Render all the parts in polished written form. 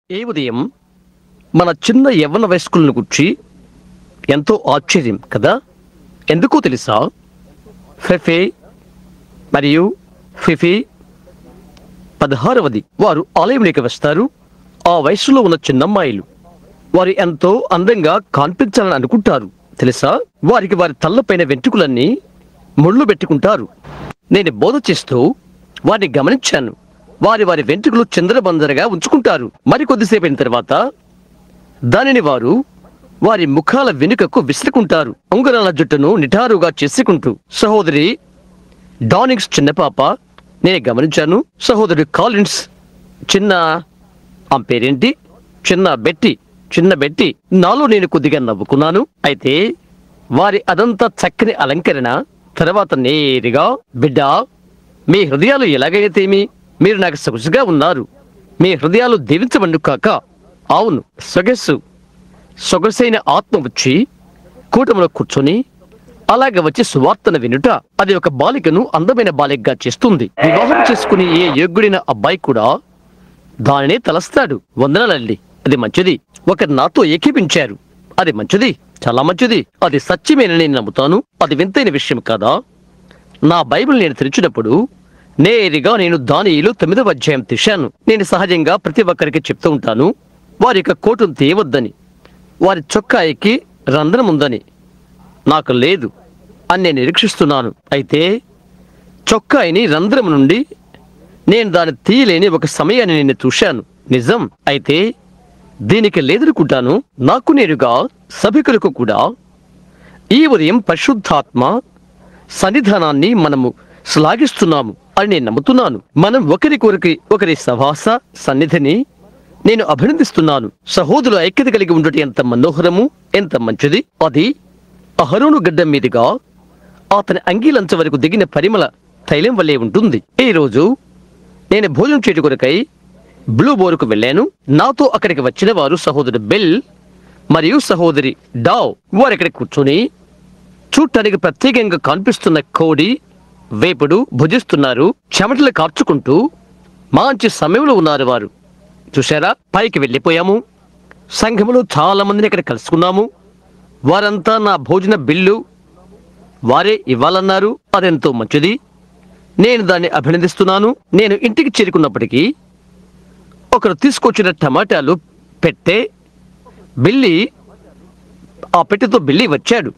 ఏ ఉదయం మన చిన్న యవ్వన వయస్కులను గుర్చి ఎంతో ఆశ్చర్యం కదా. ఎందుకో తెలుసా? ఫెఫే మరియు ఫిఫీ 16వది వారు ఆలయంలోకి వస్తారు. ఆ వయసులో ఉన్న చిన్నమ్మాయిలు వారు ఎంతో అందంగా కనిపించాలని అనుకుంటారు తెలుసా. వారికి వారి తల్లపైన వెంట్రుకలన్నీ ముళ్ళు పెట్టుకుంటారు. నేను బోధ చేస్తూ వారిని గమనించాను. వారి వెంట్రుకలు చిందరబందరగా ఉంచుకుంటారు. మరికొద్దిసేపు అయిన తర్వాత దానిని వారు వారి ముఖాల వెనుకకు విసురుకుంటారు, ఉంగరాల జుట్టును నిటారుగా చేసుకుంటూ. సహోదరి డానిక్స్ చిన్న పాప నేను గమనించాను. సహోదరుడు కాలిన్స్ చిన్న ఆ పేరేంటి చిన్న బెట్టి నాలో నేను కొద్దిగా నవ్వుకున్నాను. అయితే వారి అదంతా చక్కని అలంకరణ తర్వాత నేరుగా, బిడ్డా మీ హృదయాలు ఎలాగైతేమి, మీరు నాకు సొగసుగా ఉన్నారు, మీ హృదయాలు దీవించబండు కాక. అవును, సొగసైన ఆత్మ వచ్చి కూటమిలో కూర్చొని అలాగ వచ్చి సువార్తను వినుట అది ఒక బాలికను అందమైన బాలికగా చేస్తుంది. వివాహం చేసుకుని ఏ యోగ్యుడైన అబ్బాయి కూడా దానినే తలస్తాడు. వందనాలండి, అది మంచిది. ఒకరు నాతో ఏకీపించారు, అది మంచిది, చాలా మంచిది. అది సత్యమేనని నేను నమ్ముతాను. అది వింతైన విషయం కాదా? నా బైబిల్ నేను తెరిచినప్పుడు నేరుగా నేను దానియేలు 9వ అధ్యాయం తీశాను. నేను సహజంగా ప్రతి ఒక్కరికి చెప్తూ ఉంటాను, వారి యొక్క కోటును తీయవద్దని, వారి చొక్కాయికి రంధ్రం ఉందని. నాకు లేదు అని నేను నిరీక్షిస్తున్నాను. అయితే చొక్కాయిని రంధ్రం నుండి నేను దాన్ని తీయలేని ఒక సమయాన్ని నేను చూశాను. నిజం. అయితే దీనికి లేదనుకుంటాను. నాకు నేరుగా సభికులకు కూడా ఈ ఉదయం పరిశుద్ధాత్మ సన్నిధానాన్ని మనము శ్లాఘిస్తున్నాము అని నేను నమ్ముతున్నాను. మనం ఒకరి సహవాస సన్నిధిని నేను అభినందిస్తున్నాను. సహోదరుల ఐక్యత కలిగి ఉండటం ఎంత మనోహరము, ఎంత మంచిది. అది అహరోను గడ్డ మీదుగా అతని అంగీలంచ వరకు దిగిన పరిమళ తైలం వల్లే ఉంటుంది. ఈ రోజు నేను భోజనం చేయడం కొరకై బ్లూ బోర్కు వెళ్ళాను. నాతో అక్కడికి వచ్చిన వారు సహోదరుడు బెల్ మరియు సహోదరి డావ్. వారు అక్కడ కూర్చొని చూడటానికి ప్రత్యేకంగా కనిపిస్తున్న కోడి వేపుడు భుజిస్తున్నారు. చెమటలు కార్చుకుంటూ మంచి సమయంలో ఉన్నారు వారు. చూశారా? పైకి వెళ్ళిపోయాము. సంఘములో చాలా మందిని ఇక్కడ కలుసుకున్నాము. వారంతా నా భోజన బిల్లు వారే ఇవ్వాలన్నారు. అదెంతో మంచిది, నేను దాన్ని అభినందిస్తున్నాను. నేను ఇంటికి చేరుకున్నప్పటికీ ఒకరు తీసుకొచ్చిన టమాటాలు పెట్టే బిల్లి, ఆ పెట్టెతో బిల్లి వచ్చాడు.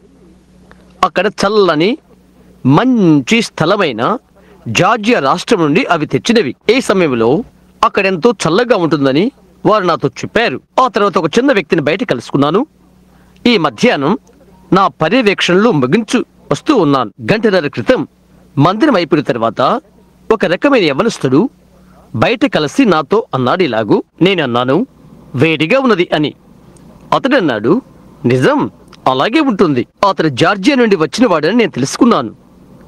అక్కడ చల్లని మంచి స్థలమైన జార్జియా రాష్ట్రం నుండి అవి తెచ్చినవి. ఈ సమయంలో అక్కడెంతో చల్లగా ఉంటుందని వారు నాతో చెప్పారు. ఆ తర్వాత ఒక చిన్న వ్యక్తిని బయట కలుసుకున్నాను. ఈ మధ్యాహ్నం నా పర్యవేక్షణలు ముగించు వస్తూ ఉన్నాను. గంటన్నర క్రితం మందిరం అయిపోయిన తర్వాత ఒక రకమైన యవ్వనస్తుడు బయట కలిసి నాతో అన్నాడు ఇలాగూ. నేను అన్నాను, వేడిగా ఉన్నది అని. అతడన్నాడు, నిజం, అలాగే ఉంటుంది. అతడు జార్జియా నుండి వచ్చిన వాడని నేను తెలుసుకున్నాను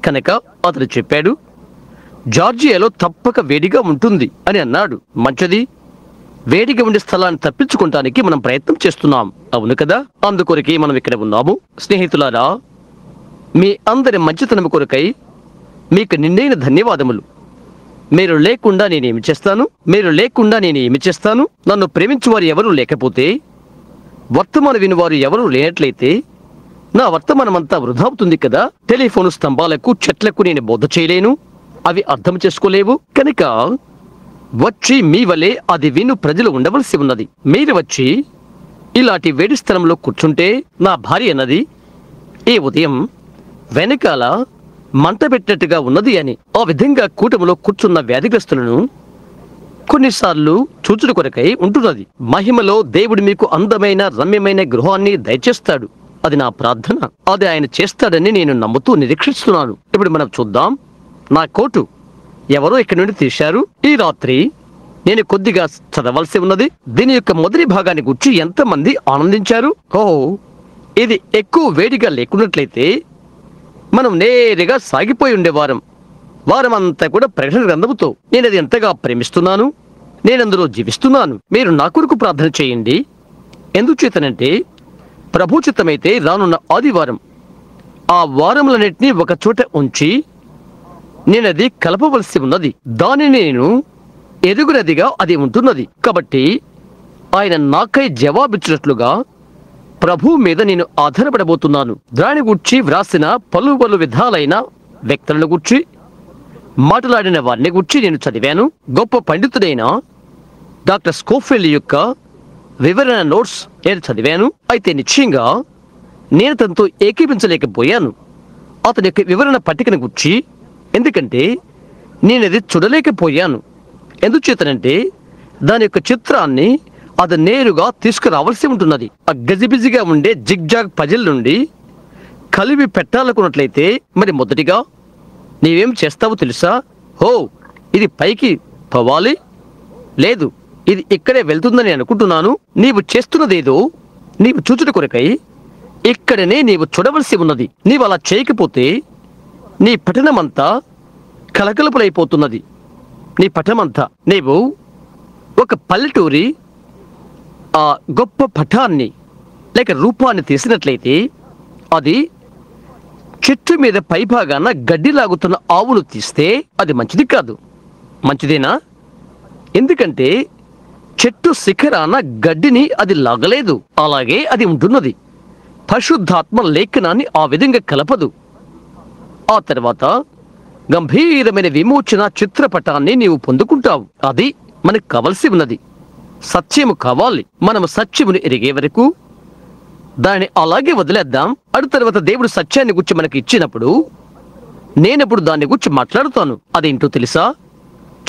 కనుక అతడు చెప్పాడు, జార్జియాలో తప్పక వేడిగా ఉంటుంది అని అన్నాడు. మంచిది, వేడిగా ఉండే స్థలాన్ని తప్పించుకోవటానికి మనం ప్రయత్నం చేస్తున్నాం, అవును కదా? అందుకొరకే మనం ఇక్కడ ఉన్నాము. స్నేహితులారా, మీ అందరి మంచితనం కొరకై మీకు నిండైన ధన్యవాదములు. మీరు లేకుండా నేనేమి చేస్తాను? నన్ను ప్రేమించువారు ఎవరూ లేకపోతే, వర్తమానం వినివారు ఎవరూ లేనట్లయితే నా వర్తమానమంతా వృధా అవుతుంది కదా. టెలిఫోన్ స్తంభాలకు చెట్లకు నేను బోధ చేయలేను, అవి అర్థం చేసుకోలేవు. కనుక వచ్చి మీ వలె అది విను ప్రజలు ఉండవలసి ఉన్నది. మీరు వచ్చి ఇలాంటి వేడి స్థలంలో కూర్చుంటే నా భార్య అన్నది, ఈ ఉదయం వెనకాల మంట పెట్టినట్టుగా ఉన్నది అని. ఆ విధంగా కూటమిలో కూర్చున్న వ్యాధిగ్రస్తులను కొన్నిసార్లు చూచుడు కొరకై ఉంటున్నది. మహిమలో దేవుడు మీకు అందమైన రమ్యమైన గృహాన్ని దయచేస్తాడు. అది నా ప్రార్థన. అది ఆయన చేస్తాడని నేను నమ్ముతూ నిరీక్షిస్తున్నాను. ఇప్పుడు మనం చూద్దాం. నా కోటు ఎవరో ఇక్కడి నుండి తీశారు. ఈ రాత్రి నేను కొద్దిగా చదవాల్సి ఉన్నది. దీని యొక్క మొదటి భాగాన్ని గురించి ఎంతమంది ఆనందించారు? ఇది ఎక్కువ వేడిగా లేకున్నట్లయితే మనం నేరుగా సాగిపోయి ఉండేవారం. వారమంతా కూడా ప్రకటన గ్రంథముతో నేను అది ఎంతగా ప్రేమిస్తున్నాను, నేనందులో జీవిస్తున్నాను. మీరు నా కొరకు ప్రార్థన చేయండి. ఎందుచేతనంటే ప్రభుచిత్తమైతే రానున్న ఆదివారం ఆ వారములన్నింటినీ ఒక చోట ఉంచి నేనది కలపవలసి ఉన్నది. దానిని నేను ఎరుగునదిగా అది ఉంటున్నది. కాబట్టి ఆయన నాకై జవాబిచ్చినట్లుగా ప్రభు మీద నేను ఆధారపడబోతున్నాను. దాని గురించి వ్రాసిన పలు విధాలైన వ్యక్తులను గురించి మాట్లాడిన వారిని గురించి నేను చదివాను. గొప్ప పండితుడైన డాక్టర్ స్కోఫిల్డ్ యొక్క వివరణ నోట్స్ నేను చదివాను. అయితే నిశ్చయంగా నేను తనతో ఏకీపించలేకపోయాను అతని యొక్క వివరణ పట్టికను గురించి. ఎందుకంటే నేను అది చూడలేకపోయాను. ఎందుచేతనంటే దాని యొక్క చిత్రాన్ని అది నేరుగా తీసుకురావాల్సి ఉంటున్నది. ఆ గజిబిజిగా ఉండే జిగ్జాగ్ పజిల్ నుండి కలిపి పెట్టాలనుకున్నట్లయితే మరి మొదటిగా నీవేం చేస్తావో తెలుసా? ఇది పైకి పోవాలి, లేదు ఇది ఇక్కడే వెళ్తుందని అనుకుంటున్నాను. నీవు చేస్తున్నదేదో నీవు చూచుట కొరకై ఇక్కడనే నీవు చూడవలసి ఉన్నది. నీవు అలా చేయకపోతే నీ పఠనమంతా కలకలపులైపోతున్నది. నీ పఠనమంతా నీవు ఒక పల్లెటూరి ఆ గొప్ప పటాన్ని లేక రూపాన్ని తీసినట్లయితే అది చెట్టు మీద పైభాగాన గడ్డి లాగుతున్న ఆవును తీస్తే అది మంచిది కాదు. మంచిదేనా? ఎందుకంటే చెట్టు శిఖరాన గడ్డిని అది లాగలేదు. అలాగే అది ఉంటున్నది. పరిశుద్ధాత్మ లేఖనాన్ని ఆ విధంగా కలపదు. ఆ తర్వాత గంభీరమైన విమోచన చిత్రపటాన్ని నీవు పొందుకుంటావు. అది మనకు కావలసి ఉన్నది. సత్యము కావాలి. మనము సత్యమును ఎరిగే వరకు దాన్ని అలాగే వదిలేద్దాం. అటు తర్వాత దేవుడు సత్యాన్ని గురించి మనకి ఇచ్చినప్పుడు నేనప్పుడు దాన్ని గురించి మాట్లాడుతాను. అదేంటో తెలుసా?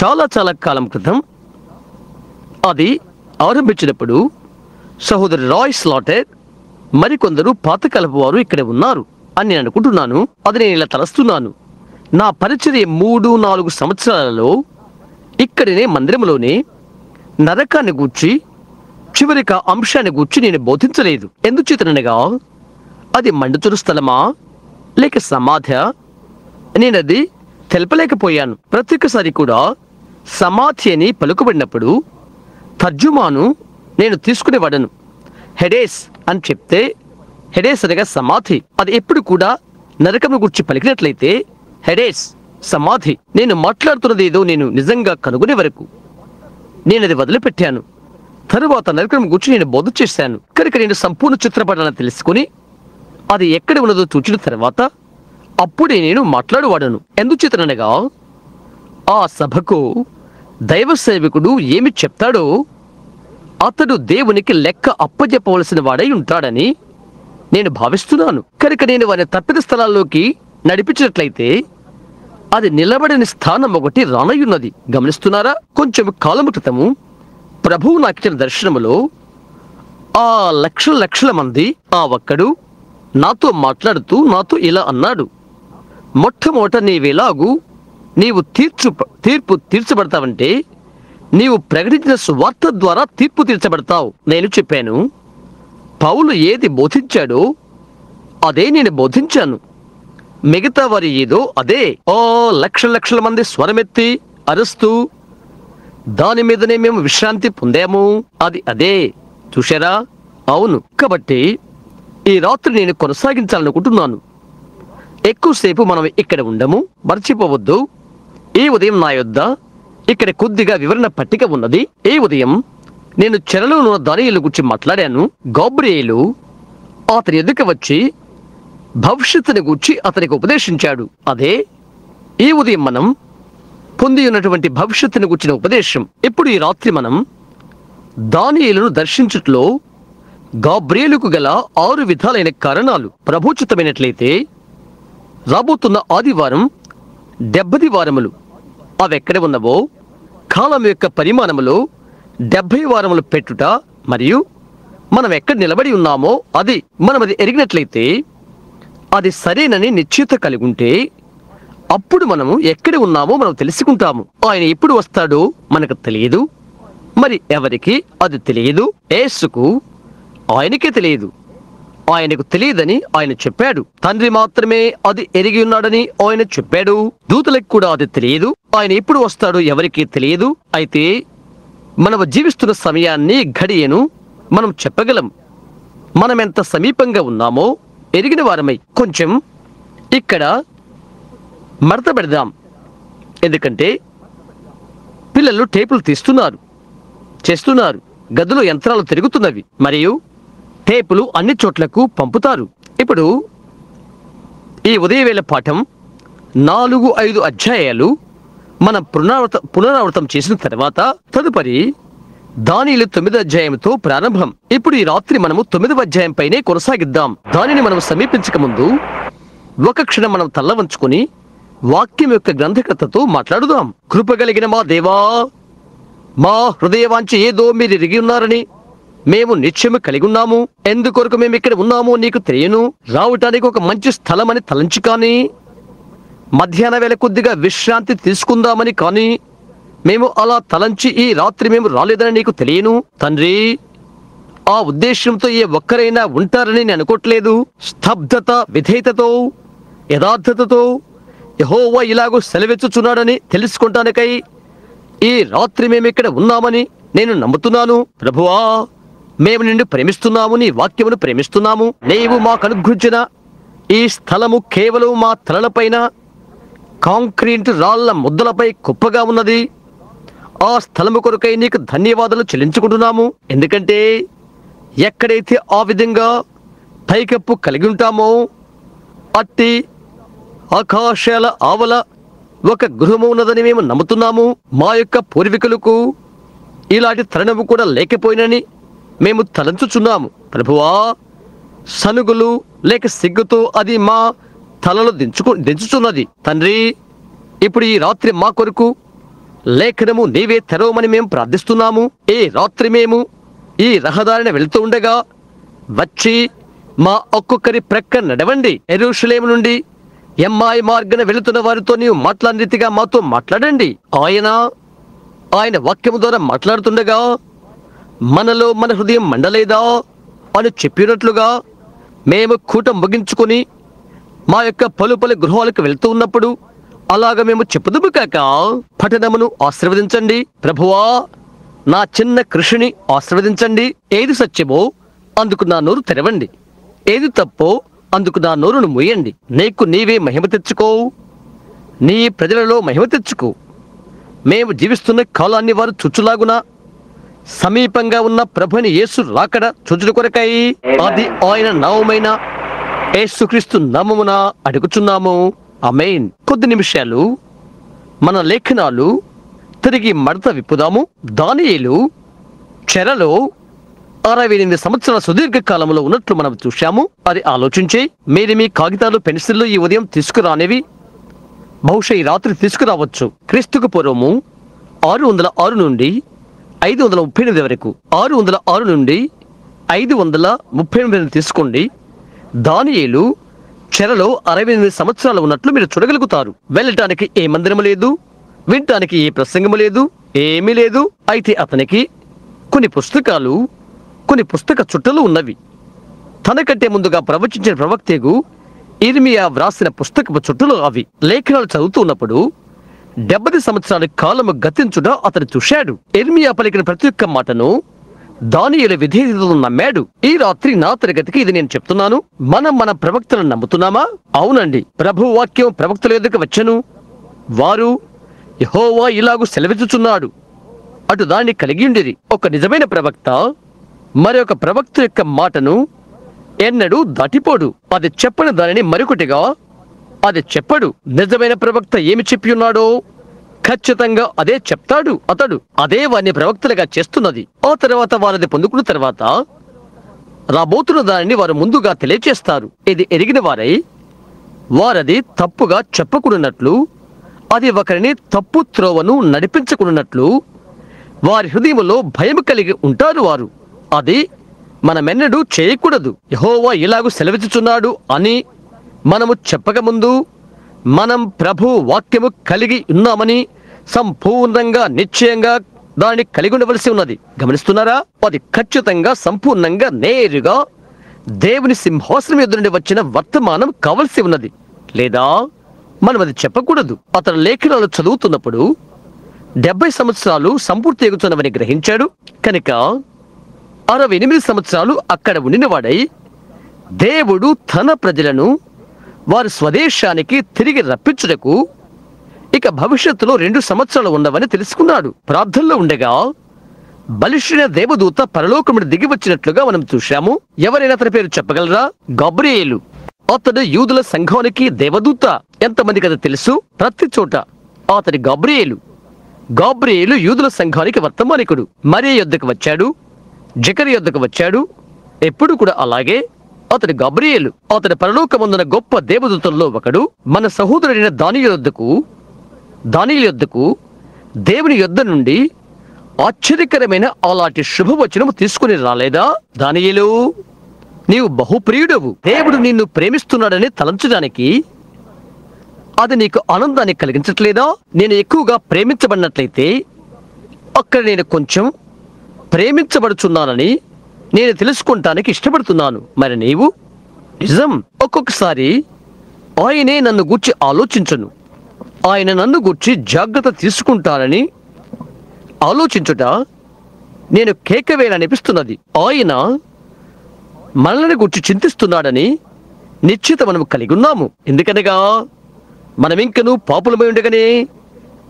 చాలా కాలం క్రితం అది ఆరంభించినప్పుడు సహోదరు రాయ్ స్లాటర్ మరికొందరు పాతకాలపు వారు ఇక్కడ ఉన్నారు అని నేను అనుకుంటున్నాను. అది నేను ఇలా తలస్తున్నాను. నా పరిచర్య 3-4 సంవత్సరాలలో ఇక్కడనే మందిరంలోనే నరకాన్ని గూర్చి చివరికి అంశాన్ని గూర్చి నేను బోధించలేదు. ఎందుచేతనగా అది మండుచురు స్థలమా లేక సమాధి? నేనది తెలపలేకపోయాను. ప్రతి ఒక్కసారి కూడా సమాధి అని పలుకబడినప్పుడు తర్జుమాను నేను తీసుకునేవాడను. హెడేస్ అని చెప్తే హెడేస్ అనగా సమాధి. అది ఎప్పుడు కూడా నరకము గురించి పలికినట్లయితే హెడేస్ సమాధి. నేను మాట్లాడుతున్నది ఏదో నేను నిజంగా కనుగొనే వరకు నేను అది వదిలిపెట్టాను. తరువాత నరకం గురించి నేను బోధ చేశాను. కనుక నేను సంపూర్ణ చిత్రపటాన్ని తెలుసుకుని అది ఎక్కడ ఉన్నదో చూచిన తర్వాత అప్పుడే నేను మాట్లాడువాడను. ఎందుచేతనగా ఆ సభకు దైవ సేవకుడు ఏమి చెప్తాడో అతడు దేవునికి లెక్క అప్పజెప్పవలసిన వాడై ఉంటాడని నేను భావిస్తున్నాను. కనుక నేను వారి తప్పిద స్థలాల్లోకి నడిపించినట్లయితే అది నిలబడని స్థానం ఒకటి రానయ్యున్నది. గమనిస్తున్నారా? కొంచెం కాలము క్రితము ప్రభువు నాకు ఇచ్చిన దర్శనములో ఆ లక్షల మంది ఆ ఒక్కడు నాతో మాట్లాడుతూ నాతో ఇలా అన్నాడు, మొట్టమొదట నీవు తీర్పు తీర్చబడతావంటే నీవు ప్రకటించిన సువార్త ద్వారా తీర్పు తీర్చబడతావు. నేను చెప్పాను, పౌలు ఏది బోధించాడో అదే నేను బోధించాను. మిగతా వారి ఏదో అదే. లక్షల మంది స్వరమెత్తి అరుస్తూ దాని మీదనే మేము విశ్రాంతి పొందాము. అది అదే. చూశారా? అవును. కాబట్టి ఈ రాత్రి నేను కొనసాగించాలనుకుంటున్నాను. ఎక్కువసేపు మనం ఇక్కడ ఉండము. మర్చిపోవద్దు, ఈ ఉదయం నా యొద్ద ఇక్కడ కొద్దిగా వివరణ పట్టిక ఉన్నది. ఈ ఉదయం నేను చెరలో ఉన్న దానియేలు గురించి మాట్లాడాను. గాబ్రియేలు అతని ఎదుక వచ్చి భవిష్యత్తుని గూర్చి అతనికి ఉపదేశించాడు. అదే ఈ ఉదయం మనం పొంది ఉన్నటువంటి భవిష్యత్తుని గూర్చిన ఉపదేశం. ఇప్పుడు ఈ రాత్రి మనం దానియేలును దర్శించుట్లో గాబ్రియేలుకు గల 6 విధాలైన కారణాలు ప్రభుచితమైనట్లయితే రాబోతున్న ఆదివారం 70 వారములు అవెక్కడ ఉన్నవో కాలం యొక్క పరిమాణములో 70 వారములు పెట్టుట మరియు మనం ఎక్కడ నిలబడి ఉన్నామో అది ఎరిగినట్లయితే అది సరేనని నిశ్చయిత కలిగి ఉంటే అప్పుడు మనము ఎక్కడ ఉన్నామో మనం తెలుసుకుంటాము. ఆయన ఎప్పుడు వస్తాడో మనకు తెలియదు. మరి ఎవరికి అది తెలియదు? యేసుకు ఆయనకే తెలియదు. ఆయనకు తెలియదని ఆయన చెప్పాడు. తండ్రి మాత్రమే అది ఎరిగి ఉన్నాడని ఆయన చెప్పాడు. దూతలకు కూడా అది తెలియదు. ఆయన ఎప్పుడు వస్తాడో ఎవరికీ తెలియదు. అయితే మనము జీవిస్తున్న సమయాన్ని ఘడియను మనం చెప్పగలం. మనం ఎంత సమీపంగా ఉన్నామో ఎరిగిన వారమై కొంచెం ఇక్కడ మడత పెడదాం. ఎందుకంటే పిల్లలు టేపులు చేస్తున్నారు. గదులు యంత్రాలు తిరుగుతున్నవి మరియు టేపులు అన్ని చోట్లకు పంపుతారు. ఇప్పుడు ఈ ఉదయవేళ పాఠం 4-5 అధ్యాయాలు మనం పునరావృతం చేసిన తర్వాత తదుపరి దానియేలు 9వ అధ్యాయంతో ప్రారంభం. ఇప్పుడు ఈ రాత్రి మనము 9వ అధ్యాయం పైనే కొనసాగిద్దాం. దానిని మనం సమీపించక ముందు ఒక క్షణం మనం తల్ల వంచుకొని వాక్యం యొక్క గ్రంథకర్తతో మాట్లాడుదాం. కృపగలిగిన మా దేవా, మా హృదయవాంఛ ఏదో మీరు ఎరిగి ఉన్నారని మేము నిశ్చయము కలిగి ఉన్నాము. ఎందుకొరకు మేము ఇక్కడ ఉన్నామో నీకు తెలియను. రావటానికి ఒక మంచి స్థలం అని తలంచి కానీ, మధ్యాహ్న వేళ కొద్దిగా విశ్రాంతి తీసుకుందామని కానీ మేము అలా తలంచి ఈ రాత్రి మేము రాలేదని నీకు తెలియను తండ్రి. ఆ ఉద్దేశంతో ఏ ఒక్కరైనా ఉంటారని నేను అనుకోవట్లేదు. స్తబ్దత, విధేయతతో, యథార్థతతో యెహోవా ఇలాగూ సెలవిచ్చుచున్నాడని తెలుసుకుంటానికై ఈ రాత్రి మేము ఇక్కడ ఉన్నామని నేను నమ్ముతున్నాను. ప్రభువా, మేము నిన్ను ప్రేమిస్తున్నాము, నీ వాక్యమును ప్రేమిస్తున్నాము. నీవు మాకు అనుగ్రహించిన ఈ స్థలము కేవలం మా తలలపైన కాంక్రీట్ రాళ్ల ముద్దలపై కుప్పగా ఉన్నది. ఆ స్థలము కొరకై నీకు ధన్యవాదాలు చెల్లించుకుంటున్నాము. ఎందుకంటే ఎక్కడైతే ఆ విధంగా పైకప్పు కలిగి ఉంటామో అట్టి ఆకాశాల ఆవల ఒక గృహము ఉన్నదని మేము నమ్ముతున్నాము. మా యొక్క పూర్వీకులకు ఇలాంటి తరుణము కూడా లేకపోయినని మేము తలంచుచున్నాము. ప్రభువా, సనుగులు లేక సిగ్గుతో అది మా తలలో దించుచున్నది తండ్రి. ఇప్పుడు ఈ రాత్రి మా కొరకు లేఖనము నీవే తెరవమని మేము ప్రార్థిస్తున్నాము. ఈ రాత్రి మేము ఈ రహదారిన వెళుతూ ఉండగా వచ్చి మా ఒక్కొక్కరి ప్రక్క నడవండి. యెరూషలేము నుండి ఎమ్మాయి మార్గన వెళుతున్న వారితో నీవు మాట్లాడిన రీతిగా మాతో మాట్లాడండి. ఆయన వాక్యము ద్వారా మాట్లాడుతుండగా మనలో మన హృదయం మండలేదా అని చెప్పినట్లుగా మేము కూట ముగించుకొని మా యొక్క పలు గృహాలకు వెళ్తూ ఉన్నప్పుడు అలాగ మేము చెప్పుదుము కాక. పట్టణమును ఆశీర్వదించండి ప్రభువా, నా చిన్న కృషిని ఆశీర్వదించండి. ఏది సత్యమో అందుకు నా నోరు తెరవండి, ఏది తప్పో అందుకు నా నోరును మూయండి. నీకు నీవే మహిమ తెచ్చుకో, నీ ప్రజలలో మహిమ తెచ్చుకో. మేము జీవిస్తున్న కాలాన్ని వారు చుచ్చులాగున సమీపంగా ఉన్న ప్రభుని యేసు రాకడ చుచుడు కొరకై అది ఆయన నామమైన యేసుక్రీస్తు నామమున అడుగుచున్నాము. ఆమేన్. కొద్ది నిమిషాలు మన లేఖనాలు తిరిగి మడత విప్పుదాము. దానియేలు చెరలో 68 సంవత్సరాల సుదీర్ఘ కాలంలో ఉన్నట్లు మనం చూశాము. అది ఆలోచించే మీరు మీ కాగితాలు పెన్సిళ్ళు ఈ ఉదయం తీసుకురానివి బహుశా ఈ రాత్రి తీసుకురావచ్చు. క్రీస్తుకు పూర్వము 606 నుండి 538 వరకు, 606 నుండి 538 తీసుకోండి. దానియేలు చెరలో 68 సంవత్సరాలు ఉన్నట్లు మీరు చూడగలుగుతారు. వెళ్ళటానికి ఏ మందిరము లేదు, వినటానికి ఏ ప్రసంగము లేదు, ఏమీ లేదు. అయితే అతనికి కొన్ని పుస్తక చుట్టలు ఉన్నవి. తనకంటే ముందుగా ప్రవచించిన ప్రవక్తకు ఇర్మియా వ్రాసిన పుస్తకపు చుట్టలు అవి. లేఖనాలు చదువుతూ ఉన్నప్పుడు 70 సంవత్సరాల కాలము గతించుట అతను చూశాడు. ఇర్మియా పలికిన ప్రతి ఒక్క మాటను దానియేలు విధేయతతో నమ్మాడు. ఈ రాత్రి నా తరగతికి ఇది నేను చెప్తున్నాను. మనం మన ప్రవక్తలను నమ్ముతున్నామా? అవునండి. ప్రభు వాక్యం ప్రవక్తల ఎదుకు వచ్చెను. వారు యెహోవా ఇలాగూ సెలవిచ్చుచున్నాడు అటు దాన్ని కలిగి ఉండేది. ఒక నిజమైన ప్రవక్త మరొక ప్రవక్త యొక్క మాటను ఎన్నడూ దాటిపోడు. అది చెప్పని దానిని మరొకటిగా అది చెప్పడు. నిజమైన ప్రవక్త ఏమి చెప్పి ఉన్నాడో ఖచ్చితంగా అదే చెప్తాడు. అతడు అదే వారిని ప్రవక్తలుగా చేస్తున్నది. ఆ తర్వాత వారిది పొందుకున్న తర్వాత రాబోతున్న దానిని వారు ముందుగా తెలియచేస్తారు. ఇది ఎరిగిన వారై వారది తప్పుగా చెప్పకున్నట్లు, అది ఒకరిని తప్పు త్రోవను నడిపించకున్నట్లు వారి హృదయంలో భయం కలిగి ఉంటారు. వారు అది మనమెన్నడూ చేయకూడదు. యెహోవా ఇలాగూ సెలవిచ్చుచున్నాడు అని మనము చెప్పకముందు మనం ప్రభు వాక్యము కలిగి ఉన్నామని సంపూర్ణంగా నిశ్చయంగా దాన్ని కలిగి ఉండవలసి ఉన్నది. గమనిస్తున్నారా? అది ఖచ్చితంగా సంపూర్ణంగా నేరుగా దేవుని సింహాసనం ఎదురు నుండి వచ్చిన వర్తమానం కావలసి ఉన్నది. లేదా మనం అది చెప్పకూడదు. అతను లేఖనాలు చదువుతున్నప్పుడు 70 సంవత్సరాలు సంపూర్తి ఎగుతున్నవని గ్రహించాడు. కనుక 68 సంవత్సరాలు అక్కడ ఉండినవాడై దేవుడు తన ప్రజలను వారి స్వదేశానికి తిరిగి రప్పించుటకు ఇక భవిష్యత్తులో 2 సంవత్సరాలు ఉండవని తెలుసుకున్నాడు. ప్రార్థనలో ఉండగా బలిష్ఠుడైన దేవదూత పరలోకముడి దిగి వచ్చినట్లుగా మనం చూశాము. ఎవరైనా అతని పేరు చెప్పగలరా? గబ్రియేలు. అతడు యూదుల సంఘానికి దేవదూత. ఎంతమందికి అది తెలుసు? ప్రతి చోట అతడి గబ్రియేలు. గాబ్రియేలు యూదుల సంఘానికి వర్తమానికుడు. మరియ యొద్దకు వచ్చాడు, జకరియా యొద్దకు వచ్చాడు. ఎప్పుడు కూడా అలాగే అతడు గబ్రియేలు. అతడు పరలోకమందున గొప్ప దేవదూతల్లో ఒకడు. మన సహోదరుడైన దానియేలు యొద్దకు దేవుని యొద్ద నుండి ఆశ్చర్యకరమైన అలాంటి శుభవచనము తీసుకుని రాలేదా? దానియేలు, నీవు బహుప్రియుడవు. దేవుడు నిన్ను ప్రేమిస్తున్నాడని తలంచడానికి అది నీకు ఆనందాన్ని కలిగించట్లేదా? నేను ఎక్కువగా ప్రేమించబడినట్లయితే అక్కడ నేను కొంచెం ప్రేమించబడుచున్నానని నేను తెలుసుకుంటానికి ఇష్టపడుతున్నాను. మరి నీవు? నిజం. ఒక్కొక్కసారి ఆయనే నన్ను గూర్చి ఆలోచించను. ఆయన నన్ను గూర్చి జాగ్రత్త తీసుకుంటానని ఆలోచించుట నేను కేక వేయాలనిపిస్తున్నది. ఆయన మనల్ని గూర్చి చింతిస్తున్నాడని నిశ్చిత మనము కలిగి ఉన్నాము. ఎందుకనగా మనమింకను పాపులమై ఉండగానే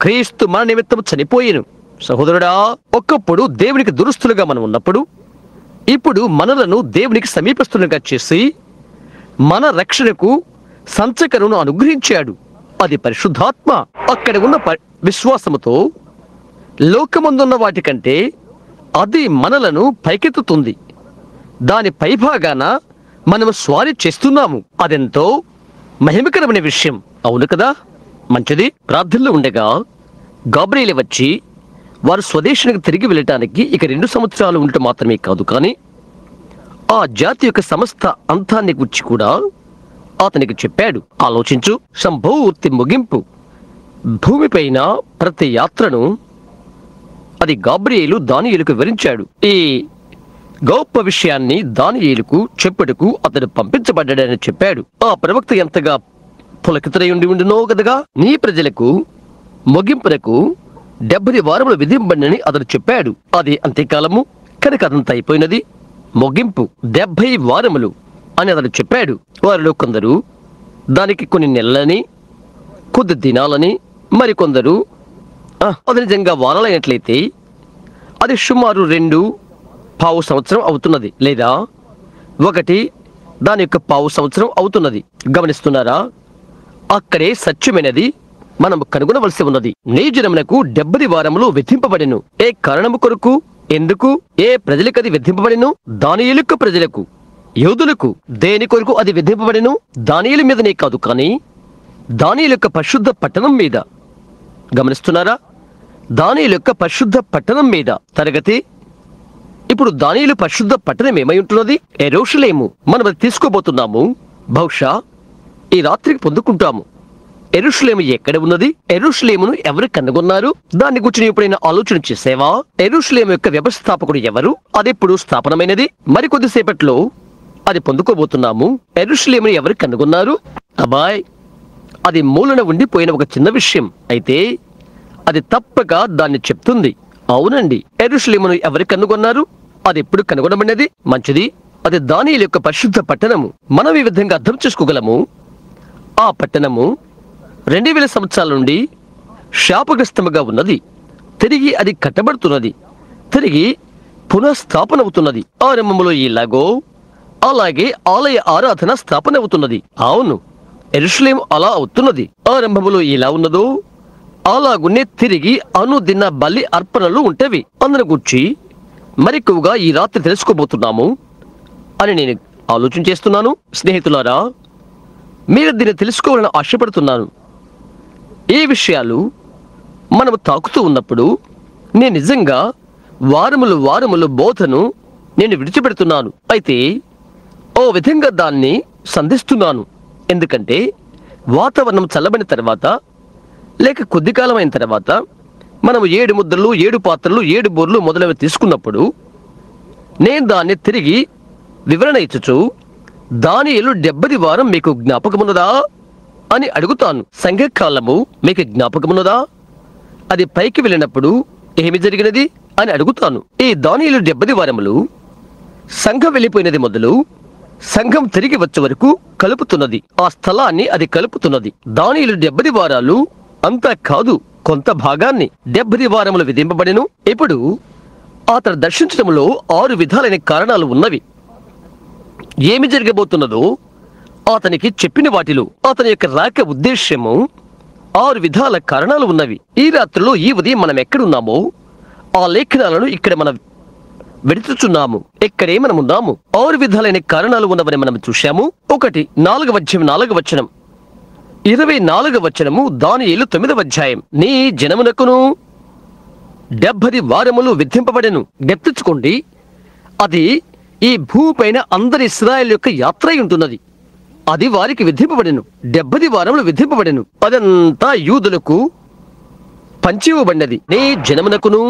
క్రీస్తు మన నిమిత్తం చనిపోయేను. సహోదరుడా, ఒకప్పుడు దేవునికి దురుస్తులుగా మనం ఉన్నప్పుడు ఇప్పుడు మనలను దేవునికి సమీపస్తులుగా చేసి మన రక్షణకు సంచకరును అనుగ్రహించాడు. అది పరిశుద్ధాత్మ. అక్కడ ఉన్న విశ్వాసముతో లోకమందున్న వాటికంటే అది మనలను పైకెత్తుతుంది. దాని పైభాగాన మనము స్వారీ చేస్తున్నాము. అదెంతో మహిమకరమైన విషయం. అవును కదా? మంచిది. ప్రార్థనలో ఉండగా గాబ్రియేలు వచ్చి వారు స్వదేశానికి తిరిగి వెళ్ళటానికి ఇక 2 సంవత్సరాలు ఉండటం మాత్రమే కాదు, కానీ ఆ జాతి యొక్క సమస్త అంతాన్ని గురించి కూడా అతనికి చెప్పాడు. ఆలోచించు, సంపూర్తి ముగింపు. భూమిపైన ప్రతి యాత్రను అది గాబ్రియేలు దానియేలుకు వివరించాడు. ఈ గొప్ప విషయాన్ని దానియేలుకు చెప్పుటకు అతడు పంపించబడ్డాడని చెప్పాడు. ఆ ప్రవక్త ఎంతగా పులకితుడై ఉండునో గదగా. నీ ప్రజలకు ముగింపునకు 70 వారములు విధింపబడినని అతడు చెప్పాడు. అది అంత్యకాలము కనుక అదంతా అయిపోయినది. ముగింపు 70 వారములు అని అతడు చెప్పాడు. వారిలో కొందరు దానికి కొన్ని నెలలని, కొద్ది దినాలని, మరికొందరు అది నిజంగా వారాలైనట్లయితే అది సుమారు 2.5 సంవత్సరం అవుతున్నది, లేదా 1 దాని యొక్క 1/2 సంవత్సరం అవుతున్నది. గమనిస్తున్నారా? అక్కడే సత్యమైనది మనము కనుగొనవలసి ఉన్నది. నీ జనమునకు 70 వారములు విధింపబడెను. ఏ కారణము కొరకు? ఎందుకు? ఏ ప్రజలకు అది విధింపబడెను? దానియేలు ప్రజలకు, యూదులకు. దేని కొరకు అది విధింపబడెను? దానియేలు మీదనే కాదు, కానీ దానియేలు యొక్క పరిశుద్ధ పట్టణం మీద. గమనిస్తున్నారా? దానియేలు యొక్క పరిశుద్ధ పట్టణం మీద. తరగతి ఇప్పుడు దానియేలు పరిశుద్ధ పట్టణం ఏమై ఉంటున్నది? యెరూషలేము. మనం అది తీసుకోబోతున్నాము. బహుశా ఈ రాత్రికి పొందుకుంటాము. యెరూషలేము ఎక్కడ ఉన్నది? యెరూషలేమును ఎవరు కనుగొన్నారు? దాన్ని గురించి ఎప్పుడైనా ఆలోచన చేసేవా? యెరూషలేము యొక్క వ్యవస్థాపకుడు ఎవరు? అదెప్పుడు స్థాపనమైనది? మరికొద్దిసేపట్లో అది పొందుకోబోతున్నాము. యెరూషలేమును ఎవరు కనుగొన్నారు? అబ్బాయ్, అది మూలన ఉండిపోయిన ఒక చిన్న విషయం. అయితే అది తప్పక దాన్ని చెప్తుంది. అవునండి, యెరూషలేమును ఎవరు కనుగొన్నారు? అది ఎప్పుడు కనుగొనబడినది? మంచిది. అది దానియేలు యొక్క పరిశుద్ధ పట్టణము. మనం ఈ విధంగా అర్థం చేసుకోగలము. ఆ పట్టణము 2000 సంవత్సరాల నుండి శాపగ్రస్తముగా ఉన్నది. తిరిగి అది కట్టబడుతున్నది. తిరిగి పునఃస్థాపన అవుతున్నది. ఆరంభంలో ఇలాగో అలాగే ఆలయ ఆరాధన స్థాపన అవుతున్నది. అవును, యెరూషలేము అలా అవుతున్నది. ఆరంభంలో ఇలా ఉన్నదో అలాగునే తిరిగి అనుదిన బలి అర్పణలు ఉంటవి. అందును గురించి మరెక్కువగా ఈ రాత్రి తెలుసుకోబోతున్నాము అని నేను ఆలోచన చేస్తున్నాను. స్నేహితులారా, మీరు దీన్ని తెలుసుకోవాలని ఆశపడుతున్నాను. ఈ విషయాలు మనము తాకుతూ ఉన్నప్పుడు నేను నిజంగా వారములు బోధను నేను విడిచిపెడుతున్నాను. అయితే ఓ విధంగా దాన్ని సంధిస్తున్నాను. ఎందుకంటే వాతావరణం చల్లబడిన తర్వాత, లేక కొద్ది కాలం అయిన తర్వాత మనము 7 ముద్రలు, 7 పాత్రలు, 7 బోర్లు మొదలవి తీసుకున్నప్పుడు నేను దాన్ని తిరిగి వివరణ ఇచ్చుచు దానియేలు 70 వారం మీకు జ్ఞాపకమున్నదా అని అడుగుతాను. సంఘకాలము మీకు జ్ఞాపకమున్నదా? అది పైకి వెళ్ళినప్పుడు ఏమి జరిగినది అని అడుగుతాను. ఈ దానియేలు 70 వారములు సంఘం వెళ్ళిపోయినది మొదలు సంఘం తిరిగి వచ్చే వరకు కలుపుతున్నది. ఆ స్థలాన్ని అది కలుపుతున్నది. దానియేలు 70 వారాలు అంతా కాదు, కొంత భాగాన్ని 70 వారములు విధింపబడెను. ఇప్పుడు అతను దర్శించడంలో 6 విధాలైన కారణాలు ఉన్నవి. ఏమి జరగబోతున్నదో అతనికి చెప్పిన వాటిలో అతని యొక్క రాక ఉద్దేశ్యము 6 విధాల కారణాలు ఉన్నవి. ఈ రాత్రిలో ఈ ఉదయం మనం ఎక్కడున్నామో ఆ లేఖనాలను ఇక్కడ మనం వెడుచుచున్నాము. ఇక్కడే మనం ఉన్నాము. 6 విధాలైన కారణాలు ఉన్నవని మనం చూశాము. 1 4వ అధ్యాయం 4వ వచనం, 24వ వచనము దానియేలు 9వ అధ్యాయం. నీ జనమునకును 70 వారములు విధింపబడెను. గుర్తుంచుకోండి, అది ఈ భూమిపైన అందరి ఇశ్రాయేలు యొక్క యాత్ర అయి ఉంటున్నది. అది వారికి విధింపబడెను. 70 వారములు విధింపబడెను. అదంతా యూదులకు పంచివ్వబడినది. నీ జనమునకును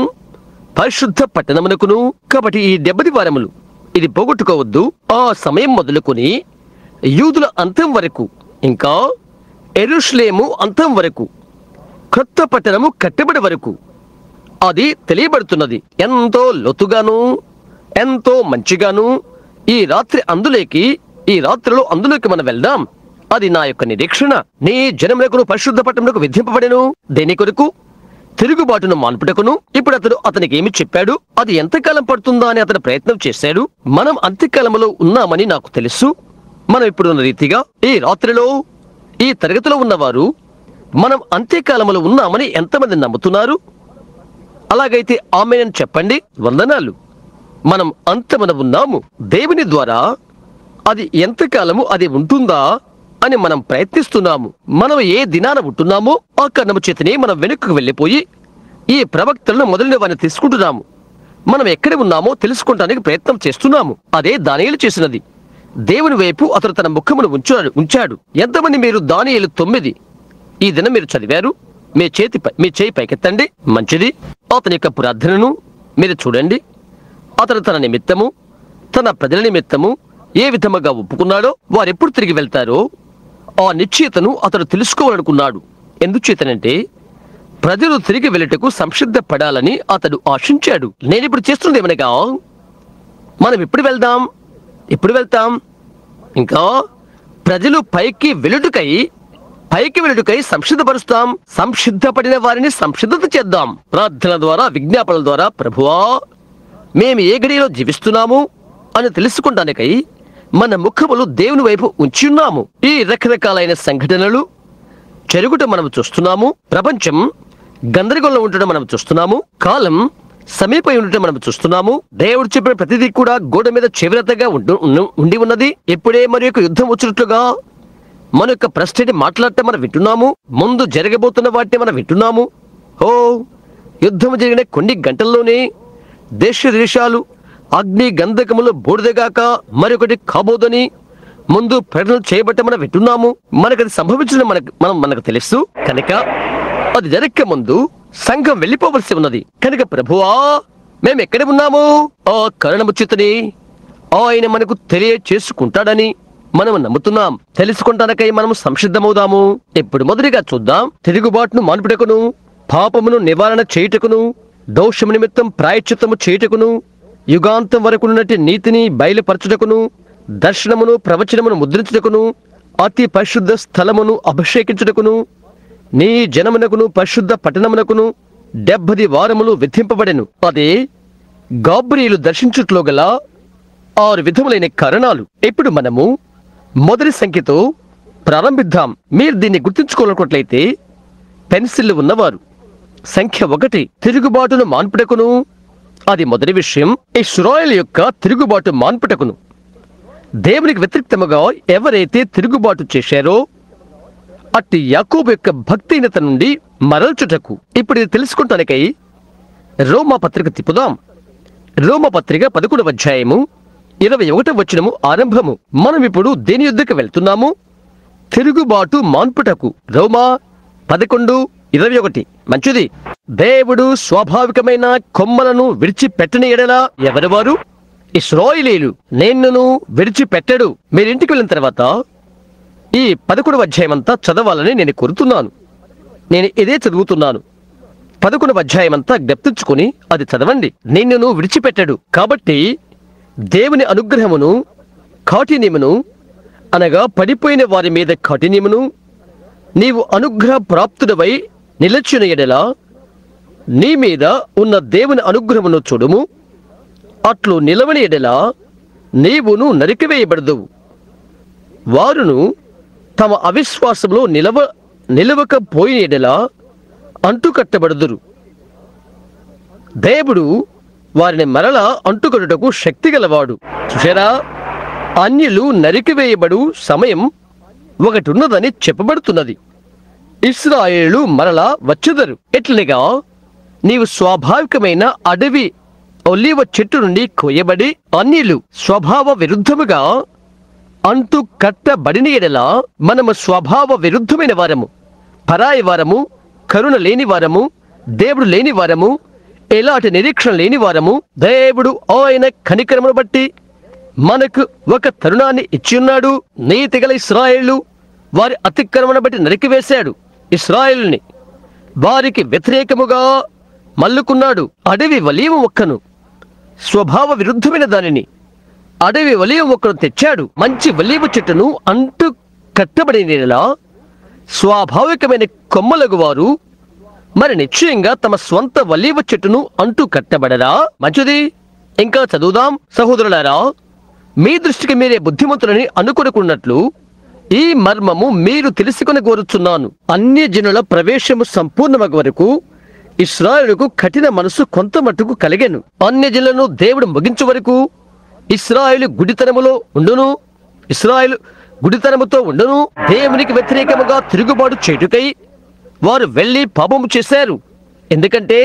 పరిశుద్ధ పట్టణమునకును. కాబట్టి ఈ 70 వారములు ఇది పోగొట్టుకోవద్దు. ఆ సమయం మొదలుకొని యూదుల అంతం వరకు, ఇంకా యెరూషలేము అంతం వరకు, క్రొత్త పట్టణము కట్టబడి వరకు అది తెలియబడుతున్నది. ఎంతో లోతుగాను ఎంతో మంచిగాను ఈ రాత్రిలో అందులోకి మనం వెళ్దాం. అది నా యొక్క నిరీక్షణ. నీ జనములకు పరిశుద్ధ పట్టణములకు విధింపబడెను. దేని కొరకు? తిరుగుబాటును మాన్పుటకును. ఇప్పుడు అతనికి ఏమి చెప్పాడు? అది ఎంతకాలం పడుతుందా అని అతను ప్రయత్నం చేశాడు. మనం అంత్యకాలంలో ఉన్నామని నాకు తెలుసు. మనం ఇప్పుడున్న రీతిగా ఈ రాత్రిలో ఈ తరగతిలో ఉన్నవారు మనం అంత్యకాలంలో ఉన్నామని ఎంతమంది నమ్ముతున్నారు? అలాగైతే ఆమేన్ చెప్పండి. వందనాలు. మనం అంతమన ఉన్నాము. దేవుని ద్వారా అది ఎంతకాలము అది ఉంటుందా అని మనం ప్రయత్నిస్తున్నాము. మనం ఏ దినాన ఉంటున్నామో ఆ కారణము చేతనే మనం వెనుకకు వెళ్ళిపోయి ఈ ప్రవక్తలను మొదలైన వారిని తీసుకుంటున్నాము. మనం ఎక్కడ ఉన్నామో తెలుసుకోవడానికి ప్రయత్నం చేస్తున్నాము. అదే దానియేలు చేసినది. దేవుని వైపు అతడు తన ముఖమును ఉంచాడు. ఎంతమంది మీరు దానియేలు 9 ఈ దినం మీరు చదివారు? మీ చేయి పైకెత్తండి. మంచిది. అతని యొక్క ప్రార్థనను మీరు చూడండి. అతడు తన నిమిత్తము, తన ప్రజల నిమిత్తము ఏ విధముగా ఒప్పుకున్నాడో, వారెప్పుడు తిరిగి వెళ్తారో ఆ నిశ్చయతను అతడు తెలుసుకోవాలనుకున్నాడు. ఎందుచేతనంటే ప్రజలు తిరిగి వెళ్ళటకు సంసిద్ధపడాలని అతడు ఆశించాడు. నేనిప్పుడు చేస్తుంది ఏమనగా, మనం ఎప్పుడు వెళ్తాం? ఇంకా ప్రజలు పైకి వెళ్ళుటకై సంసిద్ధపరుస్తాం. సంసిద్ధపడిన వారిని సంసిద్ధత చేద్దాం. ప్రార్థన ద్వారా, విజ్ఞాపనల ద్వారా, ప్రభువా మేము ఏ గడియలో జీవిస్తున్నాము అని తెలుసుకుంటానికై మన ముఖములు దేవుని వైపు ఉంచి ఉన్నాము. ఈ రకరకాలైన సంఘటనలు జరుగుట మనం చూస్తున్నాము. ప్రపంచం గందరగోళం ఉండటం మనం చూస్తున్నాము. కాలం సమీపై ఉండటం మనం చూస్తున్నాము. దేవుడు చెప్పిన ప్రతిదీ కూడా గోడ మీద చివరతగా ఉండి ఉన్నది. ఇప్పుడే మరి యొక్క యుద్ధం వచ్చినట్లుగా మన యొక్క ప్రశ్న మాట్లాడటం మనం వింటున్నాము. ముందు జరగబోతున్న వాటిని మనం వింటున్నాము. యుద్ధం జరిగిన కొన్ని గంటల్లోనే దేశాలు అగ్ని గంధకములు బూడిదగాక మరొకటి కాబోదని ముందు ప్రకటన చేయబట్ట మనం వింటున్నాము. మనకది సంభవించిన మనకు తెలుసు. కనుక అది జరగక ముందు సంఘం వెళ్ళిపోవలసి ఉన్నది. కనుక ప్రభువా మేము ఎక్కడ ఉన్నాము? ఆ కారణము చేతని ఆయన మనకు తెలియచేసుకుంటాడని మనం నమ్ముతున్నాం. తెలుసుకుంటానికై మనము సంసిద్ధమవుదాము. ఇప్పుడు మొదటిగా చూద్దాం. తిరుగుబాటును మాన్పుటకును, పాపమును నివారణ చేయుటకును, దోషము నిమిత్తం ప్రాయశ్చిత్తము చేయుటకును, యుగాంతం వరకు ఉన్నటి నీతిని బయలుపరచుటకును, దర్శనమును ప్రవచనమును ముద్రించుటకును, అతి పరిశుద్ధ స్థలమును అభిషేకించుటకును, నీ జనమునకును పరిశుద్ధ పట్టణమునకును 70 వారములు విధింపబడెను. అదే గాబ్రియేలు దర్శించుట్లో గల 6 విధములైన కారణాలు. ఇప్పుడు మనము మొదటి సంఖ్యతో ప్రారంభిద్దాం. మీరు దీన్ని గుర్తుంచుకోవాలనుకున్నట్లయితే పెన్సిల్ ఉన్నవారు సంఖ్య 1 తిరుగుబాటును మాన్పుటకును. అది మొదటి విషయం. ఇశ్రాయేలు యొక్క తిరుగుబాటు మాన్పుటకును. దేవునికి వ్యతిరేక్తముగా ఎవరైతే తిరుగుబాటు చేశారో అట్టి యాకోబు యొక్క భక్తిహీనత నుండి మరల్చుటకు. ఇప్పుడు ఇది తెలుసుకుంటానికై రోమా పత్రిక తిప్పుదాం. రోమా పత్రిక 11వ అధ్యాయము 21వ వచనము ఆరంభము. మనం ఇప్పుడు దేని యుద్ధకు వెళ్తున్నాము? తిరుగుబాటు మాన్పుటకు. రోమా 11:21. మంచిది. దేవుడు స్వాభావికమైన కొమ్మలను విడిచిపెట్టని ఎడల ఎవరు వారు? ఇశ్రాయేలీయులు. నిన్నును విడిచిపెట్టడు. మీరింటికి వెళ్ళిన తర్వాత ఈ 11వ అధ్యాయం అంతా చదవాలని నేను కోరుతున్నాను. నేను ఇదే చదువుతున్నాను. 11వ అధ్యాయం అంతా జ్ఞప్తించుకుని అది చదవండి. నిన్నును విడిచిపెట్టడు. కాబట్టి దేవుని అనుగ్రహమును, కాఠిన్యమును, అనగా పడిపోయిన వారి మీద కాఠిన్యమును, నీవు అనుగ్రహ ప్రాప్తుడవై నిలచిన ఎడల నీ మీద ఉన్న దేవుని అనుగ్రహమును చూడుము. అట్లు నిలవని ఎడల నీవును నరికివేయబడదువు. వారును తమ అవిశ్వాసంలో నిలవకపోయిన ఎడల అంటుకట్టబడుదురు. దేవుడు వారిని మరలా అంటుకొనుటకు శక్తి గలవాడు. చూశారా, అన్యులు నరికివేయబడు సమయం ఒకటి ఉన్నదని చెప్పబడుతున్నది. ఇశ్రాయేలు మరలా వచ్చెదరు. ఎట్లనగా నీవు స్వాభావికమైన అడవి ఒలీవ చెట్టు నుండి కోయబడి అన్యులు స్వభావ విరుద్ధముగా అంటు కట్టబడిన ఎడల మనము స్వభావ విరుద్ధమైన వారము, పరాయి వారము, కరుణ లేని వారము, దేవుడు లేని వారము, ఎలాంటి నిరీక్షణ లేని వారము. దేవుడు ఆయన కనికరమును బట్టి మనకు ఒక తరుణాన్ని ఇచ్చి ఉన్నాడు. నీతిగల ఇశ్రాయేలు వారి అతిక్రమణ బట్టి నరికివేశాడు. ఇశ్రాయేలుని వారికి వ్యతిరేకముగా మల్లుకున్నాడు. అడవి ఒలీవ మొక్కను, స్వభావ విరుద్ధమైన దానిని అడవి ఒలీవ మొక్కను తెచ్చాడు. మంచి ఒలీవ చెట్టును అంటు కట్టబడిన స్వాభావికమైన కొమ్మలగు వారు మరి నిశ్చయంగా తమ స్వంత ఒలీవ చెట్టును అంటు కట్టబడరా? మంచిది. ఇంకా చదువుదాం. సహోదరులారా, మీ దృష్టికి మీరే బుద్ధిమంతులని అనుకొనుకున్నట్లు ఈ మర్మము మీరు తెలుసుకొని కోరుచున్నాను. అన్యజనుల ప్రవేశము సంపూర్ణమగు వరకు ఇశ్రాయేలుకు కఠిన మనసు కొంత మట్టుకు కలిగెను. అన్యజనులను దేవుడు ముగించు వరకు ఇశ్రాయేలు గుడితనములో ఉండును. ఇశ్రాయేలు గుడితనముతో ఉండును. దేవునికి వ్యతిరేకముగా తిరుగుబాటు చేయుటకై వారు వెళ్లి పాపము చేశారు. ఎందుకంటే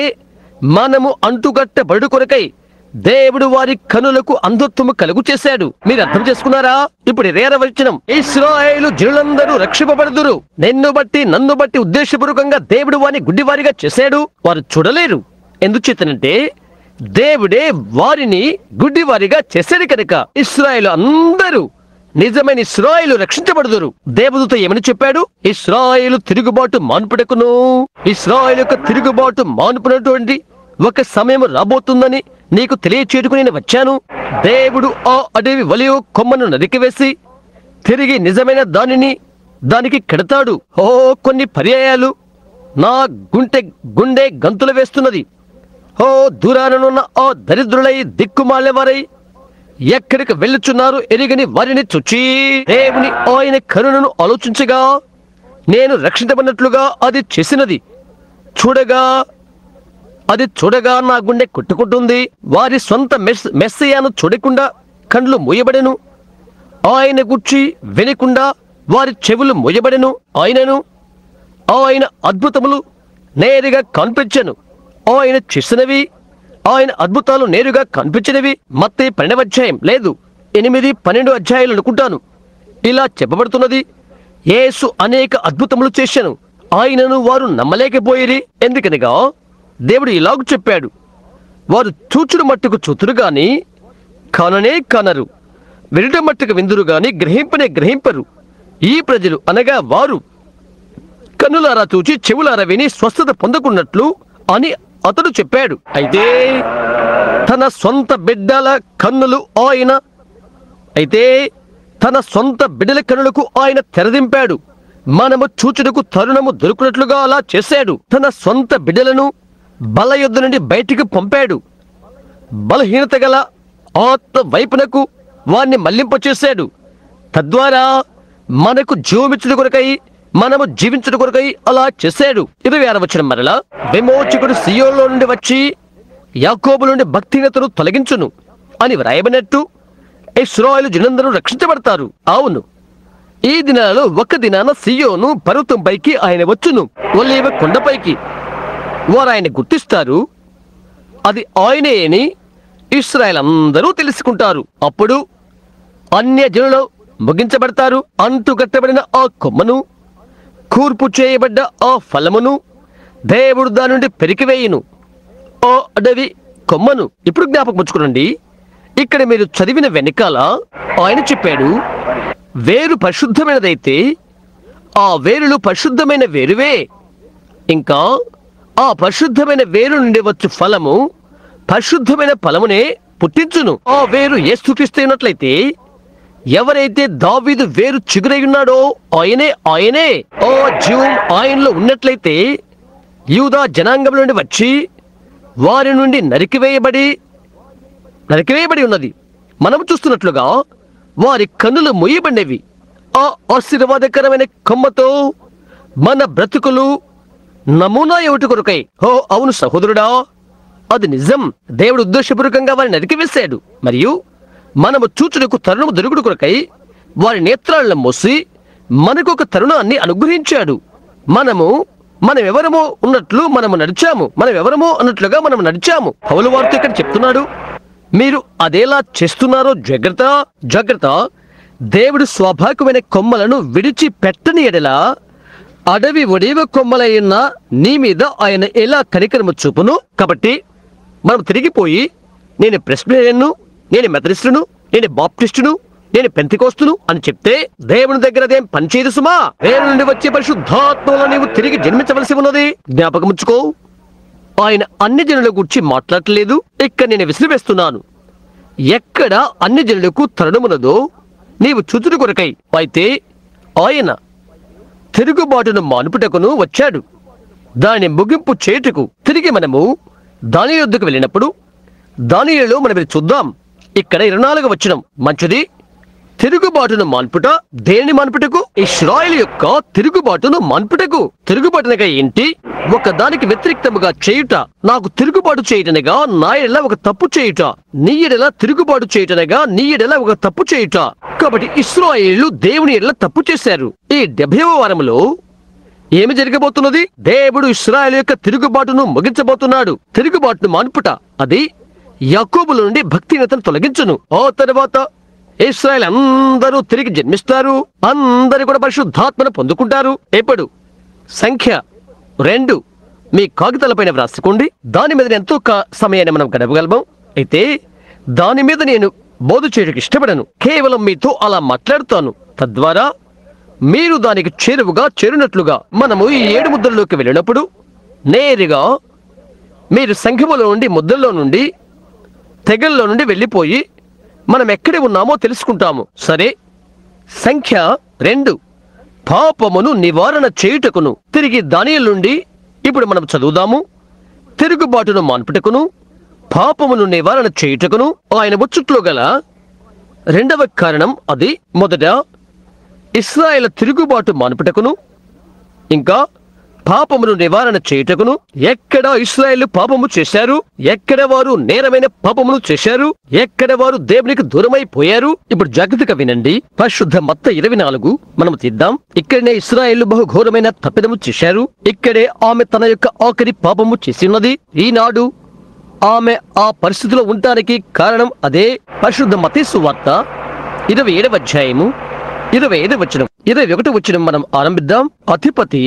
మనము అంటుకట్టబడు కొరకై దేవుడు వారి కనులకు అంధత్వము కలుగు చేశాడు. మీరు అర్థం చేసుకున్నారా? ఇప్పుడు 20వ వచనం, ఇశ్రాయేలు జనులందరూ రక్షింపబడుదురు. నిన్ను బట్టి నన్ను బట్టి ఉద్దేశపూర్వకంగా దేవుడు వారిని గుడ్డివారిగా చేశాడు. వారు చూడలేరు. ఎందుచేతనంటే దేవుడే వారిని గుడ్డివారిగా చేశాడు కనుక. ఇశ్రాయేలు అందరూ, నిజమైన ఇశ్రాయేలు రక్షించబడుదురు. దేవదూత ఏమని చెప్పాడు? ఇశ్రాయేలు తిరుగుబాటు మాన్పుటకును, ఇశ్రాయేలు యొక్క తిరుగుబాటు మాన్పునటువంటి ఒక సమయం రాబోతుందని నీకు తెలియచేటుకు నేను వచ్చాను. దేవుడు ఆ అడవి ఒలీవ కొమ్మను నరికివేసి తిరిగి నిజమైన దానికి కడతాడు. కొన్ని పర్యాయాలు నా గుండె గంతులు వేస్తున్నది. దూరానున్న ఆ దరిద్రులై దిక్కుమాలేవారై ఎక్కడికి వెళ్ళుచున్నారు ఎరిగని వారిని చుచ్చి దేవుని ఆయన కరుణను ఆలోచించగా నేను రక్షించబడినట్లుగా అది చేసినది. చూడగా నా గుండె కొట్టుకుంటుంది. వారి సొంత మెస్సయాను చూడకుండా కండ్లు మూయబడెను. ఆయన గుచ్చి వినకుండా వారి చెవులు మూయబడెను. ఆయన అద్భుతములు నేరుగా కనిపించెను. ఆయన చేసినవి, ఆయన అద్భుతాలు నేరుగా కనిపించినవి. మత్తయి 12వ అధ్యాయం, లేదు 8, 12 అధ్యాయాలు అనుకుంటాను. ఇలా చెప్పబడుతున్నది, యేసు అనేక అద్భుతములు చేశాను, ఆయనను వారు నమ్మలేకపోయిరి. ఎందుకనగా దేవుడు ఇలాగ చెప్పాడు, వారు చూచుడు మట్టుకు చూతురు గాని కననే కనరు, వినుట మట్టుకు విందురు గాని గ్రహింపరు. ఈ ప్రజలు అనగా వారు కన్నులారా చూచి చెవులారా విని స్వస్థత పొందకున్నట్లు అని అతడు చెప్పాడు. అయితే తన సొంత బిడ్డల కన్నులకు ఆయన తెరదింపాడు. మనము చూచుటకు తరుణము దొరుకునట్లుగా అలా చేశాడు. తన సొంత బిడ్డలను బల యుద్ధ నుండి బయటికి పంపాడు. బలహీనత గల ఆత్మ వైపునకు వారిని మళ్లింపచేశాడు. తద్వారా మనకు జీవమిచ్చుడు కొరకై, మనము జీవించుడు కొరకై అలా చేశాడు. 26వ వచనం, మరలా విమోచకుడు సియోనులో నుండి వచ్చి యాకోబు నుండి భక్తిహీనతను తొలగించును అని వ్రాయబడినట్టు ఇశ్రాయేలు జనులందరూ రక్షించబడతారు. అవును, ఈ దినాలలో ఒక దినాన సియోను పర్వతం పైకి ఆయన వచ్చును, ఒలీవ కొండపైకి. వారు ఆయన గుర్తిస్తారు, అది ఆయనే అని ఇశ్రాయేలు అందరూ తెలుసుకుంటారు. అప్పుడు అన్యజనులు ముగించబడతారు. అంటుకట్టబడిన ఆ కొమ్మను, కూర్పు చేయబడ్డ ఆ ఫలమును దేవుడు దాని నుండి పెరికివేయును. ఆ అడవి కొమ్మను. ఇప్పుడు జ్ఞాపకం ఉంచుకోండి, ఇక్కడ మీరు చదివిన వెనకాల ఆయన చెప్పాడు, వేరు పరిశుద్ధమైనదైతే ఆ వేరులు పరిశుద్ధమైన వేరువే. ఇంకా ఆ పరిశుద్ధమైన వేరు నుండి వచ్చు ఫలము పరిశుద్ధమైన ఫలమునే పుట్టించును. ఆ వేరు యేసుక్రీస్తు ఉన్నట్లయితే, ఎవరైతే దావీదు వేరు చిగురై ఉన్నాడో ఆయనే ఆ జీవం ఆయనలో ఉన్నట్లయితే, యూదా జనాంగం నుండి వచ్చి వారి నుండి నరికివేయబడి నరికివేయబడి ఉన్నది. మనం చూస్తున్నట్లుగా వారి కన్నులు మూయబడినవి. ఆ ఆశీర్వాదకరమైన కొమ్మతో మన బ్రతుకులు నమూనా ఏమిటి కొరకై? ఓ అవును సహోదరుడా, అది నిజం. దేవుడు ఉద్దేశపూర్వకంగా వారిని నరికివేశాడు. మరియు మనము చూచుటకు తరుణము దొరుకుడు కొరకై వారి నేత్రాలను మోసి మనకు ఒక తరుణాన్ని అనుగ్రహించాడు. మనమెవరమో ఉన్నట్లు మనము నడిచాము. మనమెవరమో అన్నట్లుగా మనము నడిచాము. పౌలు వారితో ఇక్కడ చెప్తున్నాడు, మీరు అదేలా చేస్తున్నారో జాగ్రత్త, జాగ్రత్త. దేవుడు స్వాభావికమైన కొమ్మలను విడిచి పెట్టని ఎడల అడవి ఒడివ కొమ్మలైన నీ మీద ఆయన ఎలా కనికరము చూపును? కాబట్టి మనం తిరిగిపోయి నేను ప్రెస్బిటేరియన్ను, నేను మెథడిస్టును, నేను బాప్టిస్టును, నేను పెంతెకోస్తును అని చెప్తే దేవుని దగ్గర అదేం పనిచేయదు సుమా. దేవుని నుండి వచ్చే పరిశుద్ధాత్మలో నీవు తిరిగి జన్మించవలసి ఉన్నది. జ్ఞాపకముంచుకో, ఆయన అన్ని జనుల గురించి మాట్లాడలేదు. ఇక్కడ నేను విసిరివేస్తున్నాను. ఎక్కడ అన్ని జనులకు తరుణమున్నదో నీవు చూచుట కొరకై. అయితే ఆయన తిరుగుబాటును మానుపుటకును వచ్చాడు, దాని ముగింపు చేయుటకు. తిరిగి మనము దానియేలు యొద్దకు వెళ్ళినప్పుడు దానియేలులో మనం చూద్దాం. ఇక్కడ 24వ వచనం మంచిది. తిరుగుబాటును మాన్పుట. దేనిని మాన్పుటకు? ఇశ్రాయేలు యొక్క తిరుగుబాటును మాన్పుటకు. తిరుగుబాటునగా ఏంటి? ఒక దానికి వ్యతిరేక్తముగా చేయుట. నాకు తిరుగుబాటు చేయటనగా నా ఎడల ఒక తప్పు చేయుట, నీ ఎడల తిరుగుబాటు చేయటనగా నీ ఎడల ఒక తప్పు చేయుట. కాబట్టి ఇశ్రాయేలు దేవుని ఎడల తప్పు చేశారు. ఈ 70వ వారములో ఏమి జరగబోతున్నది? దేవుడు ఇశ్రాయేలు యొక్క తిరుగుబాటును ముగించబోతున్నాడు. తిరుగుబాటును మాన్పుట అది యాకోబుల నుండి భక్తిహీనతను తొలగించును. ఆ తర్వాత ఇశ్రాయేల్ అందరూ తిరిగి జన్మిస్తారు. అందరూ కూడా పరిశుద్ధాత్మను పొందుకుంటారు. ఎప్పుడు? సంఖ్య 2 మీ కాగితాలపైన వ్రాసుకోండి. దాని మీద ఎంతో సమయాన్ని మనం గడపగలము. అయితే దాని మీద నేను బోధ చేయడానికి ఇష్టపడను. కేవలం మీతో అలా మాట్లాడుతాను. తద్వారా మీరు దానికి చేరునట్లుగా మనము ఈ 7 ముద్రలోకి వెళ్ళినప్పుడు నేరుగా మీరు సంఘములో నుండి, ముద్రలో నుండి, తెగల్లో నుండి వెళ్ళిపోయి మనం ఎక్కడ ఉన్నామో తెలుసుకుంటాము. సరే, సంఖ్య 2 పాపమును నివారణ చేయుటకును. తిరిగి దానియేలు నుండి ఇప్పుడు మనం చదువుదాము. తిరుగుబాటును మాన్పుటకును, పాపమును నివారణ చేయుటకును ఆయన వచ్చుట్లో గల 2వ కారణం అది. మొదట ఇశ్రాయేలు తిరుగుబాటు మాన్పుటకును, ఇంకా పాపమును నివారణ చేయుటకును. ఎక్కడ ఇశ్రాయేలు పాపము చేశారు, ఎక్కడ వారు నేరమైన పాపమును చేశారు, ఎక్కడ వారు దేవునికి దూరమైపోయారు. ఇప్పుడు జాగ్రత్తగా వినండి. పరిశుద్ధ మత్తయి 24 మనము తీద్దాం. ఇక్కడనే ఇశ్రాయేలు బహు ఘోరమైన తప్పిదము చేశారు. ఇక్కడే ఆమె తన యొక్క ఆఖరి పాపము చేసి ఉన్నది. ఈనాడు ఆమె ఆ పరిస్థితిలో ఉండటానికి కారణం అదే. పరిశుద్ధ మత్తయి సువార్త 27వ అధ్యాయము 25వ వచనం, 21వ వచనం మనం ఆరంభిద్దాం. అధిపతి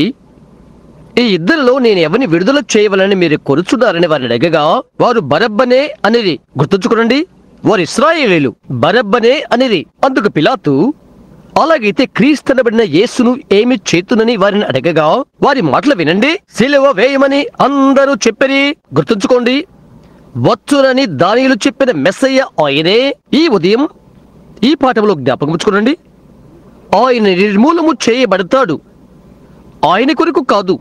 ఈ ఇద్దరిలో నేను ఎవరిని విడుదల చేయవలని మీరు కొరుచున్నారని వారిని అడగగా వారు బరబ్బనే అనేది. గుర్తుంచుకోండి, వారు ఇశ్రాయేలీయులు. బరబ్బనే అనేది. అందుకు పిలాతు అలాగైతే క్రీస్తనబడిన యేసును ఏమి చేతునని వారిని అడగగా వారి మాటలు వినండి. సిలువ వేయమని అందరూ చెప్పరి. గుర్తుంచుకోండి, వచ్చునని దానియేలు చెప్పిన మెస్సయ్య ఆయనే. ఈ ఉదయం ఈ పాఠంలో జ్ఞాపకం, ఆయన నిర్మూలము చేయబడతాడు. ఆయన కొరకు కాదు,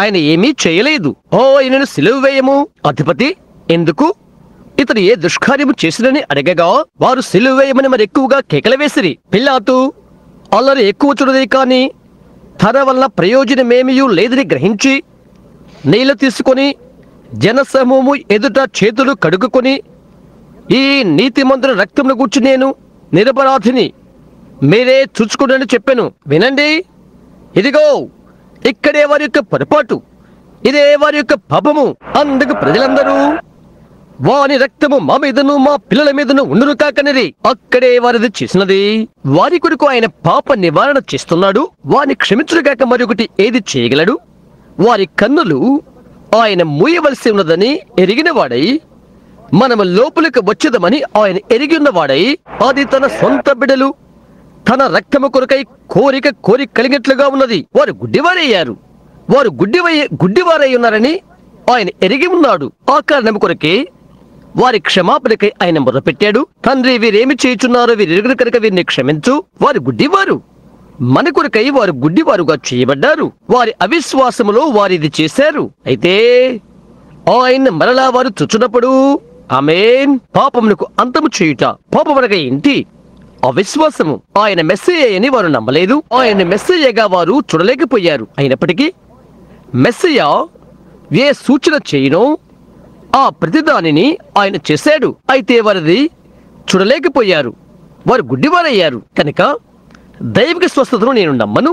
ఆయన ఏమీ చేయలేదు. ఆయనను సిలువ వేయము. అధిపతి ఎందుకు? ఇతడు ఏ దుష్కార్యము చేసినని అడగగా వారు సిలువ వేయమని మరి ఎక్కువగా కేకలు వేసిరి. పిలాతు అల్లరి ఎక్కువ చూడదే కాని తన వల్ల ప్రయోజనమేమీ లేదని గ్రహించి నీళ్లు తీసుకొని జనసమూహము ఎదుట చేతులు కడుగుకొని, ఈ నీతిమంతుని రక్తమును గూర్చి నేను నిరపరాధిని, మీరే చూచుకోండి చెప్పాను. వినండి, ఇదిగో ఇక్కడే వారి యొక్క పొరపాటు, ఇదే వారి యొక్క పాపము. అందుకు ప్రజలందరూ వాని రక్తము మా మీదను మా పిల్లల మీదను ఉండును కాకనిరి. అక్కడే వారిది చేసినది. వారి కొరకు ఆయన పాప నివారణ చేస్తున్నాడు. వారిని క్షమించుగాక మరొకటి ఏది చేయగలడు? వారి కన్నులు ఆయన మూయవలసి ఉన్నదని ఎరిగిన వాడై, మనము లోపలికి వచ్చేదమని ఆయన ఎరిగి ఉన్నవాడై, అది తన సొంత బిడ్డలు తన రక్తము కొరకై కోరి కలిగినట్లుగా ఉన్నది. వారు గుడ్డివారయ్యారు. వారు గుడ్డివారై ఉన్నారని ఆయన ఎరిగి ఉన్నాడు. ఆ కారణం కొరకే వారి క్షమాపణకై ఆయన మొరపెట్టాడు. తండ్రి, వీరేమి చేయుచున్నారో వీరు ఎరుగున కనుక వీరిని క్షమించు. వారు గుడ్డివారు, మన కొరకై వారు గుడ్డివారుగా చేయబడ్డారు. వారి అవిశ్వాసములో వారిది చేశారు. అయితే ఆయన మరలా వారు చూచున్నప్పుడు ఆమేన్. పాపమునకు అంతము చేయుట. పాపమనగా ఏంటి? అవిశ్వాసము. ఆయన మెస్సయ్య అని వారు నమ్మలేదు. ఆయన మెస్సయ్యగా వారు చూడలేకపోయారు. అయినప్పటికీ మెస్సయ్య ఏ సూచన చేయనో ఆ ప్రతిదానిని ఆయన చేశాడు. అయితే వారిది చూడలేకపోయారు. వారు గుడ్డివారయ్యారు. కనుక దైవిక స్వస్థతను నేను నమ్మను.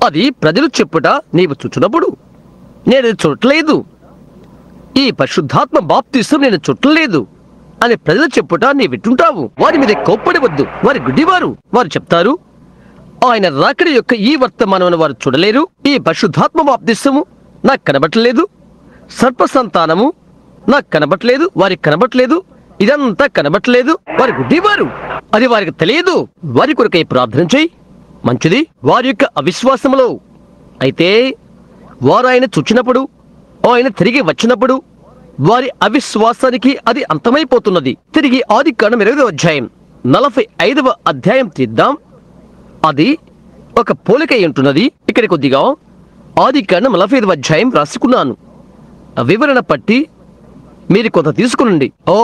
అది ప్రజలు చెప్పుట నీవు చూచినప్పుడు నేను చూడట్లేదు, ఈ పరిశుద్ధాత్మ బాప్తిసం నేను చుట్టలేదు అని ప్రజలు చెప్పుట నీ వింటుంటావు. వారి మీద కోప్పడవద్దు. వారి గుడ్డివారు. వారు చెప్తారు, ఆయన రాకడి యొక్క ఈ వర్తమానమును వారు చూడలేరు. ఈ పరిశుద్ధాత్మ బాప్తిసము నాకు కనబట్టలేదు. సర్ప సంతానము నాకు కనబట్టలేదు. వారికి కనబట్టలేదు. ఇదంతా కనబట్టలేదు. వారి గుడ్డివారు. అది వారికి తెలియదు. వారి కొరకై ప్రార్థన చేయి. మంచిది. వారి యొక్క అవిశ్వాసములో అయితే వారు ఆయన చూచినప్పుడు, ఆయన తిరిగి వచ్చినప్పుడు వారి అవిశ్వాసానికి అది అంతమైపోతున్నది. తిరిగి ఆదికాండం 8వ అధ్యాయం 45వ అధ్యాయం తీద్దాం. అది ఒక పోలిక ఉంటున్నది. ఇక్కడ కొద్దిగా ఆదికాండం 45వ అధ్యాయం రాసుకున్నాను. వివరణ పట్టి మీరు కొంత తీసుకునండి. ఓ,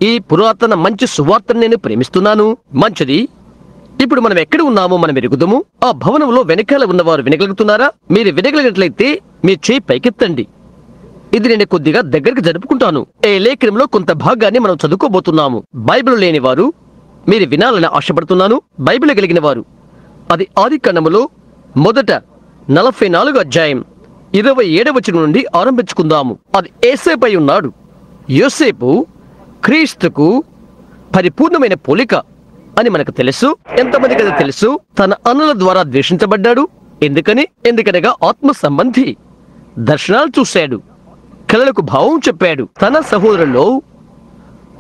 ఈ పురాతన మంచి సువార్తను నేను ప్రేమిస్తున్నాను. మంచిది. ఇప్పుడు మనం ఎక్కడ ఉన్నామో మనం ఎరుగుదాము. ఆ భవనంలో వెనకాల ఉన్నవారు వినగలుగుతున్నారా? మీరు వినగలిగినట్లయితే మీ చేయి పైకెత్తండి. ఇది నేను కొద్దిగా దగ్గరికి జరుపుకుంటాను. ఈ లేఖనంలో కొంత భాగాన్ని మనం చదువుకోబోతున్నాము. బైబిల్ లేని వారు మీరు వినాలని ఆశపడుతున్నాను. బైబిల్ కలిగిన వారు అది ఆదికాండములో మొదట 44వ అధ్యాయం 27వ వచనం నుండి ఆరంభించుకుందాము. అది యోసేపై ఉన్నాడు. యోసేపు క్రీస్తుకు పరిపూర్ణమైన పోలిక అని మనకు తెలుసు. ఎంతమందికి అది తెలుసు? తన అన్నల ద్వారా ద్వేషించబడ్డాడు. ఎందుకనగా ఆత్మ సంబంధి. దర్శనాలు చూశాడు, కలలకు భావం చెప్పాడు. తన సహోదరుల్లో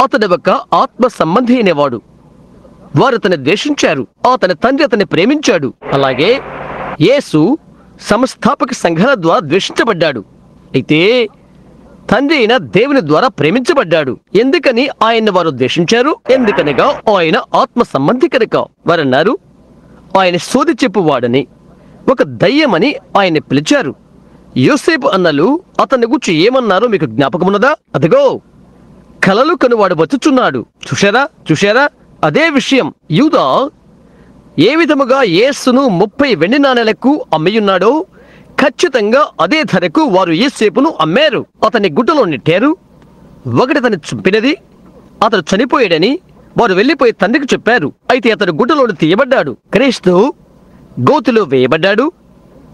అతడు ఒక ఆత్మ సంబంధి అయినవాడు. వారు అతన్ని ద్వేషించారు. అతని తండ్రి అతన్ని ప్రేమించాడు. అలాగే యేసు సంస్థాపక సంఘాల ద్వారా ద్వేషించబడ్డాడు. అయితే తండ్రి అయిన దేవుని ద్వారా ప్రేమించబడ్డాడు. ఎందుకని ఆయన వారు ద్వేషించారు? ఎందుకనగా ఆయన ఆత్మ సంబంధి కనుక. వారన్నారు ఆయన సోది చెప్పువాడని, ఒక దయ్యమని ఆయన పిలిచారు. యోసేపు అన్నలు అతన్ని గురించి ఏమన్నారో మీకు జ్ఞాపకమున్నదా? అదిగో కలలు కనువాడు వచ్చుచున్నాడు. చూశారా? అదే విషయం. యూదా ఏ విధముగా యేసును 30 వెండి నాణేలకు అమ్మియున్నాడో ఖచ్చితంగా అదే ధరకు వారు యోసేపును అమ్మారు. అతన్ని గుట్టలో నెట్టారు. ఒకటి అతన్ని చంపినది, అతడు చనిపోయాడని వారు వెళ్లిపోయి తండ్రికి చెప్పారు. అయితే అతడు గుట్టలోని తీయబడ్డాడు. క్రీస్తు గోతిలో వేయబడ్డాడు,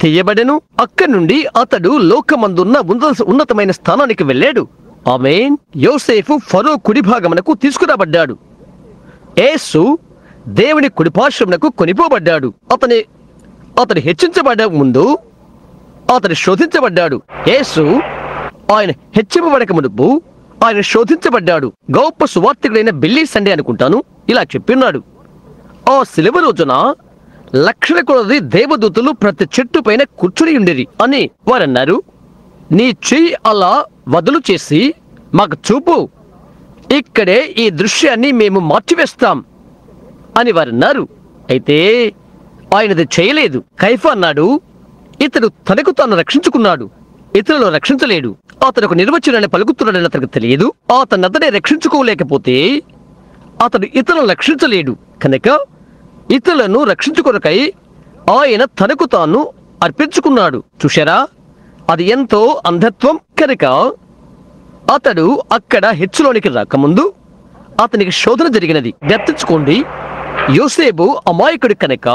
తీయబడెను. అక్కడి నుండి అతడు లోకమందున్న ఉన్నతమైన స్థానానికి వెళ్ళాడు. ఆమేన్. యోసేపు ఫరో కుడి భాగమునకు తీసుకురాబడ్డాడు. యేసు దేవుని కుడిపార్శ్వమునకు కొనిపోబడ్డాడు. అతను హెచ్చించబడ్డ ముందు అతను శోధించబడ్డాడు. యేసు ఆయన హెచ్చింపబడక మునుపు ఆయన శోధించబడ్డాడు. గొప్ప సువార్తికుడైన బిల్లీ సండే అనుకుంటాను ఇలా చెప్పిన్నాడు. ఆ శిలువ రోజున లక్షల కొలది దేవదూతలు ప్రతి చెట్టు పైన కూర్చుని ఉండేది అని వారన్నారు. నీ చెయ్యి అలా వదులు చేసి మాకు చూపు, ఇక్కడే ఈ దృశ్యాన్ని మేము మార్చివేస్తాం అని వారన్నారు. అయితే ఆయనది చేయలేదు. కైఫా అన్నాడు, ఇతడు తనకు తాను రక్షించుకున్నాడు, ఇతరులను రక్షించలేడు. అతను ఒక నిర్వచనాన్ని పలుకుతున్నాడని అతనికి తెలియదు. అతనే రక్షించుకోలేకపోతే అతడు ఇతరులను రక్షించలేడు. కనుక ఇతరులను రక్షించుకొనకై ఆయన తనకు తాను అర్పించుకున్నాడు. చూశారా? అది ఎంతో అంధత్వం. కనుక అతడు అక్కడ హెచ్చులోనికి రాకముందు అతనికి శోధన జరిగినది. గుర్తుంచుకోండి, యోసేపు అమాయకుడు కనుక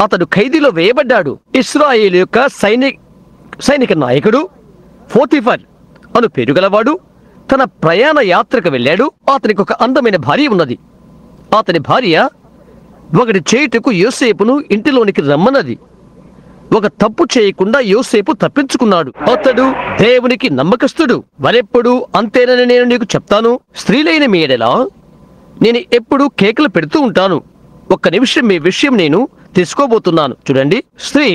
అతడు ఖైదీలో వేయబడ్డాడు. ఇశ్రాయేలు యొక్క సైనిక నాయకుడు పోతిఫర్ అను పేరు గలవాడు తన ప్రయాణ యాత్రకు వెళ్ళాడు. అతనికి ఒక అందమైన భార్య ఉన్నది. అతని భార్య ఒకటి చేయుటకు యోసేపును ఇంటిలోనికి రమ్మన్నది. ఒక తప్పు చేయకుండా యోసేపు తప్పించుకున్నాడు. అతడు దేవునికి నమ్మకస్తుడు. వరెప్పుడు అంతేనని నేను నీకు చెప్తాను. స్త్రీలైన మీ ఎడల నేను ఎప్పుడు కేకలు పెడుతూ ఉంటాను. ఒక్క నిమిషం మీ విషయం నేను తీసుకోబోతున్నాను. చూడండి, స్త్రీ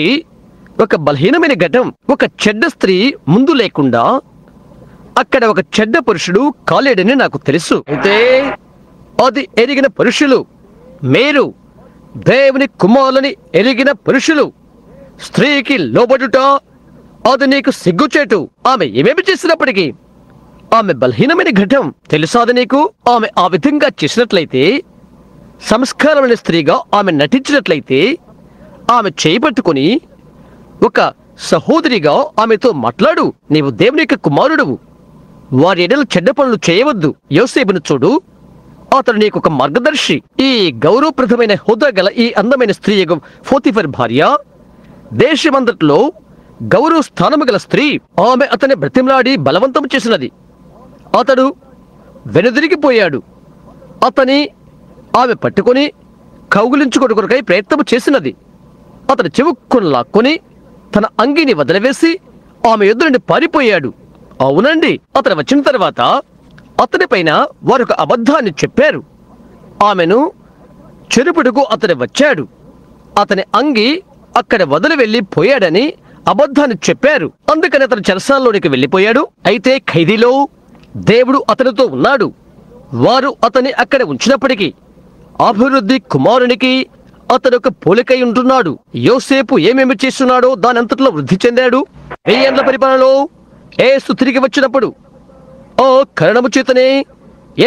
ఒక బలహీనమైన ఘటం. ఒక చెడ్డ స్త్రీ ముందు లేకుండా అక్కడ ఒక చెడ్డ పురుషుడు కాలేడని నాకు తెలుసు. అయితే అది ఎరిగిన పురుషులు, మీరు దేవుని కుమారులని ఎరిగిన పురుషులు, స్త్రీకి లోబడుట అది నీకు సిగ్గుచేటు. ఆమె ఏమేమి చేసినప్పటికీ ఆమె బలహీనమైన ఘటం తెలుసాది నీకు? ఆమె ఆ విధంగా చేసినట్లయితే, సంస్కారమైన స్త్రీగా ఆమె నటించినట్లయితే, ఆమె చేపట్టుకుని ఒక సహోదరిగా ఆమెతో మాట్లాడు, నీవు దేవుని యొక్క కుమారుడువు, వారి ఎడల చెడ్డ పనులు చేయవద్దు. యోసేపును చూడు, అతడు నీకు ఒక మార్గదర్శి. ఈ గౌరవప్రదమైన హోదా గల ఈ అందమైన స్త్రీ పోతీఫర్ భార్య, దేశమంతట్లో గౌరవ స్థానము గల స్త్రీ. ఆమె అతని బ్రతిమలాడి బలవంతం చేసినది. అతడు వెనుదిరిగిపోయాడు. ఆమె పట్టుకొని కౌగులించుకొనుకొనకై ప్రయత్నం చేసినది. అతడు చెవుక్కును లాక్కొని తన అంగీని వదిలివేసి ఆమె ఎదురు నుండి పారిపోయాడు. అవునండి, అతను వచ్చిన తర్వాత అతని పైన వారొక అబద్ధాన్ని చెప్పారు. ఆమెను చెరుపుడుకు అతడు వచ్చాడు, అతని అంగి అక్కడ వదిలి వెళ్ళిపోయాడని అబద్ధాన్ని చెప్పారు. అందుకని అతను చెరసాల్లోనికి వెళ్ళిపోయాడు. అయితే ఖైదీలో దేవుడు అతనితో ఉన్నాడు. వారు అతని అక్కడ ఉంచినప్పటికీ అభివృద్ధి కుమారునికి అతడు ఒక పోలికై ఉంటున్నాడు. యోసేపు ఏమేమి చేస్తున్నాడో దానంతట్లో వృద్ధి చెందాడు. 1000 ఏళ్ల పరిపాలనలో యేసు తిరిగి వచ్చినప్పుడు ఓ కరణము చేతనే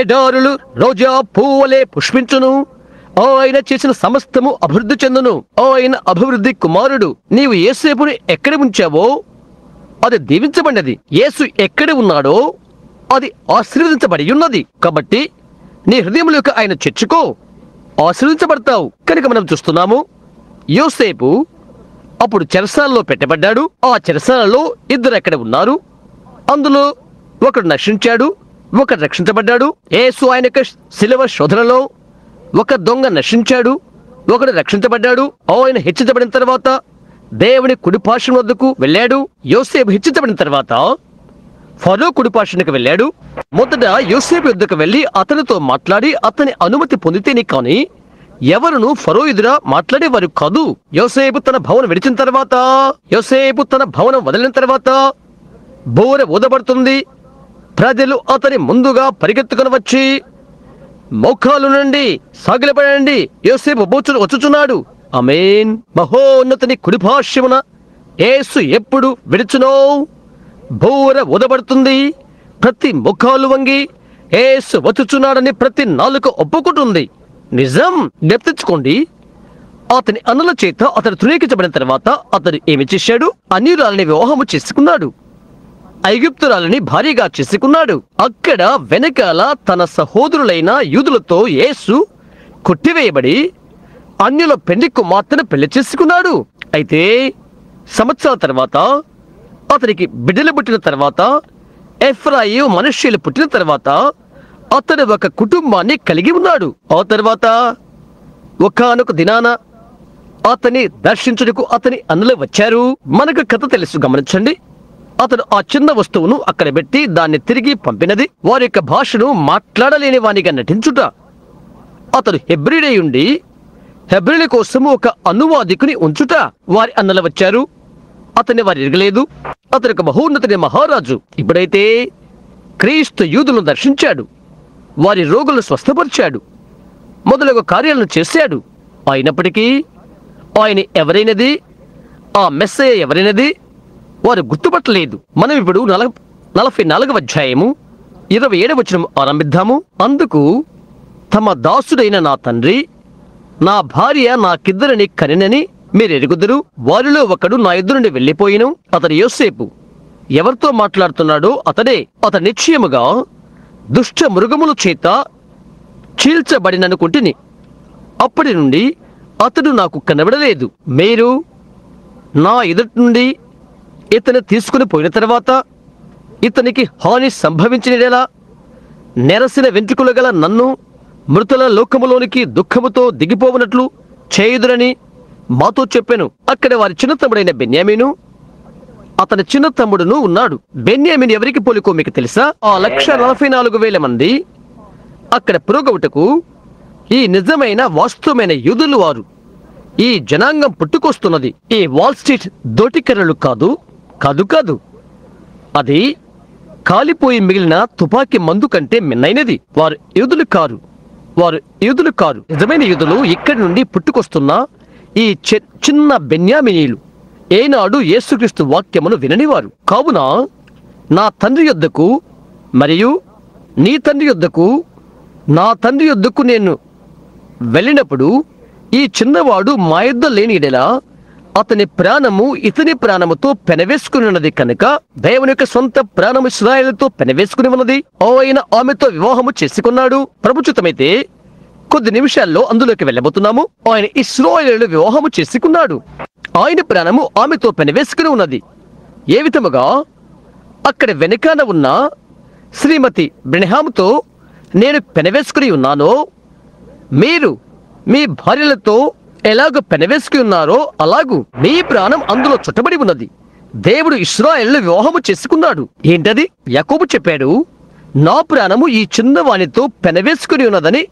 ఎడారులు రోజా పువ్వులే పుష్పించును. ఆయన చేసిన సమస్తము అభివృద్ధి చెందును. ఆయన అభివృద్ధి కుమారుడు. నీవు యేసేపుని ఎక్కడ ఉంచావో అది దీవించబడినది. యేసు ఎక్కడ ఉన్నాడో అది ఆశీర్వదించబడి ఉన్నది. కాబట్టి నీ హృదయంలోకి ఆయన చేర్చుకో, ఆశీర్వదించబడతావు. కనుక మనం చూస్తున్నాము, యోసేపు అప్పుడు చెరసాలలో పెట్టబడ్డాడు. ఆ చెరసాలలో 2 అక్కడ ఉన్నారు. అందులో ఒకడు నశించాడు, ఒకడు రక్షించబడ్డాడు. యేసు ఆయన యొక్క శిలువ శోధనలో ఒక దొంగ నశించాడు, ఒకడు రక్షించబడ్డాడు. ఆయన హెచ్చించబడిన తర్వాత దేవుని కుడిపార్శ్వం వద్దకు వెళ్ళాడు. యోసేపు హెచ్చించబడిన తర్వాత ఫరో కుడిపార్శ్వానికి వెళ్ళాడు. మొదట యోసేపు యుద్ధకు వెళ్లి అతనితో మాట్లాడి అతని అనుమతి పొందితేనే కాని ఎవరును ఫరో ఎదురా మాట్లాడేవారు కాదు. యోసేపు తన భవనం విడిచిన తర్వాత, యోసేపు తన భవనం వదిలిన తర్వాత బోర ఊదబడుతుంది. ప్రజలు అతని ముందుగా పరిగెత్తుకుని వచ్చి, మోకాలు నుండి సాగిలపడండి, యోసేపు వచ్చుచున్నాడు. ఆమేన్. మహోన్నతుని కుడిపార్శ్వమున యేసు ఎప్పుడు విడుచునో బోర ఊదబడుతుంది. ప్రతి ముఖాలు వంగి యేసు వచ్చుచున్నాడని ప్రతి నాలుక ఒప్పుకుంటుంది. నిజం. జ్ఞప్తించుకోండి, అతని అన్నల చేత అతడు తృణీకరించబడిన తర్వాత అతడు ఏమి చేశాడు? అన్యురాలని వివాహము చేసుకున్నాడు, ఐగుప్తురాలని భార్యగా చేసుకున్నాడు. అక్కడ వెనకాల తన సహోదరులైన యూదులతో యేసు కొట్టివేయబడి అన్యుల పెళ్లి కుమార్తెను పెళ్లి చేసుకున్నాడు. అయితే సంవత్సరాల తర్వాత అతనికి బిడ్డలు పుట్టిన తర్వాత, ఎఫ్రాయిము మనుష్యులు పుట్టిన తర్వాత అతడు ఒక కుటుంబాన్ని కలిగి ఉన్నాడు. ఆ తర్వాత ఒకానొక దినాన అతని దర్శించుటకు అతని అన్నలు వచ్చారు. మనకు కథ తెలుసు, గమనించండి. అతడు ఆ చిన్న వస్తువును అక్కడ పెట్టి దాన్ని తిరిగి పంపినది. వారి యొక్క భాషను మాట్లాడలేని వానిగా నటించుట. అతడు హెబ్రీడై ఉండి హెబ్రీల కోసము ఒక అనువాదికుని ఉంచుట. వారి అన్నలు వచ్చారు, అతన్ని వారు ఎరగలేదు. అతను ఒక మహోన్నతుని మహారాజు. ఇప్పుడైతే క్రీస్తు యూదులను దర్శించాడు, వారి రోగులను స్వస్థపరిచాడు, మొదలగు కార్యాలను చేశాడు. అయినప్పటికీ ఆయన ఎవరైనది, ఆ మెస్సయ్య ఎవరైనది వారు గుర్తుపట్టలేదు. మనం ఇప్పుడు 44వ అధ్యాయము 27వ వచనం ఆరంభిద్దాము. అందుకు తమ దాసుడైన నా తండ్రి, నా భార్య నాకిద్దరిని కనినని మీరు ఎరుగుదురు. వారిలో ఒకడు నా ఎదురు నుండి వెళ్ళిపోయిను. అతడు యోసేపు. ఎవరితో మాట్లాడుతున్నాడో అతడే. అతడు నిశ్చయముగా దుష్ట మృగముల చేత చీల్చబడిననుకుంటుని. అప్పటి నుండి అతడు నాకు కనబడలేదు. మీరు నా ఎదుటి నుండి ఇతను తీసుకుని పోయిన తర్వాత ఇతనికి హాని సంభవించినలా నెరసిన వెంట్రుకలు గల నన్ను మృతుల లోకములోనికి దుఃఖముతో దిగిపోవనట్లు చేయుదురని మాతో చెప్పాను. అక్కడ వారి చిన్న తమ్ముడైన బెన్యామీను, అతని చిన్న తమ్ముడును ఉన్నాడు. బెన్యామీను ఎవరికి పోలికో మీకు తెలుసా? ఆ 144,000 మంది అక్కడ పురోగవుటకు ఈ నిజమైన వాస్తవమైన యూదులు వారు. ఈ జనాంగం పుట్టుకొస్తున్నది. ఈ వాల్ స్ట్రీట్ దోటికర్రలు కాదు, కాదు కాదు. అది కాలిపోయి మిగిలిన తుపాకీ మందు కంటే మిన్నైనది. వారు యూదులు కారు, వారు యూదులు కారు. నిజమైన యూదులు ఇక్కడి నుండి పుట్టుకొస్తున్న ఈ చిన్న బెన్యామీనీలు ఏనాడు యేసుక్రీస్తు వాక్యమును విననివారు. కావున నా తండ్రి యొద్దకు మరియు నీ తండ్రి యొద్దకు నా తండ్రి యొద్దకు నేను వెళ్ళినప్పుడు ఈ చిన్నవాడు మా యొద్ద లేని యెడల అతని ప్రాణము ఇతని ప్రాణముతో పెనవేసుకుని ఉన్నది కనుక దేవుని యొక్క సొంత ప్రాణము ఇశ్రాయేలుతో పెనవేసుకుని ఉన్నది. ఆయన ఆమెతో వివాహము చేసుకున్నాడు. ప్రభుచితమైతే కొద్ది నిమిషాల్లో అందులోకి వెళ్ళబోతున్నాము. ఆయన ఇశ్రాయేలు వివాహము చేసుకున్నాడు. ఆయన ప్రాణము ఆమెతో పెనవేసుకుని ఉన్నది. ఏ విధముగా అక్కడ వెనకాల ఉన్న శ్రీమతి బ్రెన్హామ్తో నేను పెనవేసుకుని ఉన్నానో, మీరు మీ భార్యలతో ఎలాగో పెనవేసుకుని ఉన్నారో అలాగూ మీ ప్రాణం అందులో చుట్టబడి ఉన్నది. దేవుడు ఇశ్రాయేలును వివాహము చేసుకున్నాడు. ఏంటది? యాకోబు చెప్పాడు, నా ప్రాణము ఈ చిన్నవానితో పెనవేసుకుని ఉన్నదని,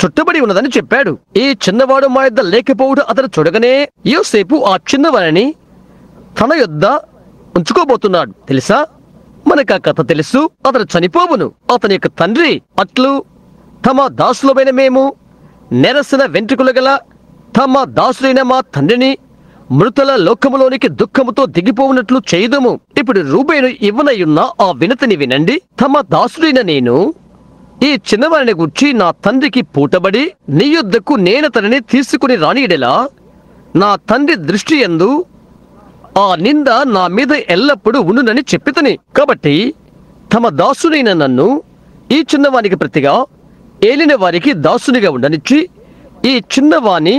చుట్టబడి ఉన్నదని చెప్పాడు. ఈ చిన్నవాడు మా యొద్ద లేకపోవడం అతను చూడగానే యోసేపు ఆ చిన్నవాడిని తన యొద్ద ఉంచుకోబోతున్నాడు. తెలుసా, మనకు ఆ కథ తెలుసు. అతను చనిపోవును. అతని యొక్క తండ్రి అట్లు తమ దాసులమైన మేము నెరసిన వెంట్రుకలు గల తమ దాసులైన మా తండ్రిని మృతుల లోకములోనికి దుఃఖముతో దిగిపోవునట్లు చేయుదుము. ఇప్పుడు రూబేను ఇవ్వనయున్న ఆ వినతిని వినండి. తమ దాసుడైన నేను ఈ చిన్నవారిని గూర్చి నా తండ్రికి పూటబడి నీ యొద్దకు నేనతనిని తీసుకుని రానియడలా నా తండ్రి దృష్టి యందు ఆ నింద నా మీద ఎల్లప్పుడూ ఉండునని చెప్పితని. కాబట్టి తమ దాసుడైన నన్ను ఈ చిన్నవానికి ప్రతిగా ఏలిన వారికి దాసునిగా ఉండనిచ్చి ఈ చిన్నవాణి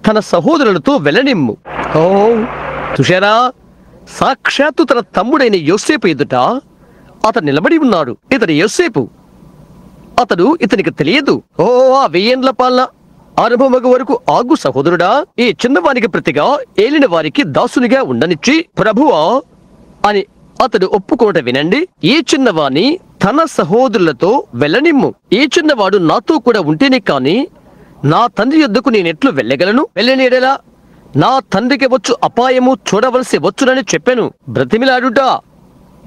తన సహోదరులతో వెళ్ళనిమ్ము. ఓ చూశారా, సాక్షాత్తు తన తమ్ముడైన యోసేపు ఎదుట అతను నిలబడి ఉన్నాడు. ఇతడు యోసేపు. అతడు ఇతనికి తెలియదు. ఓ ఆ 1000 ఏండ్ల పాలన అనుభవమగు వరకు ఆగు సహోదరుడా, ఈ చిన్నవానికి ప్రతిగా ఏలిన వారికి దాసునిగా ఉండనిచ్చి ప్రభువా అని అతడు ఒప్పుకోట వినండి. ఈ చిన్నవాణి తన సహోదరులతో వెళ్ళనిమ్ము. ఈ చిన్నవాడు నాతో కూడా ఉంటేనే కాని నా తండ్రి యొద్దకు నేనెట్లు వెళ్ళగలను? వెళ్ళని యెడల నా తండ్రికి వచ్చు అపాయము చూడవలసి వచ్చునని చెప్పాను. బ్రతిమిలాడుట,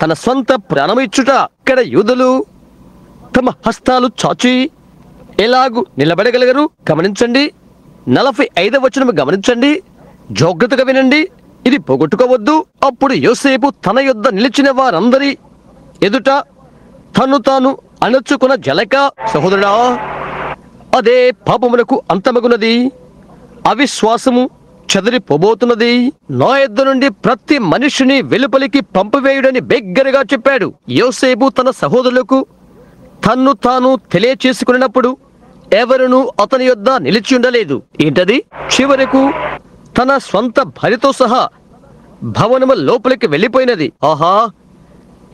తన స్వంత ప్రాణము ఇచ్చుట. ఇక్కడ యూదులు తమ హస్తాలు చాచి ఎలాగు నిలబడగలగరు? గమనించండి. 45వ వచనము గమనించండి. జాగ్రత్తగా వినండి. ఇది పోగొట్టుకోవద్దు. అప్పుడు యోసేపు తన యొద్ద నిలిచిన వారందరి ఎదుట తను తాను అణచుకున్న జలక, సహోదరుడా, అదే పాపమునకు అంతమగునది. అవిశ్వాసము చెదిరిపోబోతున్నది. నా యొద్ద నుండి ప్రతి మనిషిని వెలుపలికి పంపివేయుడని బిగ్గరగా చెప్పాడు. యోసేపు తన సహోదరులకు తన్ను తాను తెలియచేసుకున్నప్పుడు ఎవరునూ అతని యొద్ద నిలిచి ఉండలేదు. ఏంటది? చివరకు తన స్వంత భార్యతో సహా భవనము లోపలికి వెళ్ళిపోయినది. ఆహా,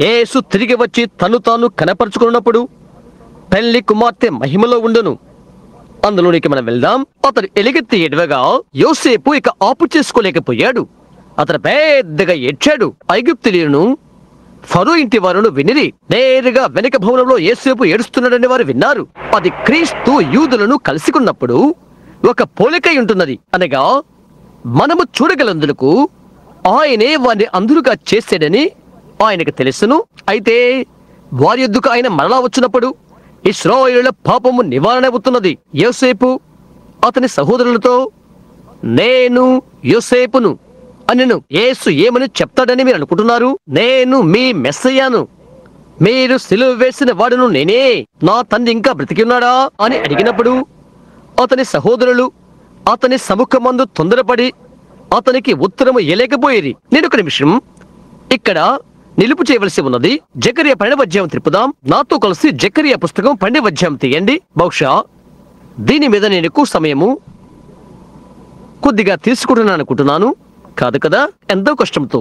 యేసు తిరిగి వచ్చి తను తాను కనపరుచుకున్నప్పుడు పెళ్లి కుమార్తె మహిమలో ఉండును. అందులోనికి మనం వెళ్దాం. అతడు ఎలుగెత్తి ఎడవగా యోసేపు ఇక ఆపు చేసుకోలేకపోయాడు. అతను పెద్దగా ఏడ్చాడు. ఐగుప్తీయులను ఫరో ఇంటి వారును వినిరి. నేరుగా వెనక భవనంలో యోసేపు ఏడుస్తున్నాడని వారు విన్నారు. అది క్రీస్తు యూదులను కలుసుకున్నప్పుడు ఒక పోలికై ఉంటున్నది. అనగా మనము చూడగలందులకు ఆయనే వారిని అందులుగా చేసాడని ఆయనకు తెలుసును. అయితే వారి యొద్దకు ఆయన మరలా వచ్చినప్పుడు ఇశ్రాయేలుల పాపము నివారణ అవుతున్నది. యోసేపు అతని సహోదరులతో, నేను యోసేపును అనెను. యేసు ఏమని చెప్తాడని మీరు అనుకుంటున్నారు? నేను మీ మెస్సయ్యాను, మీరు సిలువ వేసిన వాడును నేనే, నా తండ్రి ఇంకా బ్రతికి ఉన్నాడా అని అడిగినప్పుడు అతని సహోదరులు అతని సముఖమందు తొందరపడి అతనికి ఉత్తరము ఇయ్యలేకపోయేది. నేను ఒక నిమిషం ఇక్కడ నిలుపు చేయవలసి ఉన్నది. జకరియా 12వ అధ్యాయం తిప్పుదాం. నాతో కలిసి జకరియా పుస్తకం 12వ అధ్యాయం తీయండి. బహుశా దీని మీద నేను ఎక్కువ సమయము కొద్దిగా తీసుకుంటున్నాను అనుకుంటున్నాను. కాదు కదా, ఎంతో కష్టంతో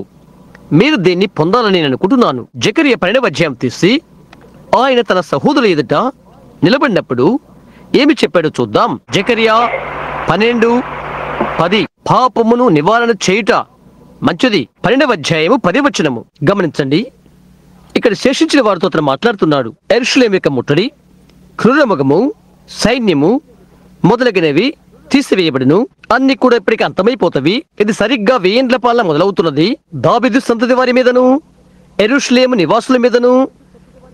మీరు దీన్ని పొందాలని నేను అనుకుంటున్నాను. జకరియా 12వ అధ్యాయం తీసి ఆయన తన సహోదరుల ఎదుట నిలబడినప్పుడు ఏమి చెప్పాడో చూద్దాం. జకరియా 12:10 పాపమును నివారణ చేయుట మంచిది. 12వ అధ్యాయము 10వ వచనము గమనించండి. ఇక్కడ శేషించిన వారితో అతను మాట్లాడుతున్నాడు. యెరూషలేము యొక్క ముట్టడి, క్రూరమృగము, సైన్యము మొదలగినవి తీసివేయబడును. అన్ని కూడా ఇప్పటికి అంతమైపోతవి. ఇది సరిగ్గా 1000 ఏండ్ల పాలన మొదలవుతున్నది. దావీదు సంతతి వారి మీదను యెరూషలేము నివాసుల మీదను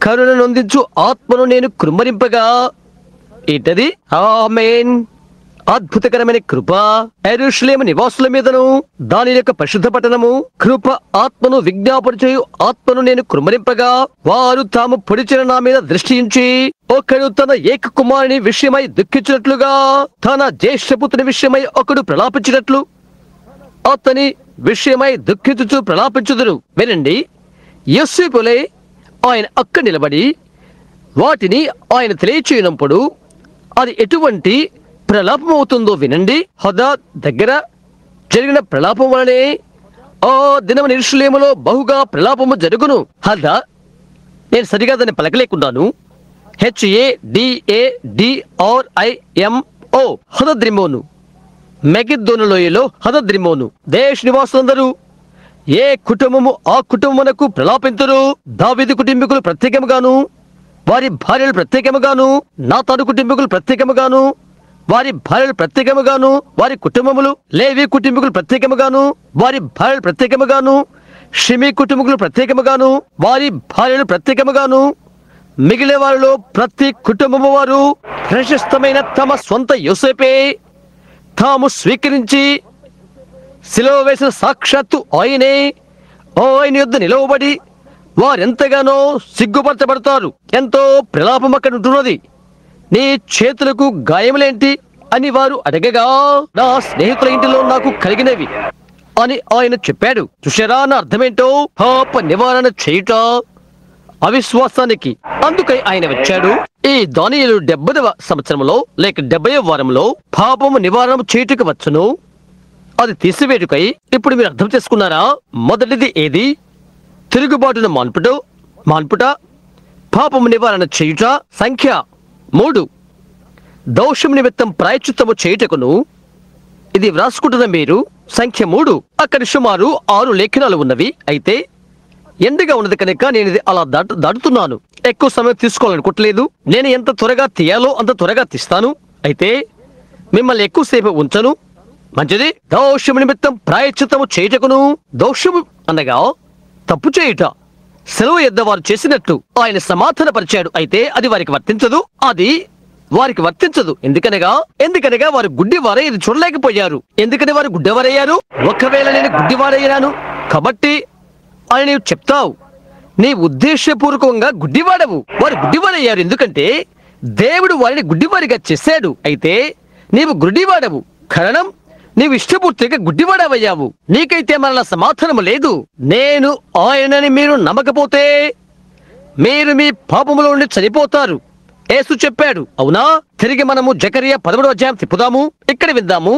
కరుణ నొందించు ఆత్మను నేను కృమ్మరింపగా. ఏంటది? ఆమేన్ అద్భుతకరమైన కృప యెరూషలేము నివాసుల మీదను దాని యొక్క పరిశుద్ధ పట్టణము కృప ఆత్మను విజ్ఞాపన చేయు ఆత్మను నేను కృమ్మరింపగా వారు తాము పొడిచిన నా మీద దృష్టి ఉంచి ఒకడు తన ఏక కుమారుని విషయమై దుఃఖించినట్లుగా తన జ్యేష్ఠపుత్రుని విషయమై ఒకడు ప్రలాపించినట్లు అతని విషయమై దుఃఖించుచు ప్రలాపించుదురు. వినండి, యోసేపులే ఆయన అక్కడ నిలబడి వాటిని ఆయన తెలియచేయనప్పుడు అది ఎటువంటి ప్రలాపం అవుతుందో వినండి. హోదా దగ్గర జరిగిన ప్రలాపం వలనే ఆ దినము యెరూషలేములో బహుగా ప్రలాపము జరుగును. హదా, నేను సరిగా దాన్ని పలకలేకున్నాను. HADADRIMO హదద్రిమోను. మెగిద్దోను లోయలో హదద్రిమోను. దేశ నివాసులందరూ ఏ కుటుంబము ఆ కుటుంబమునకు ప్రలాపింతురు. దావీదు కుటుంబీకులు ప్రత్యేకముగాను వారి భార్యలు ప్రత్యేకముగాను, నాతాను కుటుంబీకులు ప్రత్యేకముగాను వారి భార్యలు ప్రత్యేకముగాను, వారి కుటుంబములు లేవి కుటుంబీకులు ప్రత్యేకముగాను వారి భార్యలు ప్రత్యేకముగాను, షిమీ కుటుంబీకులు ప్రత్యేకముగాను వారి భార్యలు ప్రత్యేకముగాను, మిగిలిన వారిలో ప్రతి కుటుంబము వారు ప్రశస్తమైన తమ సొంత యోసేపే తాము స్వీకరించి శిలువ వేసిన సాక్షాత్తు ఆయనే. ఆయన యుద్ధ నిలవబడి వారెంతగానో సిగ్గుపరచబడతారు. ఎంతో ప్రలాపం అక్కడ ఉంటున్నది. నీ చేతులకు గాయములేంటి అని వారు అడగగా, నా స్నేహితుల ఇంటిలో నాకు కలిగినవి అని ఆయన చెప్పాడు. చూశారా నా అర్థమేంటో? పాప నివారణ చేయుట అవిశ్వాసానికి. అందుకై ఆయన వచ్చాడు. ఈ దానియేలు 70వ సంవత్సరంలో లేక 70వ వారంలో పాపము నివారణ చేయుటకు వచ్చును, అది తీసివేటుకై. ఇప్పుడు మీరు అర్థం చేసుకున్నారా? మొదటిది ఏది? తిరుగుబాటును మాన్పుట, పాపము నివారణ చేయుట. సంఖ్య 3, దోషం నిమిత్తం ప్రాయశ్చిత్తము చేయుటకును. ఇది వ్రాసుకుంటున్న మీరు సంఖ్య 3. అక్కడ సుమారు 6 లేఖనాలు ఉన్నవి. అయితే ఎండగా ఉన్నది కనుక నేను ఇది అలా దాటుతున్నాను. ఎక్కువ సమయం తీసుకోవాలనుకోవట్లేదు. నేను ఎంత త్వరగా తీయాలో అంత త్వరగా తీస్తాను. అయితే మిమ్మల్ని ఎక్కువసేపు ఉంచను. మంచిది. దోషము నిమిత్తం ప్రాయశ్చిత్తము చేయుటకును. దోషము అనగా తప్పు చేయుట. సెలవు యొద్ద వారు చేసినట్టు ఆయన సమాధాన పరిచాడు. అయితే అది వారికి వర్తించదు. ఎందుకనగా వారు గుడ్డివారై ఇది చూడలేకపోయారు. ఎందుకని వారు గుడ్డివారయ్యారు? ఒకవేళ నేను గుడ్డివారయ్యాను కాబట్టి అని నీవు చెప్తావు. నీ ఉద్దేశపూర్వకంగా గుడ్డివాడవు. వారు గుడ్డివారయ్యారు ఎందుకంటే దేవుడు వారిని గుడ్డివారిగా చేశాడు. అయితే నీవు గుడ్డివాడవు. కారణం నీవు ఇష్టపూర్తిగా గుడ్డివాడవయ్యావు. నీకైతే మరలా సమాధానము లేదు. నేను ఆయనని మీరు నమ్మకపోతే మీరు మీ పాపములో నుండి చనిపోతారు. యేసు చెప్పాడు. అవునా? తిరిగి మనము జకరియా 13వ అధ్యాయం తిప్పుదాము. ఇక్కడ విందాము.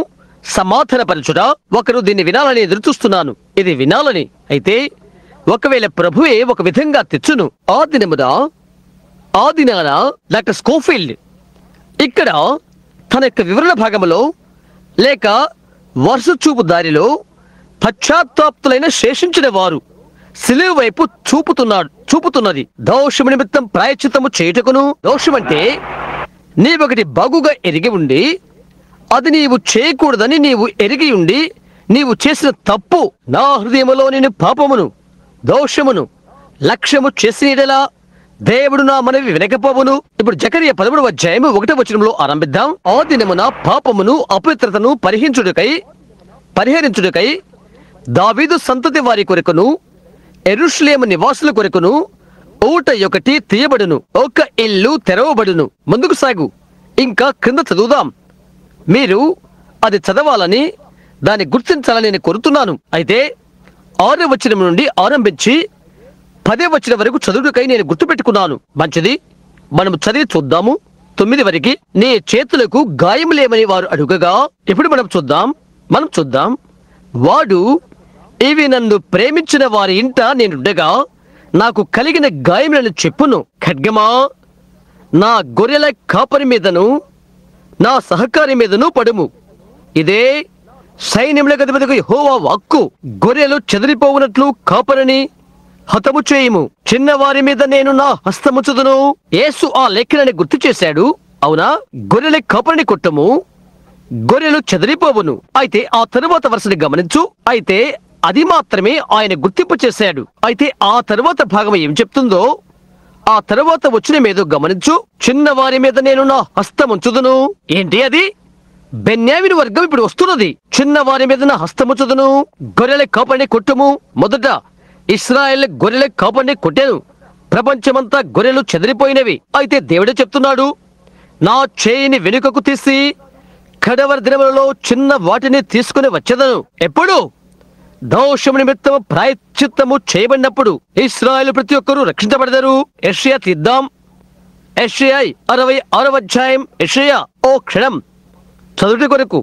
సమాధానపరచుట. ఒకరు దీన్ని వినాలని ఎదురుచూస్తున్నాను. ఇది వినాలని. అయితే ఒకవేళ ప్రభువే ఒక విధంగా తెచ్చును. ఆ దినాన డాక్టర్ స్కోఫీల్డ్ ఇక్కడ తన యొక్క వివరణ భాగంలో లేక వరుస చూపు దారిలో పశ్చాత్తాప్తులైన శేషించిన వారు సిలువ వైపు చూపుతున్నది. దోషము నిమిత్తం ప్రాయశ్చిత్తము చేయుటకును. దోషమంటే నీవొకటి బాగుగా ఎరిగి ఉండి అది నీవు చేయకూడదని నీవు ఎరిగి ఉండి నీవు చేసిన తప్పు. నా హృదయములో నేను పాపమును దోషమును లక్ష్యము చేసినలా దేవుడు నా మనవి వినకపోవును. ఇప్పుడు జకరియా 13వ అధ్యాయం 1వ వచనంలో ఆరంభిద్దాం. ఆ దినమున పాపమును అపవిత్రతను పరిహరించుటకై దావీదు సంతతి వారి కొరకును యెరూషలేము నివాసుల కొరకును ఊట ఒకటి తీయబడును, ఒక ఇల్లు తెరవబడును. ముందుకు సాగు. ఇంకా క్రింద చదువుదాం. మీరు అది చదవాలని దాన్ని గుర్తించాలని నేను కోరుతున్నాను. అయితే 6వ వచనం నుండి ఆరంభించి 10వ వచనం వరకు చదువుకై నేను గుర్తుపెట్టుకున్నాను. మంచిది, మనము చదివి చూద్దాము. 9 వరకు. నీ చేతులకు గాయములేమని వారు అడుగగా, ఇప్పుడు మనం చూద్దాం. వాడు, ఇవి నన్ను ప్రేమించిన వారి ఇంట నేనుండగా నాకు కలిగిన గాయములను చెప్పును. ఖడ్గమా నా గొర్రెల కాపరి మీదను నా సహకారి మీదను పడుము. ఇదే సైన్యములకు అధిపతికి యెహోవా వాక్కు. గొర్రెలు చెదిరిపోవునట్లు కాపరిని హతము చేయుము. చిన్నవారి మీద నేను నా హస్తముచుదును. యేసు ఆ లెక్కలని గుర్తు చేశాడు. అవునా? గొర్రెల కాపరిని కొట్టము, గొర్రెలు చెదిరిపోవును. అయితే ఆ తరువాత వరుసని గమనించు. అయితే అది మాత్రమే ఆయన గుర్తింపు చేశాడు. అయితే ఆ తరువాత భాగం ఏం చెప్తుందో ఆ తరువాత వచ్చిన మీద గమనించు. చిన్నవారి మీద నేను నా హస్తముంచుదును. ఏంటి అది? బెన్యామీను వర్గం ఇప్పుడు వస్తున్నది. చిన్నవారి మీద హస్తముచ్చుదును, గొర్రెల కాపరిని కొట్టుము. మొదట ఇశ్రాయేల్ గొర్రెల కాపరిని కొట్టాను, ప్రపంచమంతా గొర్రెలు చెదిరిపోయినవి. అయితే దేవుడే చెప్తున్నాడు, నా చేయిని వెనుకకు తీసి కడవరి దినములలో చిన్న వాటిని తీసుకుని వచ్చేదను. ఎప్పుడు? దోషము నిమిత్తము ప్రాయశ్చిత్తము చేయబడినప్పుడు ఇశ్రాయేలు ప్రతి ఒక్కరూ రక్షించబడతారు. యెషయా తీద్దాం. యెషయా 66వ అధ్యాయం. యెషయా ఓ క్షణం చదువుటి కొరకు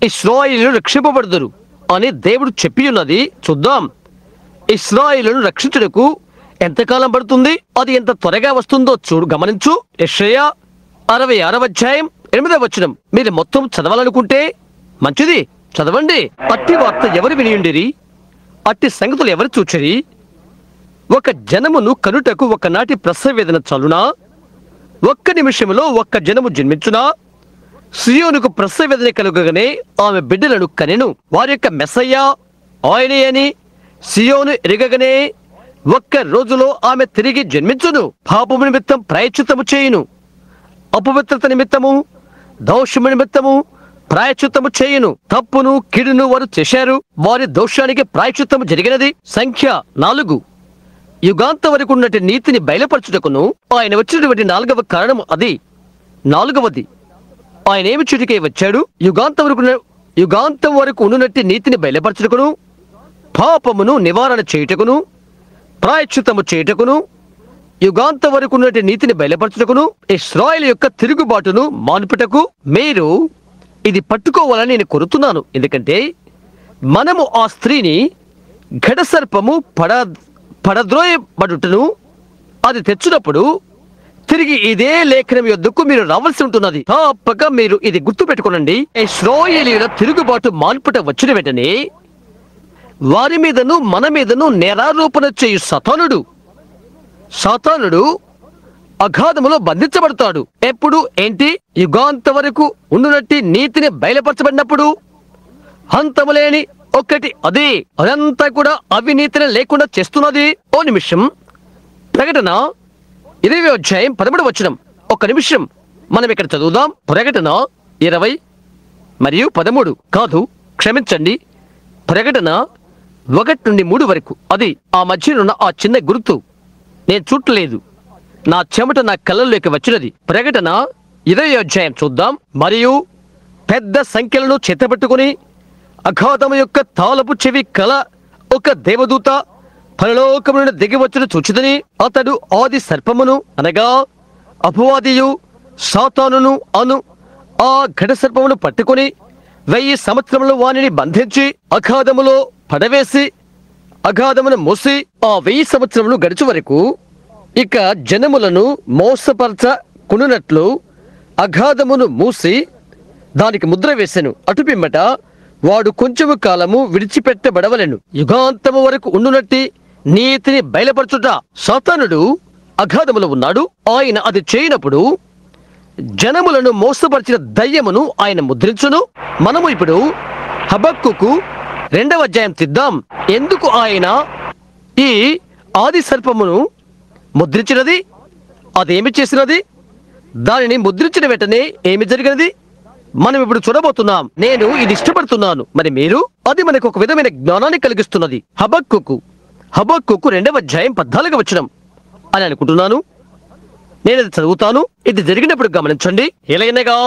ఇశ్రాయేలు రక్షింపబడదురు అని దేవుడు చెప్పి ఉన్నది. చూద్దాం. ఇశ్రాయేలును రక్షించుటకు ఎంతకాలం పడుతుంది, అది ఎంత త్వరగా వస్తుందో గమనించు. యెషయా 66వ అధ్యాయం 8వ వచనం. మీరు మొత్తం చదవాలనుకుంటే మంచిది, చదవండి. అట్టి వార్త ఎవరు వినియుండిరి, అట్టి సంగతులు ఎవరు చూచిరి? ఒక జనమును కనుటకు ఒకనాటి ప్రసవ వేదన చాలునా? ఒక్క నిమిషములో ఒక్క జనము జన్మించునా? సియోనుకు ప్రసవ వేదన కలుగగానే ఆమె బిడ్డలను కనెను. వారి యొక్క మెస్సయ్య ఆయనే అని సియోను ఎరగగానే ఒక్క రోజులో ఆమె తిరిగి జన్మించును. పాపము నిమిత్తం ప్రాయశ్చిత్తము చేయును, అపవిత్రత నిమిత్తము దోషము నిమిత్తము ప్రాయశ్చిత్తము చేయును. తప్పును కీడును వారు చేశారు, వారి దోషానికి ప్రాయశ్చిత్తము జరిగినది. సంఖ్య 4. యుగాంత వరకు ఉన్నటి నీతిని బయలుపరచుటకును ఆయన వచ్చినటువంటి 4వ కారణం అది. 4వది, ఆయన ఏమి చుటికే వచ్చాడు? యుగాంతం వరకు ఉన్నట్టి నీతిని బయలుపరచుటకును, పాపమును నివారణ చేయుటకును, ప్రాయశ్చిత్తము చేయుటకును, యుగాంత వరకు ఉన్నటి నీతిని బయలుపరచుటకును, ఇశ్రాయేలు యొక్క తిరుగుబాటును మాన్పుటకు మీరు ఇది పట్టుకోవాలని నేను కోరుతున్నాను. ఎందుకంటే మనము ఆ స్త్రీని ఘటసర్పము పడద్రోయబడుటను అది తెచ్చినప్పుడు తిరిగి ఇదే లేఖనం యొద్దకు మీరు రావాల్సి ఉంటున్నది. తప్పక మీరు ఇది గుర్తు పెట్టుకోనండి. ఇశ్రాయేలీయుల తిరుగుబాటు మాన్పుట వచ్చిన వెంటనే వారి మీదను మన మీదను నేరారోపణ చేయు సాతానుడు అగాధములో బంధించబడతాడు. ఎప్పుడు? ఏంటి? యుగాంత వరకు ఉండునట్టి నీతిని బయలుపరచబడినప్పుడు. హంతములేని ఒకటి అదే, అదంతా కూడా అవినీతిని లేకుండా చేస్తున్నది. ఓ నిమిషం. ప్రకటన 20వ అధ్యాయం 13వ వచనం. ఒక్క నిమిషం మనం ఇక్కడ చదువుదాం. ప్రకటన 20 మరియు 13 కాదు, క్షమించండి, ప్రకటన 1 నుండి 3 వరకు. అది ఆ మధ్యనున్న ఆ చిన్న గుర్తు నేను చూడలేదు, నా చెమట నా కళ్ళల్లోకి వచ్చినది. ప్రకటన 20వ అధ్యాయం చూద్దాం. మరియు పెద్ద సంఖ్యలను చేతపట్టుకుని అఘాతము యొక్క తాళపు చెవి కల ఒక దేవదూత పరలోకము నుండి దిగి వచ్చును చూచిదని, అతడు ఆది సర్పమును అనగా అపవాదియు సాతానును అను ఆ ఘట సర్పమును పట్టుకుని 1000 సంవత్సరములు వానిని బంధించి అగాధములో పడవేసి అగాధమును మూసి ఆ 1000 సంవత్సరములు గడిచే వరకు ఇక జనములను మోసపరచకున్నట్లు అగాధమును మూసి దానికి ముద్ర వేసెను. అటుపిమ్మట వాడు కొంచెము కాలము విడిచిపెట్టబడవలెను. యుగాంతము వరకు ఉండునట్టి నీతిని బయలుపరచుట. సాతానుడు అగాధములో ఉన్నాడు. ఆయన అది చేయనప్పుడు జనములను మోసపరిచిన దయ్యమును ఆయన ముద్రించును. మనము ఇప్పుడు హబక్కుకు 2వ అధ్యాయం తీద్దాం. ఎందుకు ఆయన ఈ ఆది సర్పమును ముద్రించినది? అదేమి చేసినది? దానిని ముద్రించిన వెంటనే ఏమి జరిగినది మనం ఇప్పుడు చూడబోతున్నాం. నేను ఇది ఇష్టపడుతున్నాను, మరి మీరు? అది మనకు ఒక విధమైన జ్ఞానాన్ని కలిగిస్తున్నది. హబక్కుకు 2వ అధ్యాయం 14వ వచనం అని అనుకుంటున్నాను. నేను అది చదువుతాను. ఇది జరిగినప్పుడు గమనించండి. ఎలాగనగా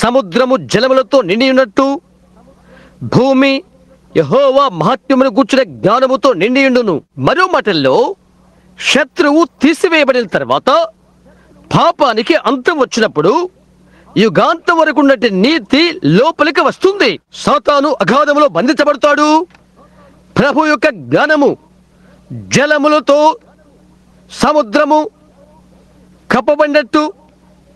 సముద్రము జలములతో నిండి ఉన్నట్టు భూమి యెహోవా మహాత్మ్యమును గూర్చిన జ్ఞానముతో నిండియుండును. మరో మాటల్లో శత్రువు తీసివేయబడిన తర్వాత పాపానికి అంతం వచ్చినప్పుడు యుగాంతం వరకు ఉన్నట్టు నీతి లోపలికి వస్తుంది. సాతాను అగాధములో బంధించబడతాడు. ప్రభు యొక్క జ్ఞానము జలములతో సముద్రము కప్పబడినట్టు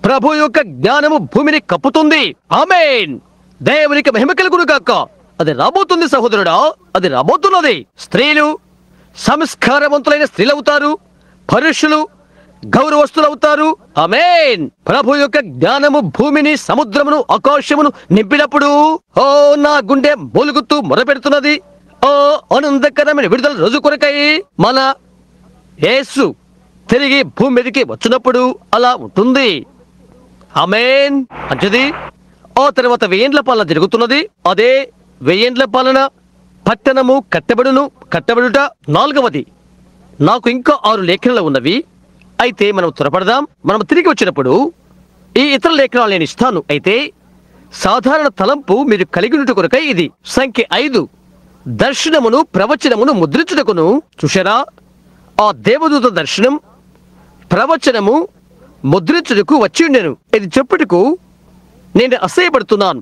ప్రభు యొక్క జ్ఞానము భూమిని కప్పుతుంది. ఆమేన్. దేవునికి మహిమ కలుగును గాక. అది రాబోతుంది సహోదరుడా, అది రాబోతున్నది. స్త్రీలు సంస్కారవంతులైన స్త్రీలు అవుతారు, పురుషులు గౌరవస్తులు అవుతారు. ఆమేన్. ప్రభు యొక్క జ్ఞానము భూమిని, సముద్రమును, ఆకాశమును నింపినప్పుడు ఓ నా గుండె మూలుగుతూ మొరపెడుతున్నది. ఓ ఆనందకరమైన విడుదల రోజు కొరకై మన యేసు తిరిగి భూమి మీదకి వచ్చినప్పుడు అలా ఉంటుంది. ఆమేన్. మంచిది. ఆ తర్వాత 1000 ఏండ్ల పాలన జరుగుతున్నది. అదే 1000 ఏండ్ల పాలన. పట్టణము కట్టబడుట. 4వది. నాకు ఇంకా 6 లేఖనాలు ఉన్నవి. అయితే మనం త్వరపడదాం. మనం తిరిగి వచ్చినప్పుడు ఈ ఇతర లేఖనాలు నేను ఇస్తాను. అయితే సాధారణ తలంపు మీరు కలిగి ఉండుట కొరకై ఇది. సంఖ్య 5, దర్శనమును ప్రవచనమును ముద్రించుటకును. చూశారా, ఆ దేవదూత దర్శనం ప్రవచనము ముద్రించుటకు వచ్చి ఉండెను. ఇది చెప్పుటకు నేను అసహ్యపడుతున్నాను.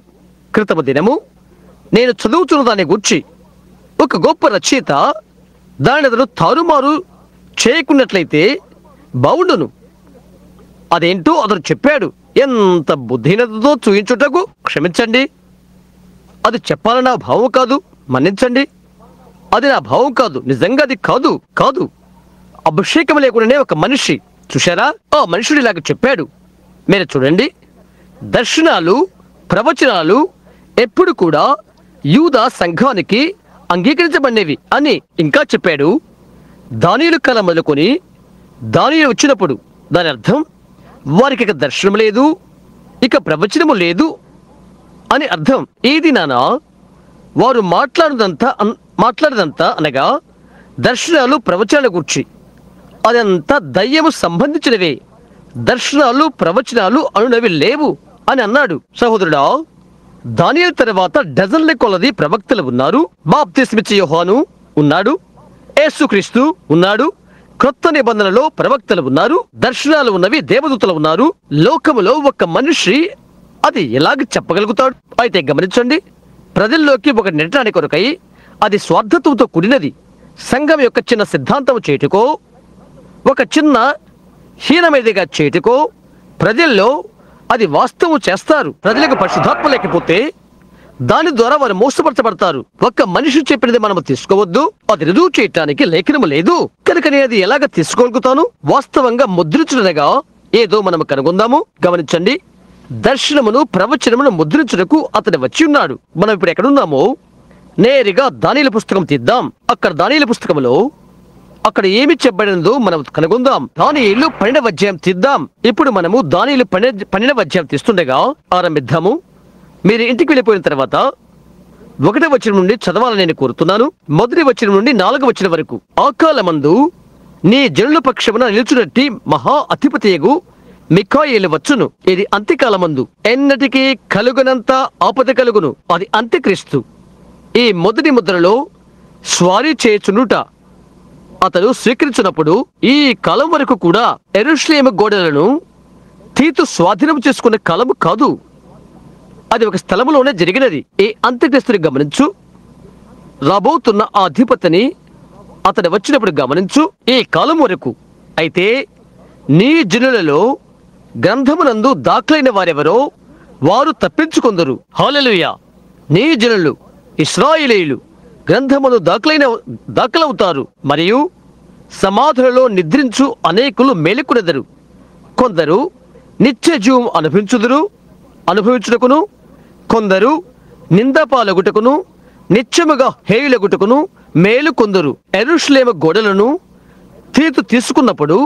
క్రితమ దినము నేను చదువుతున్న దాన్ని గూర్చి ఒక గొప్ప రచయిత దాని అతను తారుమారు చేయకున్నట్లయితే బావుండును. అదేంటో అతను చెప్పాడు. ఎంత బుద్ధిహీనతతో చూయించుటకు. క్షమించండి, అది చెప్పాలని నా భావం కాదు. మన్నించండి, అది నా భావం కాదు. నిజంగా అది కాదు. అభిషేకం లేకుండానే ఒక మనిషి, చూశారా, ఆ మనుషుడు ఇలాగ చెప్పాడు. మీరు చూడండి, దర్శనాలు ప్రవచనాలు ఎప్పుడు కూడా యూదా సంఘానికి అంగీకరించబడినవి అని ఇంకా చెప్పాడు. దానియేలు కాలం మొదలుకొని దానియేలు వచ్చినప్పుడు దాని అర్థం వారికి ఇక దర్శనం లేదు, ఇక ప్రవచనము లేదు అని అర్థం. ఈ దినాన వారు మాట్లాడదంతా అనగా దర్శనాలు ప్రవచనాల గురించి అదంతా దయ్యము సంబంధించినవే. దర్శనాలు ప్రవచనాలు అనునవి లేవు అని అన్నాడు. సహోదరుడా, దానియేలు తర్వాత డజన్ల కొలది ప్రవక్తలు ఉన్నారు. బాప్తిస్మిచ్చే యోహాను ఉన్నాడు, యేసుక్రీస్తు ఉన్నాడు, క్రొత్త నిబంధనలో ప్రవక్తలు ఉన్నారు, దర్శనాలు ఉన్నవి, దేవదూతలు ఉన్నారు. లోకములో ఒక మనిషి అది ఎలాగ చెప్పగలుగుతాడు? అయితే గమనించండి, ప్రజల్లోకి ఒక నెట్టడానికి కొరకై అది స్వార్థత్వంతో కూడినది. సంఘం యొక్క చిన్న సిద్ధాంతం చేయుటకో, ఒక చిన్న హీనమైనదిగా చేయుటకో ప్రజల్లో అది వాస్తవం చేస్తారు. ప్రజలకు పరిశుద్ధాత్మ లేకపోతే దాని ద్వారా వారు మోసపరచబడతారు. ఒక్క మనిషి చెప్పినది మనము తీసుకోవద్దు. అది రుజువు చేయటానికి లేఖనము లేదు కనుక నేను అది ఎలాగ తీసుకోగలుగుతాను? వాస్తవంగా ముద్రించునగా ఏదో మనము కనుగొందాము. గమనించండి, దర్శనమును ప్రవచనమును ముద్రించుటకు అతను వచ్చి ఉన్నాడు. మనం ఇప్పుడు ఎక్కడున్నామో నేరుగా దానియేలు పుస్తకం తీద్దాం. అక్కడ దానియేలు పుస్తకములో అక్కడ ఏమి చెప్పబడినదో మనం కనుగొందాం. దానియేలు 12వ అధ్యాయం తీద్దాం. ఇప్పుడు మనము దానియేలు 12వ అధ్యాయం తీస్తుండగా ఆరంభిద్దాము. మీరు ఇంటికి వెళ్ళిపోయిన తర్వాత 1వ వచనం నుండి చదవాలని నేను కోరుతున్నాను. 1వ వచనం నుండి 4వ వచనం వరకు. ఆ కాలమందు నీ జనుల పక్షమున నిలుచునట్టి మహా అధిపతియగు మిఖాయేలు వచ్చును. ఇది అంత్యకాలమందు ఎన్నటికీ కలుగనంత ఆపద కలుగును. అది అంత్యక్రీస్తు. ఈ మొదటి ముద్రలో స్వారీ చేయుచునుట అతడు స్వీకరించినప్పుడు ఈ కాలం వరకు కూడా యెరూషలేము గోడలను తీతు స్వాధీనం చేసుకున్న కాలము కాదు. అది ఒక స్థలములోనే జరిగినది. ఈ అంత్యక్రీస్తుని గమనించు. రాబోతున్న ఆ అధిపతిని అతడు వచ్చినప్పుడు గమనించు. ఈ కాలం వరకు అయితే నీ జనులలో గ్రంథమునందు దాఖలైన వారెవరో వారు తప్పించుకొందరు. హల్లెలూయా. నీ జనులు ఇశ్రాయేలీయులు గ్రంథమును దాఖలవుతారు. మరియు సమాధులలో నిద్రించు అనేకులు మేలుకొనెదరు. కొందరు నిత్య జీవం అనుభవించుటకును, కొందరు నిందపాలగుటకును, నిత్యముగా హేయులగుటకును మేలు కొందరు. యెరూషలేము గోడలను తీతు తీసుకున్నప్పుడు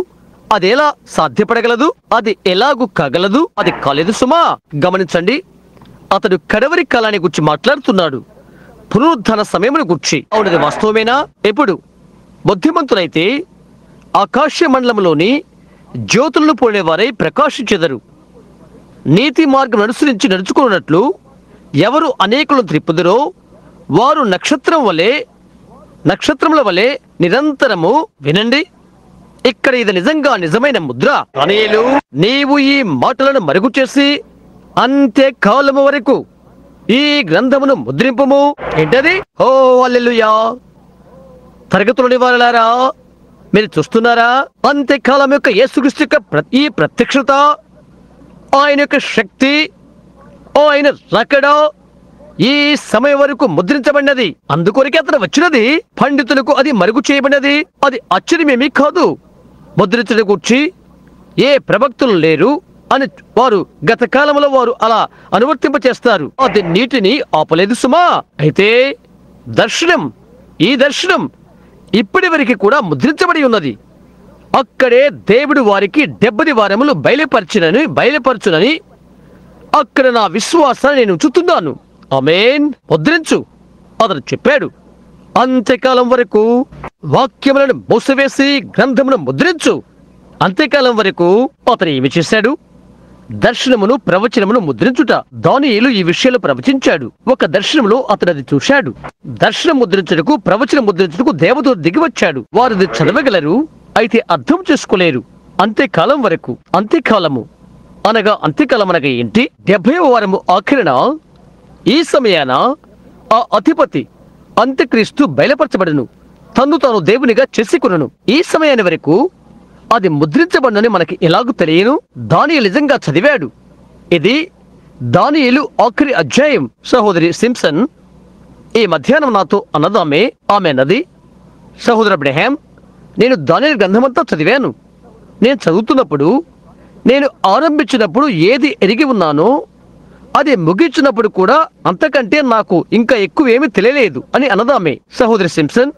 అది ఎలా సాధ్యపడగలదు? అది ఎలాగూ కాగలదు? అది కాలేదు సుమా. గమనించండి, అతడు కడవరి కాలాన్ని గురించి మాట్లాడుతున్నాడు. పునరుద్ధరణ సమయమును గుర్చి. అవునది వాస్తవమేనా? ఎప్పుడు బుద్ధిమంతులైతే ఆకాశ మండలంలోని జ్యోతులను పోలేవారై ప్రకాశించెదరు. నీతి మార్గం అనుసరించి నడుచుకున్నట్లు ఎవరు అనేకులను త్రిప్పుదురో వారు నక్షత్రముల వలె నిరంతరము. వినండి, ఇక్కడ ఇది నిజంగా నిజమైన ముద్ర. దానియేలు, నీవు ఈ మాటలను మరుగు చేసి అంత్యకాలము వరకు ఈ గ్రంథమును ముద్రింపుము. ఏంటది? ఓ హల్లెలూయా. తరగతులోని వారలారా, మీరు చూస్తున్నారా? అంత్యకాలం యొక్క యేసుక్రీస్తు యొక్క ఈ ప్రత్యక్షత, ఆయన యొక్క శక్తి, ఆయన రకడ ఈ సమయం వరకు ముద్రించబడినది. అందుకొరకే అతను వచ్చినది. పండితులకు అది మరుగు చేయబడినది. అది ఆశ్చర్యమేమీ కాదు. ముద్రించడం గురించి ఏ ప్రవక్తలు లేరు అని వారు గత కాలంలో వారు అలా అనువర్తింప చేస్తారు. అది నీటిని ఆపలేదు సుమా. అయితే ఈ దర్శనం ఇప్పటి వరకు కూడా ముద్రించబడి ఉన్నది. అక్కడే దేవుడు వారికి 70 వారములు బయలుపరచునని అక్కడ నా విశ్వాసాన్ని నేను ఉంచుతున్నాను. ఆమేన్. ముద్రించు అతను చెప్పాడు. అంత్యకాలం వరకు వాక్యములను మూసివేసి గ్రంథమును ముద్రించు. అంత్యకాలం వరకు అతను ఏమి చేశాడు? దర్శనమును ప్రవచనమును ముద్రించుట. దానియేలు ఈ విషయాలు ప్రవచించాడు. ఒక దర్శనములో అతను అది చూశాడు. దర్శనం ముద్రించుటకు, ప్రవచనం ముద్రించుటకు దేవదూత దిగి వచ్చాడు. వారు అది చదవగలరు, అయితే అర్థం చేసుకోలేరు. అంత్యకాలం వరకు. అంత్యకాలము అనగా ఏంటి? 70వ వారము ఆఖరిన ఈ సమయాన ఆ అధిపతి అంత్యక్రీస్తు బయలుపరచబడును. తన్ను తాను దేవునిగా చేసుకొనును. ఈ సమయాన్ని వరకు అది ముద్రించబడినని మనకి ఎలాగూ తెలియను? దానియేలు నిజంగా చదివాడు. ఇది దానియేలు ఆఖరి అధ్యాయం. సహోదరి సింప్సన్ ఈ మధ్యాహ్నం నాతో ఆమె అన్నది, సహోదర అబ్రహాం, నేను దానియేలు గ్రంథమంతా చదివాను. నేను చదువుతున్నప్పుడు, నేను ఆరంభించినప్పుడు ఏది ఎరిగి ఉన్నానో అది ముగించినప్పుడు కూడా అంతకంటే నాకు ఇంకా ఎక్కువ ఏమీ తెలియలేదు అని అన్నదామే. సహోదరి సింప్సన్,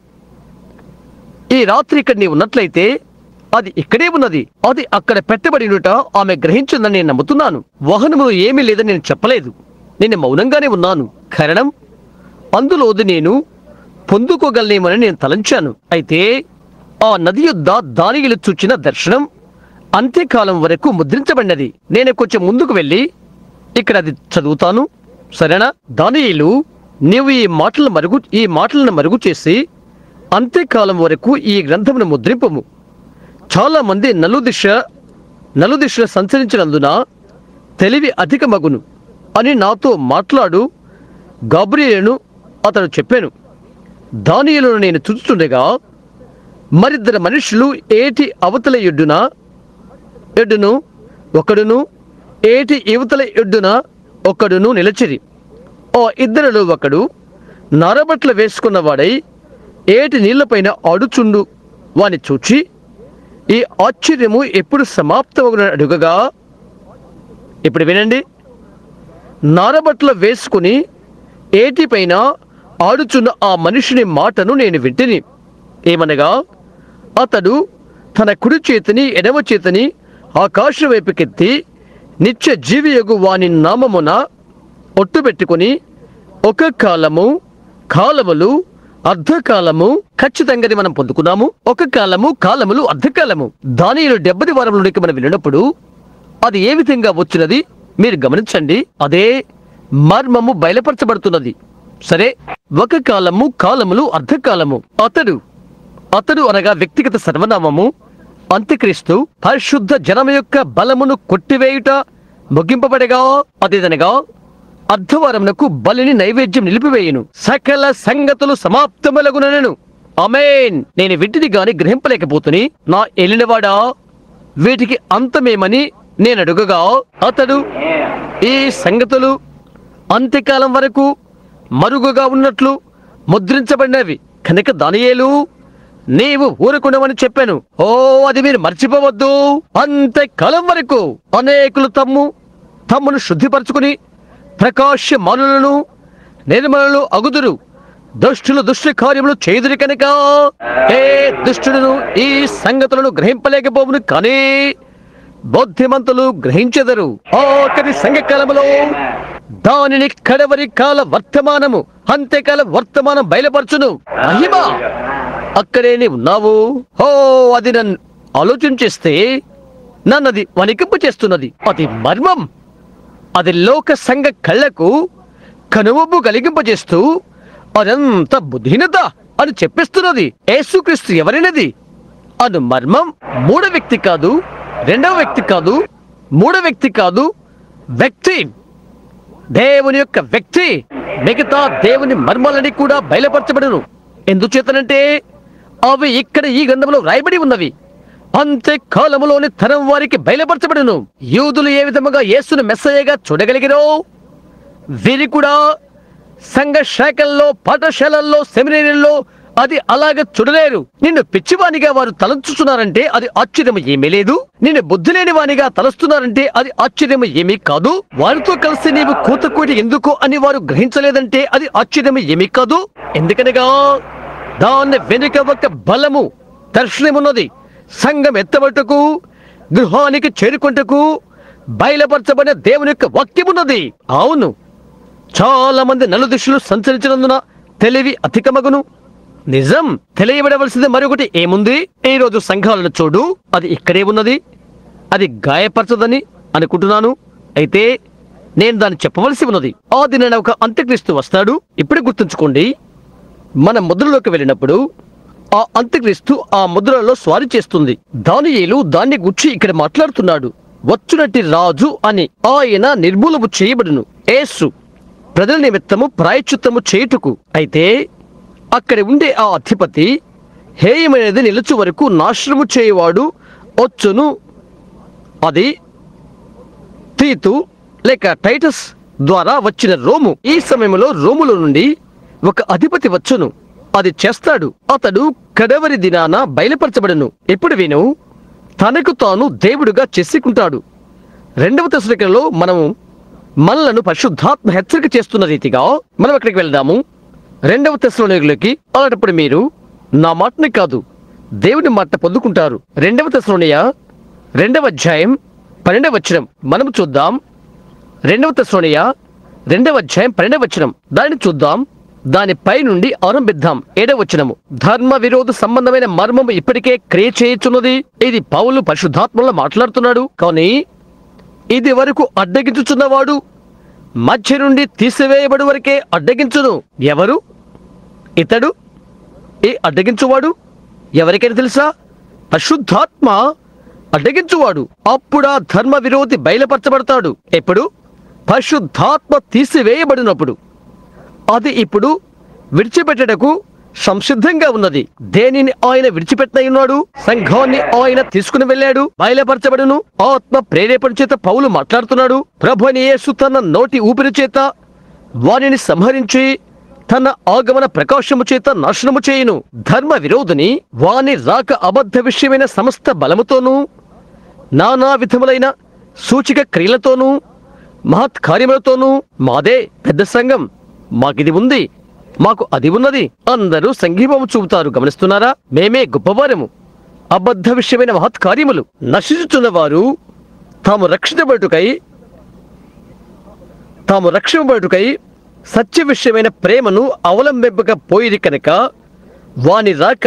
ఈ రాత్రి ఇక్కడ నీ ఉన్నట్లయితే అది ఇక్కడే ఉన్నది. అది అక్కడ పెట్టబడినట ఆమె గ్రహించిందని నేను నమ్ముతున్నాను. వాహనములో ఏమీ లేదని నేను చెప్పలేదు. నేను మౌనంగానే ఉన్నాను. కారణం, అందులోది నేను పొందుకోగలనేమని నేను తలంచాను. అయితే ఆ నది యొద్ద దానియేలు చూచిన దర్శనం అంత్యకాలం వరకు ముద్రించబడినది. నేను కొంచెం ముందుకు వెళ్ళి ఇక్కడ అది చదువుతాను, సరేనా? దానియేలు, నీవు ఈ మాటలను మరుగు చేసి అంత్యకాలం వరకు ఈ గ్రంథమును ముద్రింపము. చాలా మంది నలుదిశ సంచరించినందున తెలివి అధికమగును అని నాతో మాట్లాడు గాబ్రియేలును అతడు చెప్పాను. దానియేలును నేను చూస్తుండగా మరిద్దరు మనుషులు ఏటి అవతల ఎడ్డును ఒకడును, ఏటి యువతల ఎడ్డున ఒకడును నిలచిరి. ఆ ఇద్దరిలో ఒకడు నారబట్లు వేసుకున్నవాడై ఏటి నీళ్లపైన ఆడుచుండు వాని చూచి, ఈ ఆశ్చర్యము ఎప్పుడు సమాప్తమగునని అడుగగా, ఇప్పుడు వినండి, నారబట్లు వేసుకుని ఏటిపైన ఆడుచున్న ఆ మనిషిని మాటను నేను వింటిని. ఏమనగా, అతడు తన కుడి చేతిని ఎడమ చేతిని ఆకాశం వైపుకెత్తి నిత్య జీవియగు వాని నామమున ఒట్టుబెట్టుకుని, ఒక కాలములు అర్ధకాలము, ఖచ్చితంగా మనం పొందుకున్నాము. ఒక కాలములు అర్ధకాలము. దానియేలు 70 వారములోనికి మనం వెళ్ళినప్పుడు అది ఏ విధంగా వచ్చినది మీరు గమనించండి. అదే మర్మము బయలుపరచబడుతున్నది. సరే, ఒక కాలములు అర్ధకాలము. అతడు అనగా వ్యక్తిగత సర్వనామము అంత్యక్రీస్తు. పరిశుద్ధ జనము యొక్క బలమును కొట్టివేయుట ముగింపబడగా, అదేదనగా అర్ధవారమునకు బలిని నైవేద్యం నిలిపివేయును. సకల సంగతులు సమాప్తములగునను. ఆమేన్. నేను వీటిని గాని గ్రహింపలేకపోతుని, నా ఏలినవాడా, వీటికి అంతమేమని నేను అడుగగా, అతడు ఈ సంగతులు అంత్యకాలం వరకు మరుగుగా ఉన్నట్లు ముద్రించబడినవి కనుక దానియేలు, నీవు ఊరుకునవని చెప్పాను. ఓ, అది మీరు మర్చిపోవద్దు. అంత్యకాలం వరకు అనేకులు తమ్మును శుద్ధిపరచుకుని ప్రకాశమానులను నిర్మలను అగుదురు. దుష్టులు దుష్ట కార్యములు చేదురు కనుక ఏ దుష్టులను ఈ సంగతులను గ్రహింపలేకపోవును, కానీ బుద్ధిమంతులు గ్రహించెదరు. ఆఖరి సంఘకాలములో దానిని కడవరి కాల వర్తమానము, అంత్యకాల వర్తమానం బయలుపరచును. మహిమ అక్కడే ఉన్నావు. ఓ, అది నన్ను ఆలోచించేస్తే నన్నది వణికింపు చేస్తున్నది. అది మర్మం. అది లోక సంఘ కళ్ళకు కనుమబ్బు కలిగింపజేస్తూ అదంత బుద్ధిహీనత అని చెప్పిస్తున్నది. యేసుక్రీస్తు ఎవరైనది అను మర్మం మూడో వ్యక్తి కాదు, రెండవ వ్యక్తి కాదు, మూడో వ్యక్తి కాదు, వ్యక్తి, దేవుని యొక్క వ్యక్తి. మిగతా దేవుని మర్మాలని కూడా బయలుపరచబడును. ఎందుచేతనంటే అవి ఇక్కడ ఈ గ్రంథంలో రాయబడి ఉన్నవి. అంత్యకాలములోని తరం వారికి బయలుపరచబడును. యూదులు ఏ విధముగా యేసును మెస్సయ్యగా చూడగలిగిరో, వీరి కూడా సంఘ శాఖల్లో, పాఠశాలల్లో, సెమినరీల్లో అది అలాగే చూడలేరు. నిన్ను పిచ్చివానిగా వారు తలంచుతున్నారంటే అది ఆశ్చర్యం ఏమీ లేదు. నిన్ను బుద్ధి లేని వానిగా తలస్తున్నారంటే అది ఆశ్చర్యం ఏమీ కాదు. వారితో కలిసి నీవు కూతకూటి ఎందుకు అని వారు గ్రహించలేదంటే అది ఆశ్చర్యం ఏమీ కాదు. ఎందుకనగా దాని వెనుక ఒక బలము, దర్శనమున్నది. సంఘం ఎత్తబట్టుకు, గృహానికి చేరుకుంటకు బయలుపరచబడిన దేవుని యొక్క వాక్యమున్నది. అవును, చాలా మంది నలుదిశలు సంచరించినందున తెలివి అధికమగును. నిజం. తెలియబడవలసింది మరొకటి ఏముంది? ఈ రోజు సంఘాలను చూడు, అది ఇక్కడే ఉన్నది. అది గాయపరచదని అనుకుంటున్నాను. అయితే నేను దాన్ని చెప్పవలసి ఉన్నది. ఆ దినాన ఒక అంత్యక్రీస్తు వస్తాడు. ఇప్పుడే గుర్తుంచుకోండి, మన ముద్రలోకి వెళ్ళినప్పుడు ఆ అంత్యక్రీస్తు ఆ ముద్రలో స్వారీ చేస్తుంది. దానియేలు దాన్ని గుర్చి ఇక్కడ మాట్లాడుతున్నాడు. వచ్చునట్టి రాజు అని. ఆయన నిర్మూలము చేయబడును. యేసు ప్రజల నిమిత్తము ప్రాయశ్చిత్తము చేయుటకు. అయితే అక్కడ ఉండే ఆ అధిపతి హేయమైనది నిలుచు వరకు నాశనము చేయవాడు వచ్చును. అది తీతు లేక టైటస్ ద్వారా వచ్చిన రోము. ఈ సమయంలో రోములో నుండి ఒక అధిపతి వచ్చును. అది చేస్తాడు. అతడు కడవరి దినాన బయలుపరచబడును. ఇప్పుడు విను, తనకు తాను దేవుడుగా చేసుకుంటాడు. 2వ తెస్సలోనికలో మనలను పరిశుద్ధాత్మ హెచ్చరిక చేస్తున్న రీతిగా మనం అక్కడికి వెళ్దాము. 2వ తెస్సలోనికలోకి. అలాంటప్పుడు మీరు నా మాటని కాదు, దేవుని మాట పొందుకుంటారు. 2వ తెస్సలోనియ 2వ అధ్యాయం 12వ వచనం మనము చూద్దాం. 2వ తెస్సలోనియ 2వ అధ్యాయం 12వ వచనం. దానిని చూద్దాం. దానిపై నుండి ఆరంభిద్దాం. 7వ వచనము. ధర్మ విరోధ సంబంధమైన మర్మము ఇప్పటికే క్రియ చేయుచున్నది. ఇది పౌలు పరిశుద్ధాత్మలో మాట్లాడుతున్నాడు. కానీ ఇది వరకు అడ్డగించుచున్నవాడు మధ్య నుండి తీసివేయబడి వరకే అడ్డగించును. ఎవరు ఇతడు? ఈ అడ్డగించువాడు ఎవరికైనా తెలుసా? పరిశుద్ధాత్మ అడ్డగించువాడు. అప్పుడా ధర్మ విరోధి బయలుపరచబడతాడు. ఎప్పుడు? పరిశుద్ధాత్మ తీసివేయబడినప్పుడు. అది ఇప్పుడు విడిచిపెట్టడకు సంసిద్ధంగా ఉన్నది. దేనిని ఆయన విడిచిపెట్టనయ్యున్నాడు? సంఘాన్ని ఆయన తీసుకుని వెళ్ళాడు. బయలుపరచబడును. ఆత్మ ప్రేరేపణ చేత పౌలు మాట్లాడుతున్నాడు. ప్రభువైన యేసు తన నోటి ఊపిరి చేత వారిని సంహరించి తన ఆగమన ప్రకాశము చేత నాశనము చేయును. ధర్మ విరోధిని వాని రాక అబద్ధ విషయమైన సమస్త బలముతోనూ నానా విధములైన సూచిక క్రియలతోనూ మహత్ కార్యములతోనూ. మాదే పెద్ద సంఘం, మాకిది ఉంది, మాకు అది ఉన్నది. అందరూ సంఘీభావం చూపుతారు. గమనిస్తున్నారా? మేమే గొప్పవారము. అబద్ధ విషయమైన మహత్ కార్యములు. నశించుచున్న వారు తాము రక్షింపబడుటకై సత్య విషయమైన ప్రేమను అవలంబింపకపోయిరి కనుక వాని రాక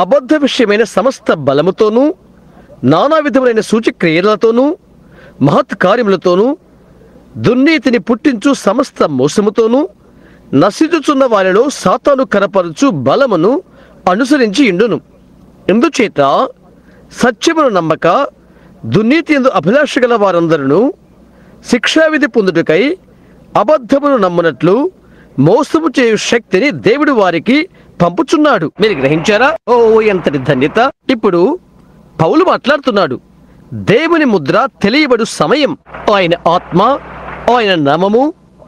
అబద్ధ విషయమైన సమస్త బలముతోనూ నానా విధములైన సూచక్రియలతోనూ మహత్ కార్యములతోనూ దుర్నీతిని పుట్టించు సమస్త మోసముతోనూ నశించుచున్న వారిలో సాతాను కనపరుచు బలమును అనుసరించి ఇండును. ఎందుచేత సత్యమును నమ్మక దుర్నీతి యందు అభిలాష గల వారందరూ శిక్షావిధి పొందుటకై అబద్ధమును నమ్మునట్లు మోసము చేయు శక్తిని దేవుడు వారికి పంపుచున్నాడు. మీరు గ్రహించారా? ఓ ఎంతటి ధన్యత! ఇప్పుడు పౌలు మాట్లాడుతున్నాడు. దేవుని ముద్ర తెలియబడు సమయం. ఆయన ఆత్మ, ఆయన నామము,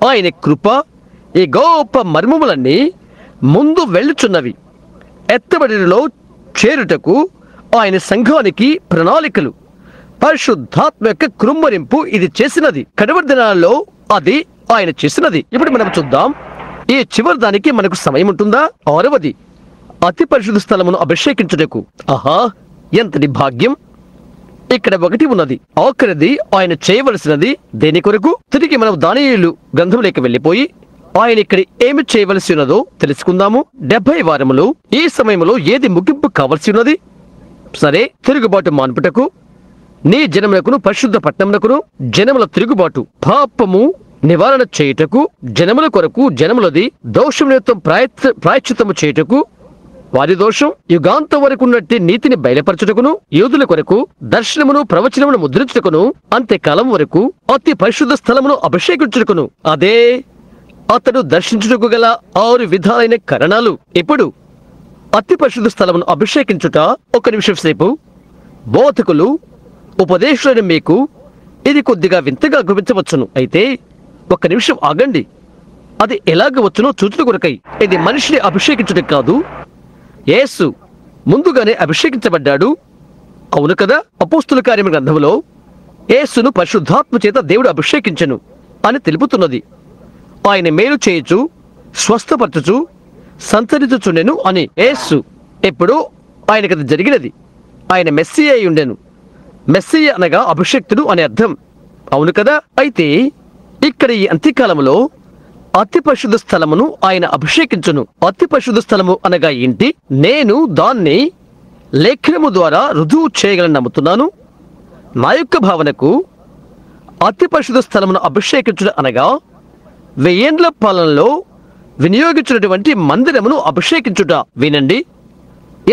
ఆయన కృప, ఈ గొప్ప మర్మములన్నీ ముందు వెళ్ళుచున్నవి. ఎత్తబడిలో చేరుటకు ఆయన సంఘానికి ప్రణాళికలు. పరిశుద్ధాత్మ యొక్క కృమ్మరింపు ఇది చేసినది. కడవరి దినాల్లో అది ఆయన చేసినది. ఇప్పుడు మనం చూద్దాం. ఈ చివరి దానికి మనకు సమయం ఉంటుందా? 6వది, అతి పరిశుద్ధ స్థలమును అభిషేకించుటకు. ఆహా, ఎంతటి భాగ్యం! ఇక్కడ 1 ఉన్నది. ఆఖరిది ఆయన చేయవలసినది దేని కొరకు? తిరిగి మనం దానియేలు గ్రంథంలోకి వెళ్ళిపోయి ఆయన ఇక్కడ ఏమి చేయవలసి ఉన్నదో తెలుసుకుందాము. 70 వారములు. ఈ సమయంలో ఏది ముగింపు కావలసి ఉన్నది? సరే, తిరుగుబాటు మాన్పుటకు, నీ జనములకును పరిశుద్ధ పట్టణములకును జనముల తిరుగుబాటు, పాపము నివారణ చేయుటకు, జనముల కొరకు జనములది దోషం నిమిత్తం ప్రాయశ్చిత్తము చేయుటకు, వారి దోషం యుగాంతం వరకు ఉన్నట్టు నీతిని బయలుపరచుటకును, యూదుల కొరకు దర్శనమును ప్రవచనమును ముద్రించుటకును, అంత్యకాలం వరకు అతి పరిశుద్ధ స్థలమును అభిషేకించుటకును. అదే అతడు దర్శించుటకు గల 6 విధాలైన కారణాలు. ఇప్పుడు అతి పరిశుద్ధ స్థలమును అభిషేకించుట. ఒక నిమిషం సేపు బోధకులు, ఉపదేశులైన మీకు ఇది కొద్దిగా వింతగా గుర్తించవచ్చును. అయితే ఒక్క నిమిషం ఆగండి. అది ఎలాగ వచ్చునో చూచుట కొరకై. ఇది మనిషిని అభిషేకించుట కాదు. యేసు ముందుగానే అభిషేకించబడ్డాడు. అవును కదా? అపోస్తుల కార్యముల గ్రంథములో యేసును పరిశుద్ధాత్మ చేత దేవుడు అభిషేకించెను అని తెలుపుతున్నది. ఆయన మేలు చేయుచు, స్వస్థపరచుచు, సంచరించుచుండెను అని. యేసు ఎప్పుడు ఆయనకది జరిగినది. ఆయన మెస్సియా అయి ఉండెను. మెస్సియా అనగా అభిషేక్తుడు అని అర్థం. అవును కదా? అయితే ఇక్కడ ఈ అంత్యకాలంలో అతి పరిశుద్ధ స్థలమును ఆయన అభిషేకించును. అతి పరిశుద్ధ స్థలము అనగా ఏంటి? నేను దాన్ని లేఖనము ద్వారా రుజువు చేయగలని నమ్ముతున్నాను. నా యొక్క భావనకు అతి పరిశుద్ధ స్థలమును అభిషేకించుట అనగా 1000 ఏండ్ల పాలనలో వినియోగించినటువంటి మందిరమును అభిషేకించుట. వినండి,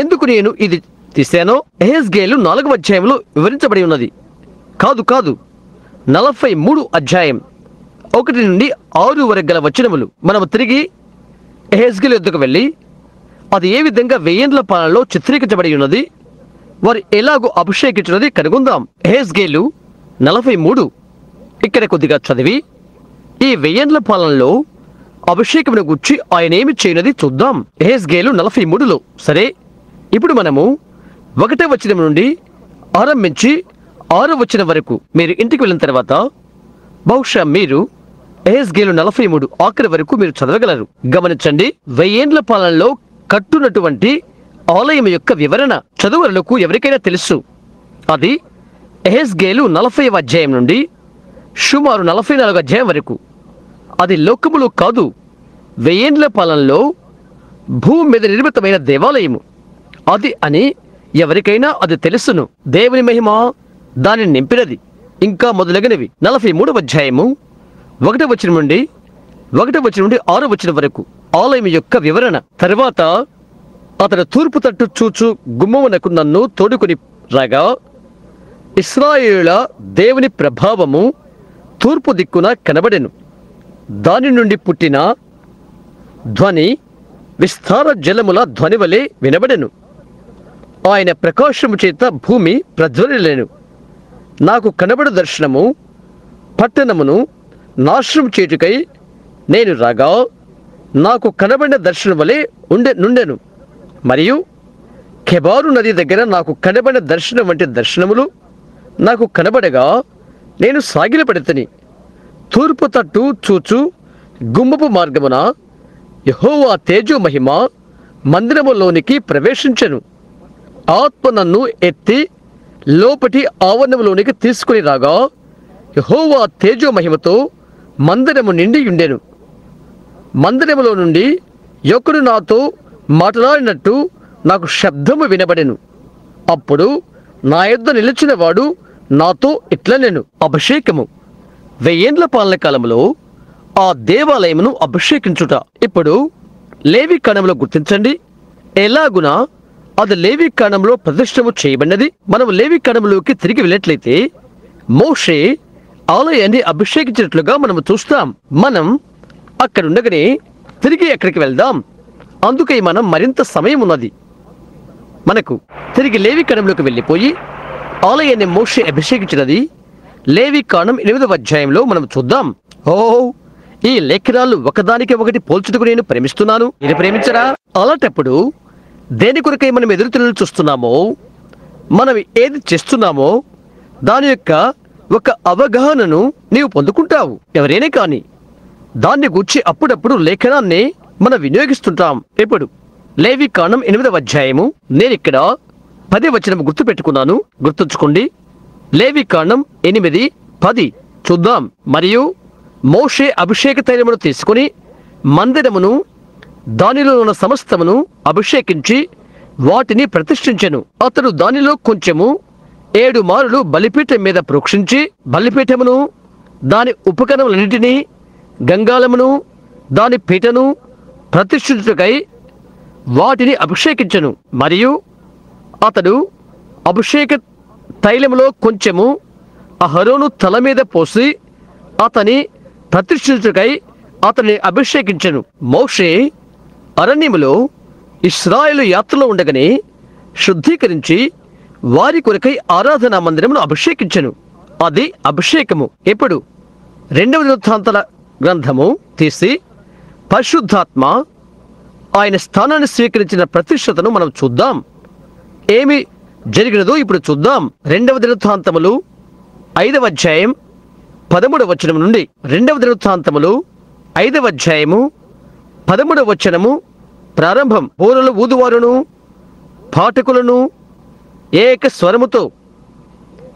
ఎందుకు నేను ఇది తీశానో. యెహెజ్కేలు 4వ అధ్యాయంలో వివరించబడి ఉన్నది. కాదు 43 అధ్యాయం 1 నుండి 6 వరకు గల వచనములు. మనము తిరిగి యెహెజ్కేలు యొద్దకు వెళ్ళి అది ఏ విధంగా 1000 ఏండ్ల పాలనలో చిత్రీకరించబడి ఉన్నది, వారు ఎలాగో అభిషేకించినది కనుగొందాం. యెహెజ్కేలు 43 ఇక్కడ కొద్దిగా చదివి ఈ 1000 ఏండ్ల పాలనలో అభిషేకమును గుర్చి ఆయన ఏమి చేయనది చూద్దాం. యెహెజ్కేలు 43లో. సరే, ఇప్పుడు మనము 1వ వచనం నుండి ఆరంభించి 6వ వచనం వరకు మీరు ఇంటికి వెళ్ళిన తర్వాత బహుశా మీరు యెహెజ్కేలు 43 ఆఖరి వరకు మీరు చదవగలరు. గమనించండి, 1000 ఏండ్ల పాలనలో కట్టునటువంటి ఆలయం యొక్క వివరణ చదువులకు ఎవరికైనా తెలుసు. అది యెహెజ్కేలు 40వ అధ్యాయం నుండి సుమారు 44వ అధ్యాయం వరకు. అది లోకములో కాదు, 1000 ఏండ్ల పాలనలో భూమి మీద నిర్మితమైన దేవాలయము అది అని ఎవరికైనా అది తెలుసును. దేవుని మహిమ దానిని నింపినది. ఇంకా మొదలగినవి. 43వ అధ్యాయము 1వ వచనం నుండి 6వ వచనం వరకు ఆలయం యొక్క వివరణ. తర్వాత అతడు తూర్పు తట్టు చూచు గుమ్మమునకు నన్ను తోడుకుని రాగా ఇశ్రాయేలుల దేవుని ప్రభావము తూర్పు దిక్కున కనబడెను. దాని నుండి పుట్టిన ధ్వని విస్తార జలముల ధ్వని వలె వినబడెను. ఆయన ప్రకాశము చేత భూమి ప్రజ్వలిల్లెను. నాకు కనబడు దర్శనము పట్టణమును నాశనం చేయుటకై నేను రాగా నాకు కనబడిన దర్శనం వలె నుండెను. మరియు కెబారు నది దగ్గర నాకు కనబడిన దర్శనం వంటి దర్శనములు నాకు కనబడగా నేను సాగిలపడితిని. తూర్పు తట్టు చూచు గుమ్మపు మార్గమున యెహోవా తేజో మహిమ మందిరములోనికి ప్రవేశించెను. ఆత్మ నన్ను ఎత్తి లోపటి ఆవరణములోనికి తీసుకుని రాగా యెహోవా తేజో మహిమతో మందిరము నిండి ఉండెను. మందిరములో నుండి ఒకడు నాతో మాట్లాడినట్టు నాకు శబ్దము వినబడెను. అప్పుడు నా యొద్ద నిలిచిన వాడు నాతో ఇట్లనెను, అభిషేకము 1000 ఏండ్ల పాలన కాలంలో ఆ దేవాలయమును అభిషేకించుట. ఇప్పుడు లేవి కాండంలో గుర్తించండి, ఎలాగున అది లేవి కాండంలో ప్రతిష్టము చేయబడినది. మనం లేవి కాండంలోకి తిరిగి వెళ్ళినట్లయితే మోషే ఆలయాన్ని అభిషేకించినట్లుగా మనము చూస్తాం. మనం అక్కడ ఉండగానే తిరిగి అక్కడికి వెళ్దాం. అందుకై మనం మరింత సమయం ఉన్నది మనకు. తిరిగి లేవి కాండంలోకి వెళ్ళిపోయి ఆలయాన్ని మోషే అభిషేకించినది లేవి కాండం 8వ అధ్యాయంలో మనం చూద్దాం. ఈ లేఖనాలు ఒకదానికి ఒకటి పోల్చుటకు నేను ప్రేమిస్తున్నాను. మీరు ప్రేమించరా? అలాంటప్పుడు దేని కొరకై మనం ఎదురుతెన్నులు చూస్తున్నామో, మనం ఏది చేస్తున్నామో దాని యొక్క ఒక అవగాహనను నీవు పొందుకుంటావు. ఎవరైనా కానీ దాన్ని గూర్చి అప్పుడప్పుడు లేఖనాన్ని మనం వినియోగిస్తుంటాం. ఇప్పుడు లేవి కాండం 8వ అధ్యాయము, నేను ఇక్కడ 10వ వచనం గుర్తు పెట్టుకున్నాను. గుర్తుంచుకోండి, లేవి కాండం 8:10 చూద్దాం. మరియు మోషే అభిషేక తైలమును తీసుకుని మందిరమును దానిలో ఉన్న సమస్తమును అభిషేకించి వాటిని ప్రతిష్ఠించెను. అతడు దానిలో కొంచెము 7 మారులు బలిపీఠం మీద ప్రోక్షించి బలిపీఠమును దాని ఉపకరణములన్నిటినీ గంగాళమును దాని పీటను ప్రతిష్ఠించుటకై వాటిని అభిషేకించెను. మరియు అతడు అభిషేక తైలములో కొంచెము అహరోను తల మీద పోసి అతని ప్రతిష్ఠించుటకై అతన్ని అభిషేకించెను. మోషే అరణ్యములో ఇశ్రాయేలు యాత్రలో ఉండగానే శుద్ధీకరించి వారి కొరకై ఆరాధనా మందిరమును అభిషేకించెను. అది అభిషేకము. ఇప్పుడు 2వ దినవృత్తాంతాల గ్రంథము తీసి పరిశుద్ధాత్మ ఆయన స్థానాన్ని స్వీకరించిన ప్రతిష్టతను మనం చూద్దాం. ఏమి జరిగినదో ఇప్పుడు చూద్దాం. 2వ దినవృత్తాంతములు 5వ అధ్యాయం 13వ వచనం నుండి 2వ దినవృత్తాంతములు 5వ అధ్యాయము 13వ వచనము ప్రారంభం. బూరలు ఊదువారును పాఠకులను ఏక స్వరముతో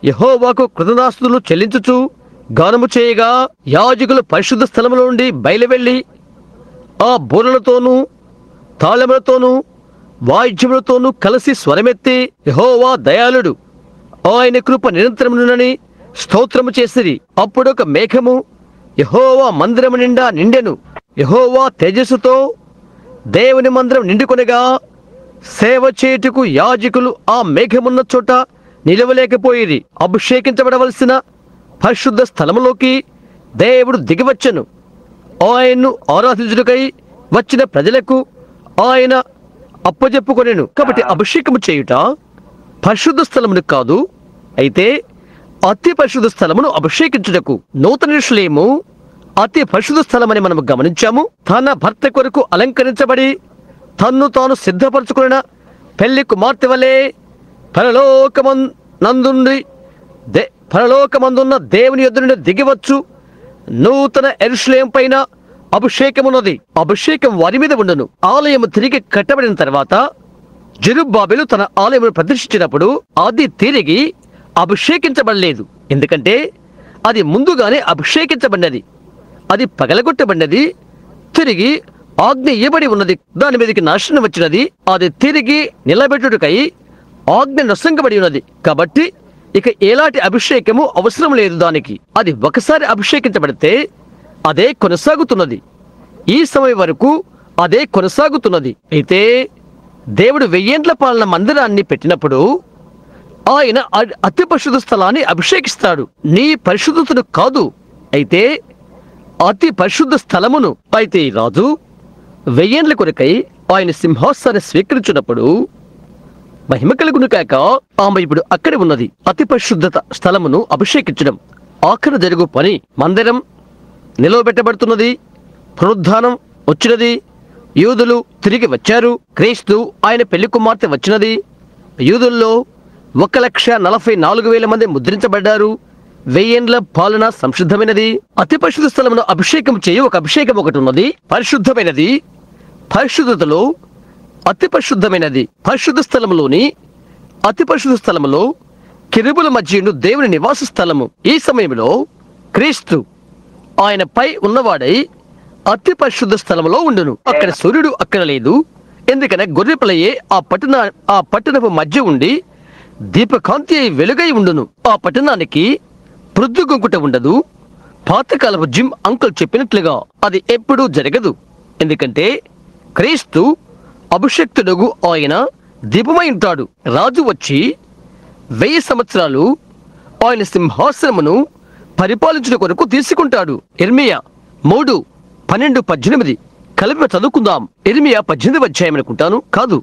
యెహోవాకు కృతజ్ఞతాస్తుతులు చెల్లించుచు గానము చేయగా యాజకులు పరిశుద్ధ స్థలములో నుండి బయలువెళ్ళి ఆ బూరలతోనూ తాళములతోనూ వాయిద్యములతోనూ కలిసి స్వరమెత్తి యెహోవా దయాళుడు, ఆయన కృప నిరంతరమునని స్తోత్రము చేసిరి. అప్పుడు ఒక మేఘము యెహోవా మందిరము నిండా నిండెను. యెహోవా తేజస్సుతో దేవుని మందిరం నిండుకొనగా సేవ చేయుటకు యాజకులు ఆ మేఘమున్న చోట నిలవలేకపోయిరి. అభిషేకించబడవలసిన పరిశుద్ధ స్థలములోకి దేవుడు దిగివచ్చెను. ఆయన్ను ఆరాధించుటకై వచ్చిన ప్రజలకు ఆయన అప్పజెప్పుకొనెను. కాబట్టి అభిషేకము చేయుట పరిశుద్ధ స్థలమును కాదు, అయితే అతి పరిశుద్ధ స్థలమును అభిషేకించుటకు. నూతన యెరూషలేము అతి పరిశుద్ధ స్థలమని మనము గమనించాము. తన భర్త కొరకు అలంకరించబడి తన్ను తాను సిద్ధపరచుకున్న పెళ్లి కుమార్తె వలె పరలోకమందున్న దేవుని యొద్ద నుండి దిగివచ్చు. నూతన యెరూషలేము పైన అభిషేకమున్నది. అభిషేకం వారి మీద ఉండను. ఆలయము తిరిగి కట్టబడిన తర్వాత జెరుబ్బాబెలు తన ఆలయమును ప్రదర్శించినప్పుడు అది తిరిగి అభిషేకించబడలేదు. ఎందుకంటే అది ముందుగానే అభిషేకించబడినది. అది పగలగొట్టబడినది. తిరిగి ఆజ్ఞ ఇవ్వబడి ఉన్నది. దాని మీదకి నాశనం వచ్చినది. అది తిరిగి నిలబెట్టుటకై ఆజ్ఞ నొసంగబడి ఉన్నది. కాబట్టి ఇక ఎలాంటి అభిషేకము అవసరం లేదు దానికి. అది ఒకసారి అభిషేకించబడితే అదే కొనసాగుతున్నది. ఈ సమయం వరకు అదే కొనసాగుతున్నది. అయితే దేవుడు 1000 ఏండ్ల పాలన మందిరాన్ని పెట్టినప్పుడు ఆయన అతి పరిశుద్ధ స్థలాన్ని అభిషేకిస్తాడు. నీ పరిశుద్ధతను కాదు, అయితే అతి పరిశుద్ధ స్థలమును. అయితే రాజు 1000 ఏండ్ల కొరకై ఆయన సింహాసనాన్ని స్వీకరించినప్పుడు మహిమ కలుగును కాక ఆమె ఇప్పుడు అక్కడే ఉన్నది. అతి పరిశుద్ధత స్థలమును అభిషేకించడం ఆఖరు జరుగు పని. మందిరం నిలవబెట్టబడుతున్నది. పునరుద్ధానం వచ్చినది. యూదులు తిరిగి వచ్చారు. క్రీస్తు ఆయన పెళ్లి కుమార్తె వచ్చినది. యూదుల్లో 1,44,000 మంది ముద్రించబడ్డారు. 1000 ఏండ్ల పాలన సంసిద్ధమైనది. అతి పరిశుద్ధ స్థలమును అభిషేకం చేయు ఒక అభిషేకం ఒకటి ఉన్నది. పరిశుద్ధమైనది. పరిశుద్ధతలో అతి పరిశుద్ధమైనది. పరిశుద్ధ స్థలములోని అతి పరిశుద్ధ స్థలములో కెరూబుల మధ్యను దేవుని నివాస స్థలము. ఈ సమయంలో క్రీస్తు ఆయన పై ఉన్నవాడై అతి పరిశుద్ధ స్థలములో ఉండును. అక్కడ సూర్యుడు అక్కడ లేదు. ఎందుకనే గొర్రెపిల్లయే ఆ పట్టణపు మధ్య ఉండి దీపకాంతి అయి వెలుగై ఉండును. ఆ పట్టణానికి ప్రొద్దుగుంకుట ఉండదు. పాతకాలపు జిమ్ అంకుల్ చెప్పినట్లుగా అది ఎప్పుడూ జరగదు. ఎందుకంటే క్రీస్తు అభిషక్తుడుగు ఆయన దీపమై ఉంటాడు. రాజు వచ్చి 1000 సంవత్సరాలు ఆయన సింహాసనమును పరిపాలించిన కొరకు తీసుకుంటాడు. ఇర్మియా 3:12-18 కలిపి చదువుకుందాం. ఇర్మియా 18వ అధ్యాయం అనుకుంటాను. కాదు,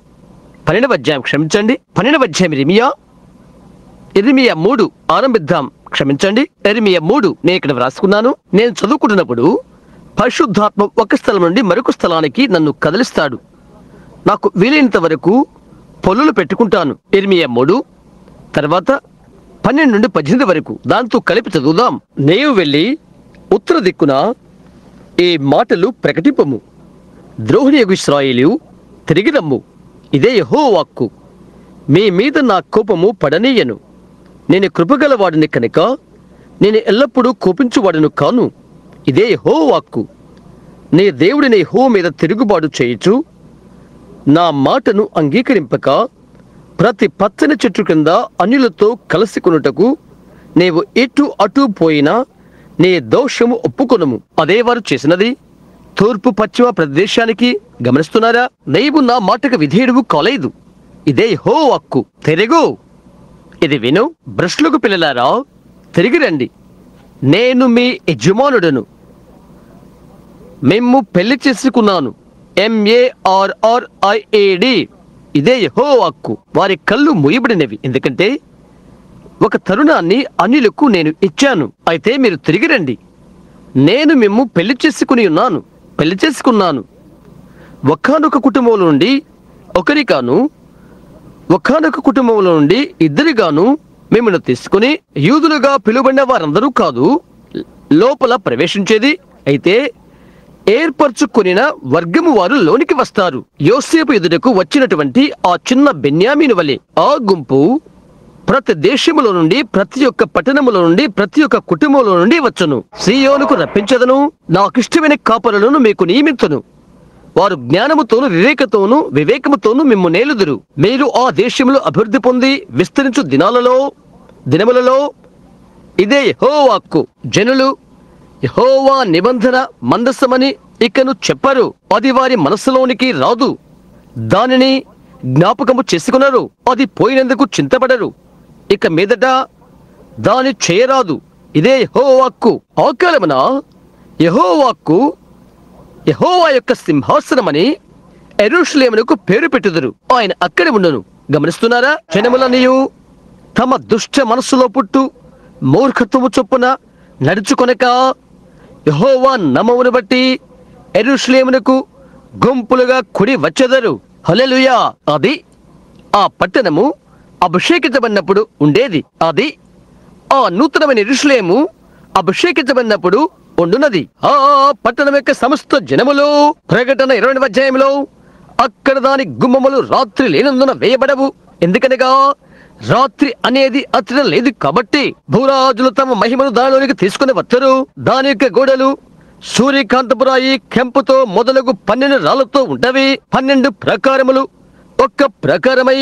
12వ అధ్యాయం. క్షమించండి, 12వ అధ్యాయం ఇర్మియా 3 ఆరంభిద్దాం. క్షమించండి, ఇర్మియా 3 నేను ఇక్కడ వ్రాసుకున్నాను. నేను చదువుకుంటున్నప్పుడు పరిశుద్ధాత్మ ఒక స్థలం నుండి మరొక స్థలానికి నన్ను కదిలిస్తాడు. నాకు వీలైనంత వరకు పొల్లులు పెట్టుకుంటాను. ఇర్మియా 3 తర్వాత 12-18 వరకు దాంతో కలిపి చదువుదాం. నీవు వెళ్ళి ఉత్తర దిక్కున ఈ మాటలు ప్రకటింపము. ద్రోహిణియగు ఇశ్రాయేలు తిరిగి రమ్ము. ఇదే యెహోవా వాక్కు. మీ మీద నా కోపము పడనీయను. నేను కృపగలవాడిని కనుక నేను ఎల్లప్పుడూ కోపించువాడును కాను. ఇదే యెహోవా వాక్కు. నీ దేవుడిని యెహోవా మీద తిరుగుబాటు చేయుచు నా మాటను అంగీకరింపక ప్రతి పచ్చని చెట్టు కింద అన్యులతో కలిసి కొనుటకు నీవు ఇటు అటు పోయినా నీ దోషము ఒప్పుకొనుము. అదే వారు చేసినది. తూర్పు పశ్చిమ ప్రదేశానికి గమనిస్తున్నారా? నీవు నా మాటకు విధేయుడువు కాలేదు. ఇదే యెహోవా వాక్కు. తిరుగు, ఇది విను. భ్రష్టులకు పిల్లలారా, తిరిగి రండి. నేను మీ యజమానుడను. మేము పెళ్లి చేసుకున్నాను. MARRIAD. ఇదే యెహోవా వాక్కు. వారి కళ్ళు మూయబడినవి. ఎందుకంటే ఒక తరుణాన్ని అన్యులకు నేను ఇచ్చాను. అయితే మీరు తిరిగి రండి. నేను మిమ్ము పెళ్లి చేసుకున్నాను. ఒకానొక కుటుంబంలో నుండి ఒకరిగాను, ఒకానొక కుటుంబంలో నుండి ఇద్దరిగాను మిమ్మల్ని తీసుకుని యూదులుగా పిలువబడిన వారందరూ కాదు లోపల ప్రవేశించేది. అయితే ఏర్పరచుకునిన వర్గము వారు లోనికి వస్తారు. యోసేపు ఎదుటకు వచ్చినటువంటి ఆ చిన్న బెన్యామీను వలె ఆ గుంపు ప్రతి దేశములో నుండి, ప్రతి ఒక్క పట్టణములో నుండి, ప్రతి ఒక్క కుటుంబంలో నుండి వచ్చును. సీయోనుకు రప్పించదను, నాకిష్టమైన కాపరులను మీకు నియమించును. వారు జ్ఞానముతోను వివేకతోను వివేకముతోను మిమ్ము నేలుదురు. మీరు ఆ దేశంలో అభివృద్ధి పొంది విస్తరించు దినములలో ఇదే యెహోవా వాక్కు. జనులు యెహోవా నిబంధన మందసమని ఇకను చెప్పరు. అది వారి మనస్సులోనికి రాదు. దానిని జ్ఞాపకము చేసుకున్నారు. అది పోయినందుకు చింతపడరు. ఇక మీదట దాని చేయరాదు. ఇదే యెహోవా వాక్కు. ఆ కాలమున యెహోవా వాక్కు, యెహోవా యొక్క సింహాసనమని యెరూషలేమునకు పేరు పెట్టుదురు. ఆయన అక్కడే ఉండును. గమనిస్తున్నారా? జనములనియు తమ దుష్ట మనస్సులో పుట్టు మూర్ఖత్వము చొప్పున నడుచుకొనక యెహోవా నామమును బట్టి యెరూషలేమునకు గుంపులుగా కూడి వచ్చెదరు. హల్లెలూయా. అది ఆ పట్టణము అభిషేకించబడినప్పుడు ఉండేది. అది ఆ నూతనమైన యెరూషలేము అభిషేకించబడినప్పుడు ఉండున్నది. ఆ పట్టణం యొక్క సమస్త జనములు, ప్రకటన 20వ అధ్యాయంలో, అక్కడ దాని గుమ్మములు రాత్రి లేనందున వేయబడవు. ఎందుకనగా రాత్రి అనేది అతడ లేదు కాబట్టి. భూరాజులు తమ మహిమను దానిలోనికి తీసుకుని వచ్చరు. దాని యొక్క గోడలు సూర్యకాంతపురాయి కెంపుతో మొదలగు 12 రాళ్లతో ఉంటవి. 12 ప్రాకారములు ఒక్క ప్రాకారమై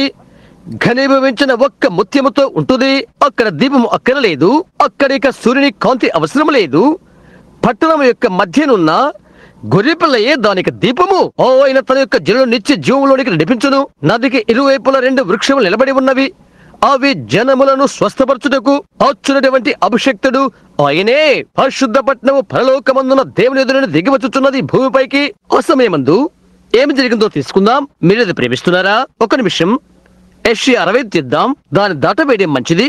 ఘనీభవించిన ఒక్క ముత్యముతో ఉంటుంది. అక్కడ దీపము అక్కరలేదు. అక్కడ ఇక సూర్యుని కాంతి అవసరం లేదు. పట్టణం యొక్క మధ్యనున్న గొర్రెపిల్లయే దానికి దీపము. ఆయన తన యొక్క జనులు నిత్య జీవములోనికి నడిపించును. నదికి ఇరువైపుల 2 వృక్షములు నిలబడి ఉన్నవి. అవి జనములను స్వస్థపరచుటకు వచ్చునటువంటి అభిషక్తుడు ఆయనే. పరిశుద్ధ పట్టణము పరలోకమందున దేవుని ఎదురుని దిగివచ్చుచున్నది భూమిపైకి. ఆ సమయమందు ఏమి జరిగిందో తీసుకుందాం. మీరు అది ప్రేమిస్తున్నారా? ఒక నిమిషం. యెషయా 60 తీద్దాం. దాన్ని దాటవేయడం మంచిది,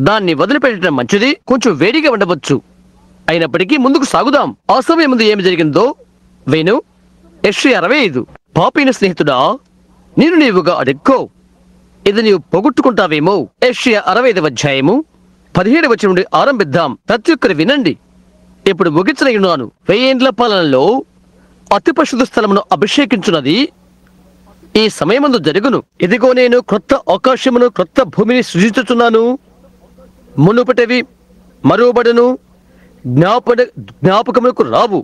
దాన్ని వదిలిపెట్టడం మంచిది. కొంచెం వేడిగా ఉండవచ్చు, అయినప్పటికీ ముందుకు సాగుదాం. ఆ సమయం ముందు ఏమి జరిగిందో వేణు. యెషయా 65. పాపిన స్నేహితుడా, నీవుగా అడుక్కో, ఇది నీవు పొగొట్టుకుంటావేమో. యెషయా 65వ అధ్యాయము 17వ వచనం నుండి ఆరంభిద్దాం. ప్రతి ఒక్కరు వినండి. ఇప్పుడు ముగించనయున్నాను. 1000 ఏండ్ల పాలనలో అతి పరిశుద్ధ స్థలమును అభిషేకించున్నది ఈ సమయమందు జరుగును. ఇదిగో నేను క్రొత్త ఆకాశమును క్రొత్త భూమిని సృజించుచున్నాను. మునుపటివి మరువబడును, జ్ఞాపకములకు రావు.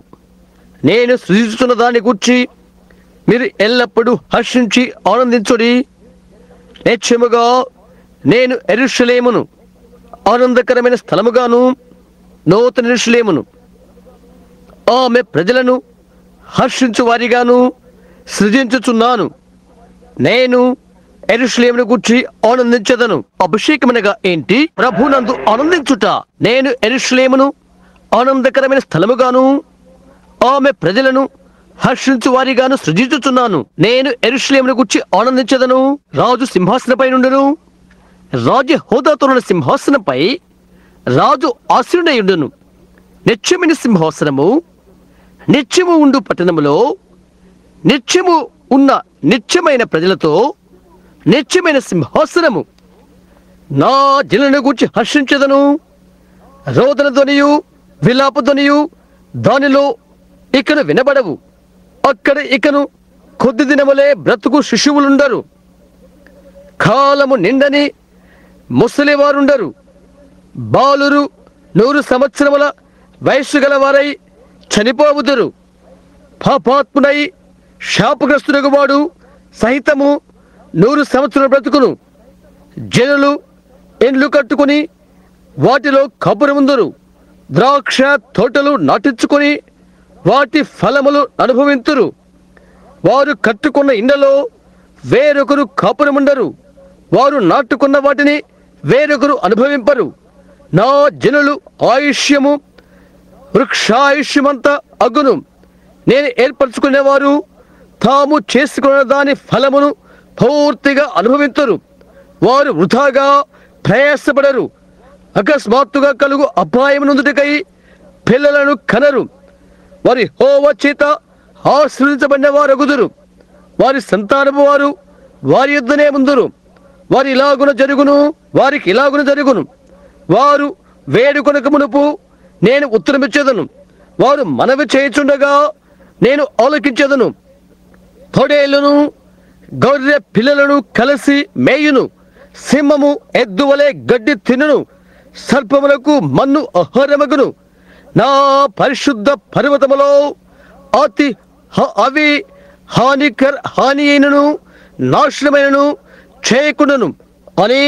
నేను సృజించుతున్న దాన్ని గూర్చి మీరు ఎల్లప్పుడూ హర్షించి ఆనందించుడి. నిశ్చయముగా నేను యెరూషలేమును ఆనందకరమైన స్థలముగాను, నూతన యెరూషలేమును ఆమె ప్రజలను హర్షించు వారిగాను సృజించుచున్నాను. నేను యెరూషలేమును గూర్చి ఆనందించదను. అభిషేకమనగా ఏంటి? ప్రభునందు ఆనందించుట. నేను యెరూషలేమును ఆనందకరమైన స్థలముగాను, ఆమె ప్రజలను హర్షించు వారిగాను సృజించుచున్నాను. నేను యెరూషలేమును గూర్చి ఆనందించదను. రాజు సింహాసనపై నుండును. రాజు హోదాతో ఉన్న సింహాసనంపై రాజు ఆసీనుడై ఉండును. నిత్యమైన సింహాసనము, నిత్యము ఉండు పట్టణములో నిత్యము ఉన్న నిత్యమైన ప్రజలతో నిత్యమైన సింహాసనము. నా జనులను గూర్చి హర్షించదను. రోదన ధ్వనియు విలాప ధ్వనియు దానిలో ఇకను వినబడవు. అక్కడ ఇకను కొద్ది దినములే బ్రతుకు శిశువులుండరు. కాలము నిండని ముసలివారుండరు. బాలురు 100 సంవత్సరముల వయస్సు గలవారై చనిపోవుదురు. పాపాత్ముడై శాపగ్రస్తుడగు వాడు సహితము 100 సంవత్సరాలు బ్రతుకును. జనులు ఇండ్లు కట్టుకుని వాటిలో కబురముందురు. ద్రాక్ష తోటలు నాటించుకొని వాటి ఫలములు అనుభవింతురు. వారు కట్టుకున్న ఇండ్లలో వేరొకరు కాపురముండరు. వారు నాటుకున్న వాటిని వేరొకరు అనుభవింపరు. నా జనులు ఆయుష్యము వృక్షాయుష్యమంతా అగును. నేను ఏర్పరచుకునేవారు తాము చేసుకున్న దాని ఫలమును పూర్తిగా అనుభవించరు. వారు వృధాగా ప్రయాసపడరు. అకస్మాత్తుగా కలుగు అపాయమునందుటకై పిల్లలను కనరు. వారి యెహోవా చేత ఆశీర్వదించబడిన వారగుదురు. వారి సంతానము వారు వారి యుద్ధనే ముందురు. వారికి ఇలాగున జరుగును. వారు వేడుకొనక మునుపు నేను ఉత్తరమిచ్చేదను. వారు మనవి చేయుచుండగా నేను ఆలోకించేదను. తొడేళ్లను గొర్రె పిల్లలను కలిసి మేయును. సింహము ఎద్దువలే గడ్డి తినును, సర్పములకు మన్ను ఆహారమగును. నా పరిశుద్ధ పర్వతములో అవి హాని అయినను నాశనమైనను చేయకుండాను అని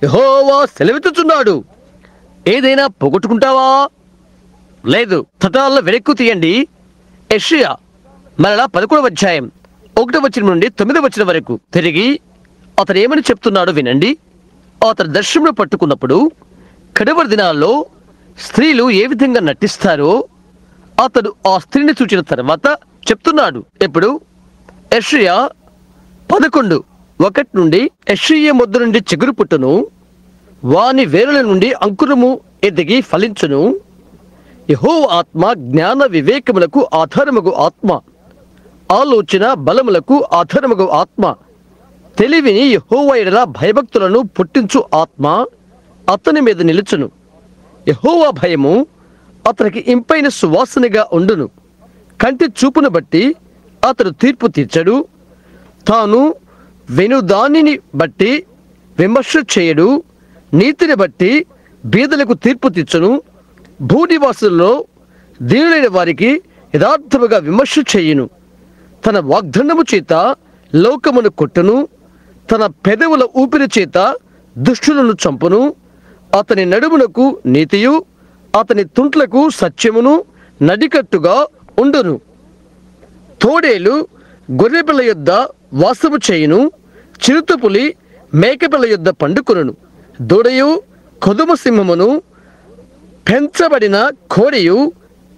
యెహోవా సెలవిస్తున్నాడు. ఏదైనా పోగొట్టుకుంటావా? లేదు. తటాల్లో వెనక్కు తీయండి. యెషయా మరలా 11వ అధ్యాయం 1వ వచనం నుండి 9వ వచనం వరకు తిరిగి అతను ఏమని చెప్తున్నాడో వినండి. అతను దర్శనం పట్టుకున్నప్పుడు కడవరి దినాల్లో స్త్రీలు ఏ విధంగా నటిస్తారో అతడు ఆ స్త్రీని చూచిన తర్వాత చెప్తున్నాడు. ఎప్పుడు? యెషయా 11:1 నుండి, యెషయా మొద్దు నుండి చిగురు పుట్టును, వాని వేరుల నుండి అంకురము ఎదిగి ఫలించును. యెహోవా ఆత్మ జ్ఞాన వివేకములకు ఆధారముగు ఆత్మ, ఆలోచన బలములకు ఆధారముగు ఆత్మ, తెలివిని యెహోవా యెడల భయభక్తులను పుట్టించు ఆత్మ అతని మీద నిలుచును. యెహోవా భయము అతనికి ఇంపైన సువాసనగా ఉండును. కంటి చూపును బట్టి అతడు తీర్పు తీర్చడు, తాను వెను దానిని బట్టి విమర్శ చేయడు. నీతిని బట్టి బీదలకు తీర్పు తీర్చును. భూనివాసుల్లో దీనులైన వారికి యథార్థముగా విమర్శ చేయును. తన వాగ్దండము చేత లోకమును కొట్టును, తన పెదవుల ఊపిరి చేత దుష్టులను చంపును. అతని నడుమునకు నీతియు అతని తుంట్లకు సత్యమును నడికట్టుగా ఉండును. తోడేలు గొర్రెపిల్ల యొద్ద వాసము చేయును, చిరుతపులి మేకపిల్ల యొద్ద పండుకొనును. దూడయు కొదుమ సింహమును పెంచబడిన కోడియు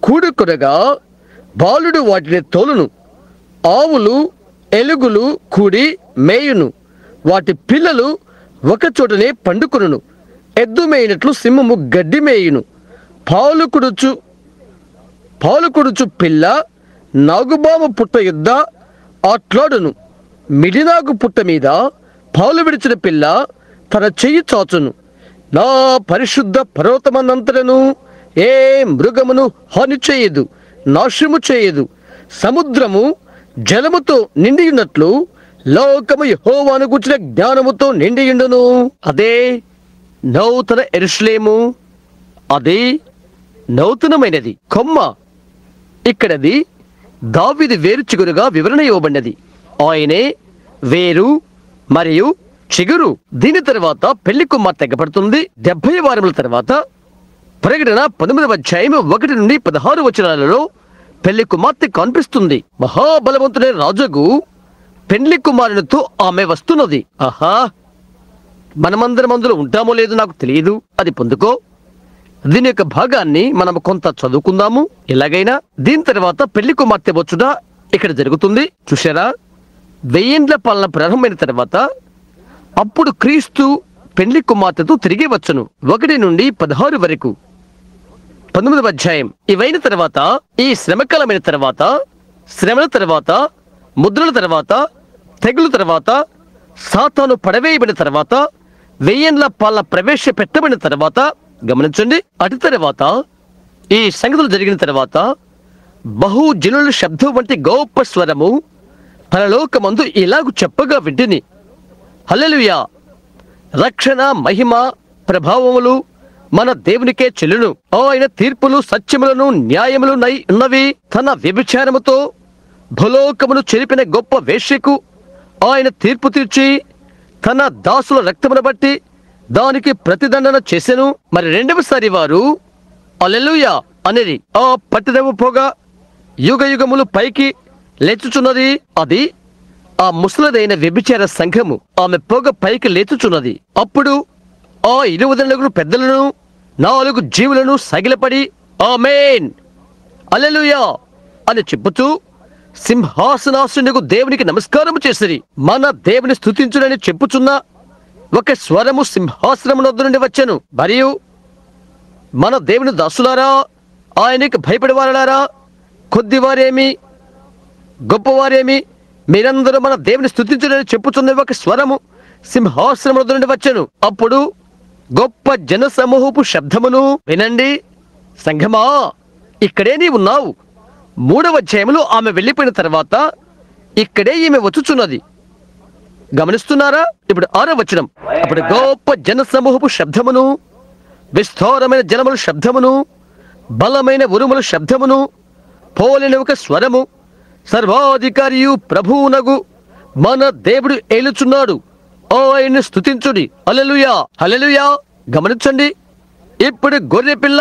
కూడుకొనగా బాలుడు వాటిని తోలును. ఆవులు ఎలుగులు కూడి మేయును, వాటి పిల్లలు ఒకచోటనే పండుకొనును. ఎద్దు మేయినట్లు సింహము గడ్డి మేయును. పాలు కొడుచు పిల్ల నాగుబాము పుట్ట యుద్ధ ఆట్లాడును. మిడినాగు పుట్ట మీద పాలు విడిచిన పిల్ల తన చెయ్యి చాచును. నా పరిశుద్ధ పర్వతమనంతరను ఏ మృగమును హాని చేయదు, నాశము చేయదు. సముద్రము జలముతో నిండియున్నట్లు లోకము యెహోవాను గూర్చిన జ్ఞానముతో నిండియుండును. అదే నూతన యెరూషలేము, అది నూతనమైనది కొమ్మ. ఇక్కడది దావీదు వేరు చిగురుగా వివరణ ఇవ్వబడినది. ఆయనే వేరు మరియు చిగురు. దీని తర్వాత పెళ్లి కుమార్తె తెగపడుతుంది. 70 వారముల తర్వాత ప్రకటన 19వ అధ్యాయం 1 నుండి 16 వచనాలలో పెళ్లి కుమార్తె కనిపిస్తుంది. మహాబలవంతుడైన రాజుకు పెళ్లి కుమారునితో ఆమె వస్తున్నది. ఆహా, మనమందరం అందులో ఉంటామో లేదో నాకు తెలియదు. అది పొందుకో. దీని యొక్క భాగాన్ని మనం కొంత చదువుకుందాము. ఎలాగైనా దీని తర్వాత పెళ్లి కుమార్తె వచ్చుట ఇక్కడ జరుగుతుంది. చూశారా? 1000 ఏండ్ల పాలన ప్రారంభమైన తర్వాత అప్పుడు క్రీస్తు పెళ్లి కుమార్తెతో తిరిగి వచ్చును. 1 నుండి 16 వరకు 19వ అధ్యాయం. ఇవైన తర్వాత ఈ శ్రమకాలమైన తర్వాత, శ్రమల తర్వాత, ముద్రల తర్వాత, తెగుల తర్వాత, సాతాను పడవేయబడిన తర్వాత, 1000 ఏండ్ల పాలన ప్రవేశపెట్టబడిన తర్వాత గమనించండి. అటు తర్వాత ఈ సంగతులు జరిగిన తర్వాత బహుజనుల శబ్దం వంటి గొప్ప స్వరము పరలోకమందు ఇలాగు చెప్పగా వింటిని, హల్లెలూయా, రక్షణ మహిమ ప్రభావములు మన దేవునికే చెల్లును. ఆయన తీర్పులు సత్యములను న్యాయములు ఉన్నవి. తన వ్యభిచారముతో భూలోకమును చెరిపిన గొప్ప వేశ్యకు ఆయన తీర్పు తీర్చి తన దాసుల రక్తమును బట్టి దానికి ప్రతిదండన చేసెను. మరి రెండవసారి వారు హల్లెలూయా అనేది ఆ పట్టిదము పోగా యుగ యుగములు పైకి లేచుచున్నది. అది ఆ ముసలదైన వ్యభిచార సంఘము. ఆమె పొగ పైకి లేచుచున్నది. అప్పుడు ఆ 20 పెద్దలను 4 జీవులను సగిలపడి ఆమేన్ హల్లెలూయా అని చెప్పుతూ సింహాసనాసనుడగు దేవునికి నమస్కారం చేసిరి. మన దేవుని స్తుతించునని చెప్పుచున్న ఒక స్వరము సింహాసనము వద్ద నుండి వచ్చెను. మరియు మన దేవుని దాసులారా, ఆయనకి భయపడేవారారా, కొద్దివారేమి గొప్పవారేమి, మీరందరూ మన దేవుని స్తుతించునని చెప్పుచున్న ఒక స్వరము సింహాసనము వద్ద నుండి వచ్చెను. అప్పుడు గొప్ప జన సమూహపు శబ్దమును వినండి. సంఘమా, ఇక్కడే నీ ఉన్నావు. 3వ అధ్యాయంలో ఆమె వెళ్ళిపోయిన తర్వాత ఇక్కడే ఈమె వచ్చుచున్నది. గమనిస్తున్నారా? ఇప్పుడు 6వ వచనం. అప్పుడు గొప్ప జన సమూహపు శబ్దమును, విస్తారమైన జనముల శబ్దమును, బలమైన ఉరుముల శబ్దమును పోలిన ఒక స్వరము, సర్వాధికారియు ప్రభువునగు మన దేవుడు ఏలుచున్నాడు, ఆయన్ని స్తుతించుడి, హల్లెలూయా హల్లెలూయా. గమనించండి, ఇప్పుడు గొర్రె పిల్ల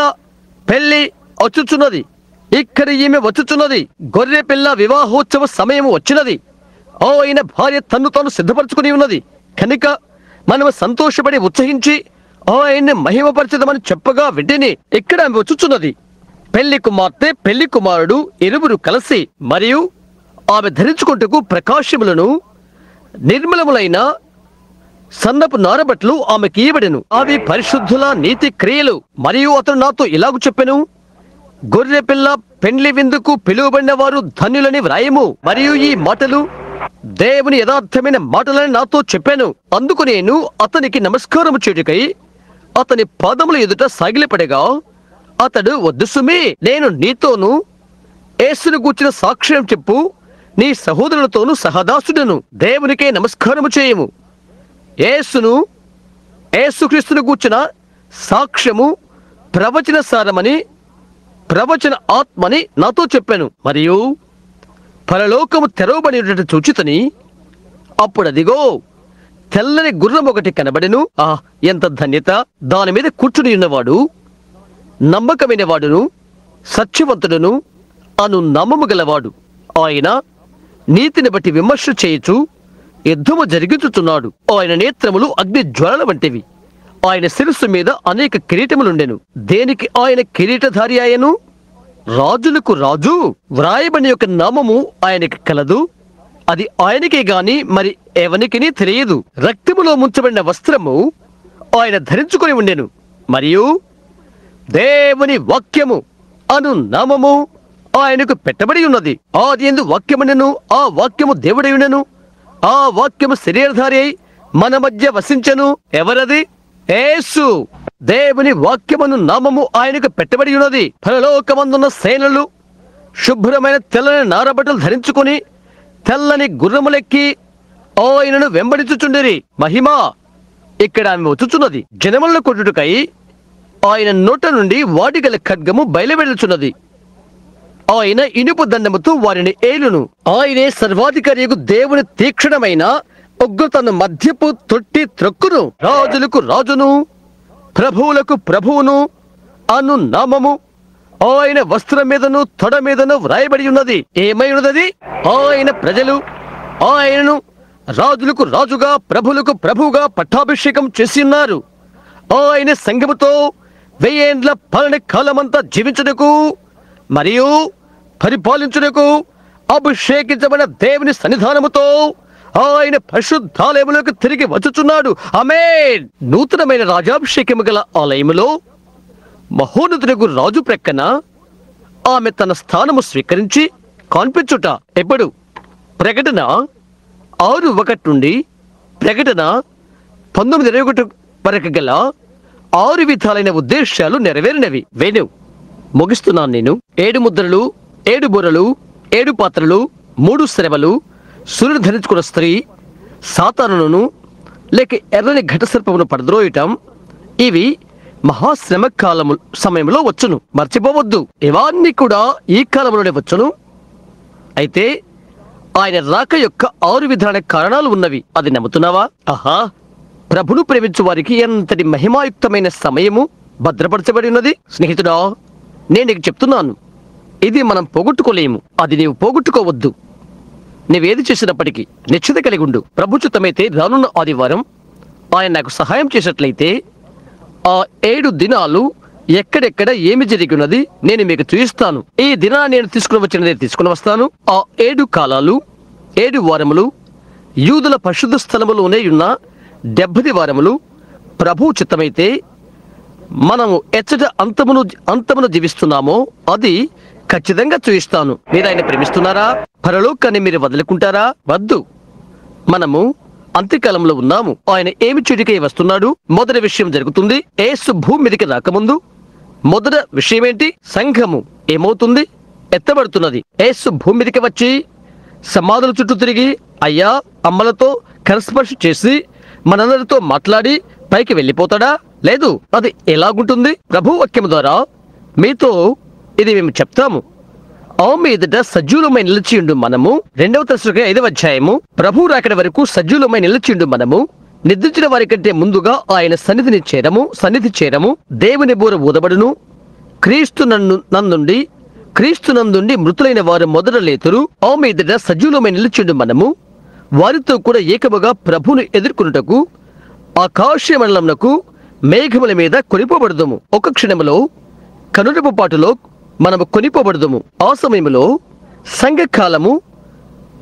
పెళ్లి వచ్చుచున్నది. ఇక్కడ ఈమె వచ్చుచున్నది. గొర్రె పిల్ల వివాహోత్సవ సమయం వచ్చినది. ఆయన భార్య తన్ను తాను సిద్ధపరచుకుని ఉన్నది కనుక మనము సంతోషపడి ఉత్సహించి ఆయన్ని మహిమపరచదమని చెప్పగా వెంటనే ఇక్కడ ఆమె వచ్చుచున్నది. పెళ్లి కుమార్తె పెళ్లి కుమారుడు ఇరువురు కలిసి, మరియు ఆమె ధరించుకుంటకు ప్రకాశములను నిర్మలములైన సన్నపు నారబట్లు ఆమెకి ఇవ్వబడెను. అవి పరిశుద్ధుల నీతి క్రియలు. మరియు అతడు నాతో ఇలాగు చెప్పెను, గొర్రె పిల్ల పెండ్లి విందుకు పిలువబడిన వారు ధన్యులని వ్రాయము. మరియు ఈ మాటలు దేవుని యథార్థమైన మాటలని నాతో చెప్పాను. అందుకు నేను అతనికి నమస్కారము చేయుటకై అతని పాదముల ఎదుట సాగిలపడగా, అతడు, వద్దు సుమీ, నేను నీతోను యేసును గూర్చిన సాక్ష్యం చెప్పు, నీ సహోదరులతోనూ సహదాసుడను, దేవునికే నమస్కారము చేయము. యేసుక్రీస్తును గూర్చిన సాక్ష్యము ప్రవచన సారమని, ప్రవచన ఆత్మని నాతో చెప్పాను. మరియు పరలోకము తెరవబడినట్టు చూచితని, అప్పుడదిగో తెల్లని గుర్రం ఒకటి కనబడెను. ఎంత ధన్యత! దాని మీద కూర్చుని ఉన్నవాడు నమ్మకమైన వాడును సత్యవంతుడును అను నామము గలవాడు. ఆయన నీతిని బట్టి విమర్శ చేయుచు యుద్ధము జరిగించుచున్నాడు. ఆయన నేత్రములు అగ్ని జ్వాలల వంటివి. ఆయన శిరస్సు మీద అనేక కిరీటములుండెను. దేనికి ఆయన కిరీటధారి ఆయను? రాజులకు రాజు వ్రాయబడిన యొక్క నామము ఆయనకి కలదు. అది ఆయనకే గాని మరి ఎవనికిని తెలియదు. రక్తములో ముంచబడిన వస్త్రము ఆయన ధరించుకొని ఉండెను. మరియు దేవుని వాక్యము అను నామము ఆయనకు పెట్టబడి ఉన్నది. ఆదియందు వాక్యముండెను, ఆ వాక్యము దేవుడై ఉండెను, ఆ వాక్యము శరీరధారి అయి మన మధ్య వసించెను. ఎవరది? యేసు. దేవుని వాక్యమును నామము ఆయనకు పెట్టబడి ఉన్నది. పరలోకమందున్న సేనలు శుభ్రమైన తెల్లని నారబట్టలు ధరించుకుని తెల్లని గుర్రములెక్కి ఆయనను వెంబడించుచుండిరి. మహిమ ఇక్కడ ఆమె వచ్చుచున్నది. జనములను కొట్టుటకై ఆయన నోట నుండి వాడిగల ఖడ్గము బయలువెళ్ళుచున్నది. ఆయన ఇనుపు దండముతో వారిని ఏలును. ఆయనే సర్వాధికారియగు దేవుని తీక్షణమైన ఉగ్రతను మధ్యపు తొట్టి త్రొక్కును. రాజులకు రాజును ప్రభువులకు ప్రభువును అను నామము ఆయన వస్త్రం మీదను తొడ మీదను వ్రాయబడి ఉన్నది. ఏమై ఉన్నది? ఆయన ప్రజలు ఆయనను రాజులకు రాజుగా ప్రభువులకు ప్రభువుగా పట్టాభిషేకం చేసి ఉన్నారు. ఆయన సంఘముతో 1000 ఏండ్ల పాలన కాలమంతా జీవించుటకు మరియు పరిపాలించుటకు అభిషేకించబడిన దేవుని సన్నిధానముతో ఆయన పరిశుద్ధాలయములకు తిరిగి వచ్చుచున్నాడు. ఆమేన్. నూతనమైన రాజాభిషేకము గల ఆలయములో మహోన్నతుడగు రాజు ప్రక్కన ఆమె తన స్థానము స్వీకరించి కనిపించుట. ఎప్పుడు? ప్రకటన 6:1 నుండి ప్రకటన 19:21 వరకు గల 6 విధాలైన ఉద్దేశాలు నెరవేరినవి. వేణు ముగిస్తున్నాను నేను. 7 ముద్రలు, 7 బూరలు, 7 పాత్రలు, 3 శ్రమలు, సూర్యుడు ధరించుకున్న స్త్రీ, సాతానును లేక ఎర్రని ఘటసర్పమును పడద్రోయటం, ఇవి మహాశ్రమ కాలము సమయంలో వచ్చును. మర్చిపోవద్దు, ఇవన్నీ కూడా ఈ కాలంలోనే వచ్చును. అయితే ఆయన రాక యొక్క 6 విధాన కారణాలు ఉన్నవి. అది నమ్ముతున్నావా? ప్రభును ప్రేమించు వారికి ఎంతటి మహిమాయుక్తమైన సమయము భద్రపరచబడి ఉన్నది. స్నేహితుడా, నేను నీకు చెప్తున్నాను, ఇది మనం పోగొట్టుకోలేము. అది నీవు పోగొట్టుకోవద్దు. నీవేది చేసినప్పటికీ నిశ్చిత కలిగి ఉండు. ప్రభుచితమైతే రానున్న ఆదివారం ఆయన నాకు సహాయం చేసినట్లయితే ఆ 7 దినాలు ఎక్కడెక్కడ ఏమి జరిగినది నేను మీకు చూపిస్తాను. ఈ దినాన్ని నేను తీసుకుని వచ్చినదే తీసుకుని వస్తాను. ఆ 7 కాలాలు, 7 వారములు యూదుల పరిశుద్ధ స్థలములోనే ఉన్న 70 వారములు ప్రభు చిత్తమైతే మనము ఎచ్చట అంతమును జీవిస్తున్నామో అది ఖచ్చితంగా చూయిస్తాను. మీరు ఆయన ప్రేమిస్తున్నారా? పరలోకాన్ని మీరు వదులుకుంటారా? వద్దు. మనము అంత్యకాలంలో ఉన్నాము. ఆయన ఏమి చెడుకై వస్తున్నాడు? మొదటి విషయం జరుగుతుంది. యేసు భూమి మీదకి రాకముందు మొదటి విషయం ఏంటి? సంఘము ఏమవుతుంది? ఎత్తబడుతున్నది. యేసు భూమి మీదకి వచ్చి సమాధుల చుట్టూ తిరిగి అయ్యా అమ్మలతో కరస్పర్శ చేసి మనందరితో మాట్లాడి పైకి వెళ్ళిపోతాడా? లేదు. అది ఎలాగుంటుంది? ప్రభు వాక్యం ద్వారా మీతో ఇది మేము చెప్తాము. ఆమె ఎదుట సజీవులమై నిలిచిండు మనము. 2వ తెస్సలోనికై 5వ అధ్యాయము. ప్రభు రాకడ వరకు సజీవులమై నిలిచిండు మనము. నిద్రించిన వారి కంటే ముందుగా ఆయన సన్నిధి చేరము. దేవుని బూర ఊదబడును. క్రీస్తు నందుండి మృతులైన వారు మొదట లేతురు. ఆమె ఎదుట సజీవులమై నిలిచిండు మనము. వారితో కూడా ఏకముగా ప్రభువును ఎదుర్కొనుటకు ఆకాశ మండలమునకు మేఘముల మీద కొనిపోబడదుము. ఒక క్షణములో కనురెప్ప పాటులో మనము కొనిపోబడదుము. ఆ సమయంలో సంఘకాలము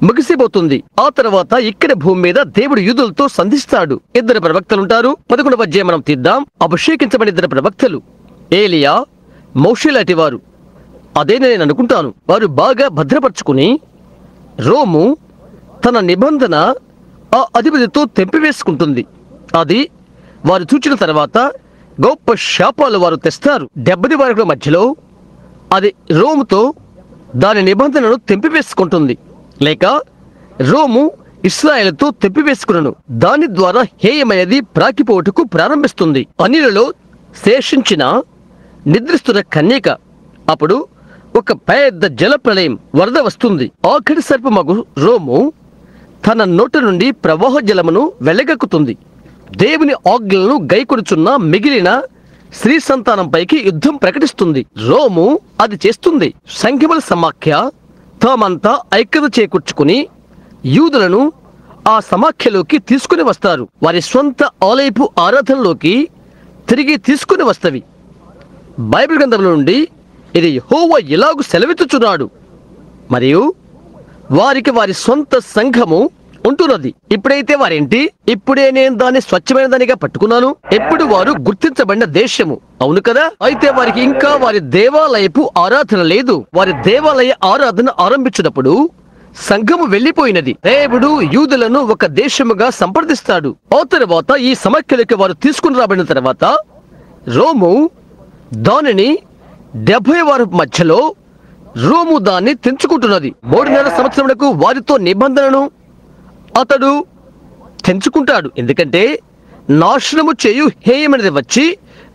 ముగిసిపోతుంది. ఆ తర్వాత ఇక్కడ భూమి మీద దేవుడు యూదులతో సంధిస్తాడు. 2 ప్రవక్తలుంటారు. 11వ అధ్యాయం మనం తీద్దాం. అభిషేకించబడిన 2 ప్రవక్తలు ఏలియా, మోషే లాంటి వారు. అదే నేను అనుకుంటాను. వారు బాగా భద్రపరుచుకుని రోము తన నిబంధన ఆ అధిపతితో తెంపివేసుకుంటుంది. అది వారు చూచిన తర్వాత గొప్ప శాపాలు వారు తెస్తారు. 70 వారికుల మధ్యలో అది రోముతో దాని నిబంధనను తెంపివేసుకుంటుంది. లేక రోము ఇశ్రాయేలుతో తెంపివేసుకును. దాని ద్వారా హేయమైనది ప్రాకిపోటుకు ప్రారంభిస్తుంది. అన్యులలో శేషించిన నిద్రిస్తున్న కన్యక. అప్పుడు ఒక పెద్ద జల ప్రళయం, వరద వస్తుంది. ఆఖరి సర్పమగు రోము తన నోటి నుండి ప్రవాహ జలమును వెళ్ళగక్కుతుంది. దేవుని ఆజ్ఞలను గైకొనుచున్న మిగిలిన స్త్రీ సంతానంపైకి యుద్ధం ప్రకటిస్తుంది. రోము అది చేస్తుంది. సంఖ్యముల సమాఖ్య తామంతా ఐక్యత చేకూర్చుకుని యూదులను ఆ సమాఖ్యలోకి తీసుకుని వస్తారు. వారి స్వంత ఆలయపు ఆరాధనలోకి తిరిగి తీసుకుని వస్తవి. బైబిల్ గ్రంథంలో నుండి ఇది యెహోవా ఇలాగు సెలవిచ్చుచున్నాడు. మరియు వారికి వారి సొంత సంఘము ఉంటున్నది. ఇప్పుడైతే వారేంటి? ఇప్పుడే నేను దాన్ని స్వచ్ఛమైన దానిగా పట్టుకున్నాను. ఎప్పుడు వారు గుర్తించబడిన దేశము. అవును కదా? అయితే వారికి ఇంకా వారి దేవాలయపు ఆరాధన లేదు. వారి దేవాలయ ఆరాధన ఆరంభించినప్పుడు సంఘము వెళ్లిపోయినది. దేవుడు యూదులను ఒక దేశముగా సంప్రదిస్తాడు. ఆ తర్వాత ఈ సమాఖ్యలోకి వారు తీసుకుని రాబడిన తర్వాత రోము దానిని 70 వారి మధ్యలో రోము దాన్ని తెంచుకుంటున్నది. 3.5 సంవత్సరములకు వారితో నిబంధనను అతడు తెంచుకుంటాడు. ఎందుకంటే నాశనము చేయు హేయమైనది వచ్చి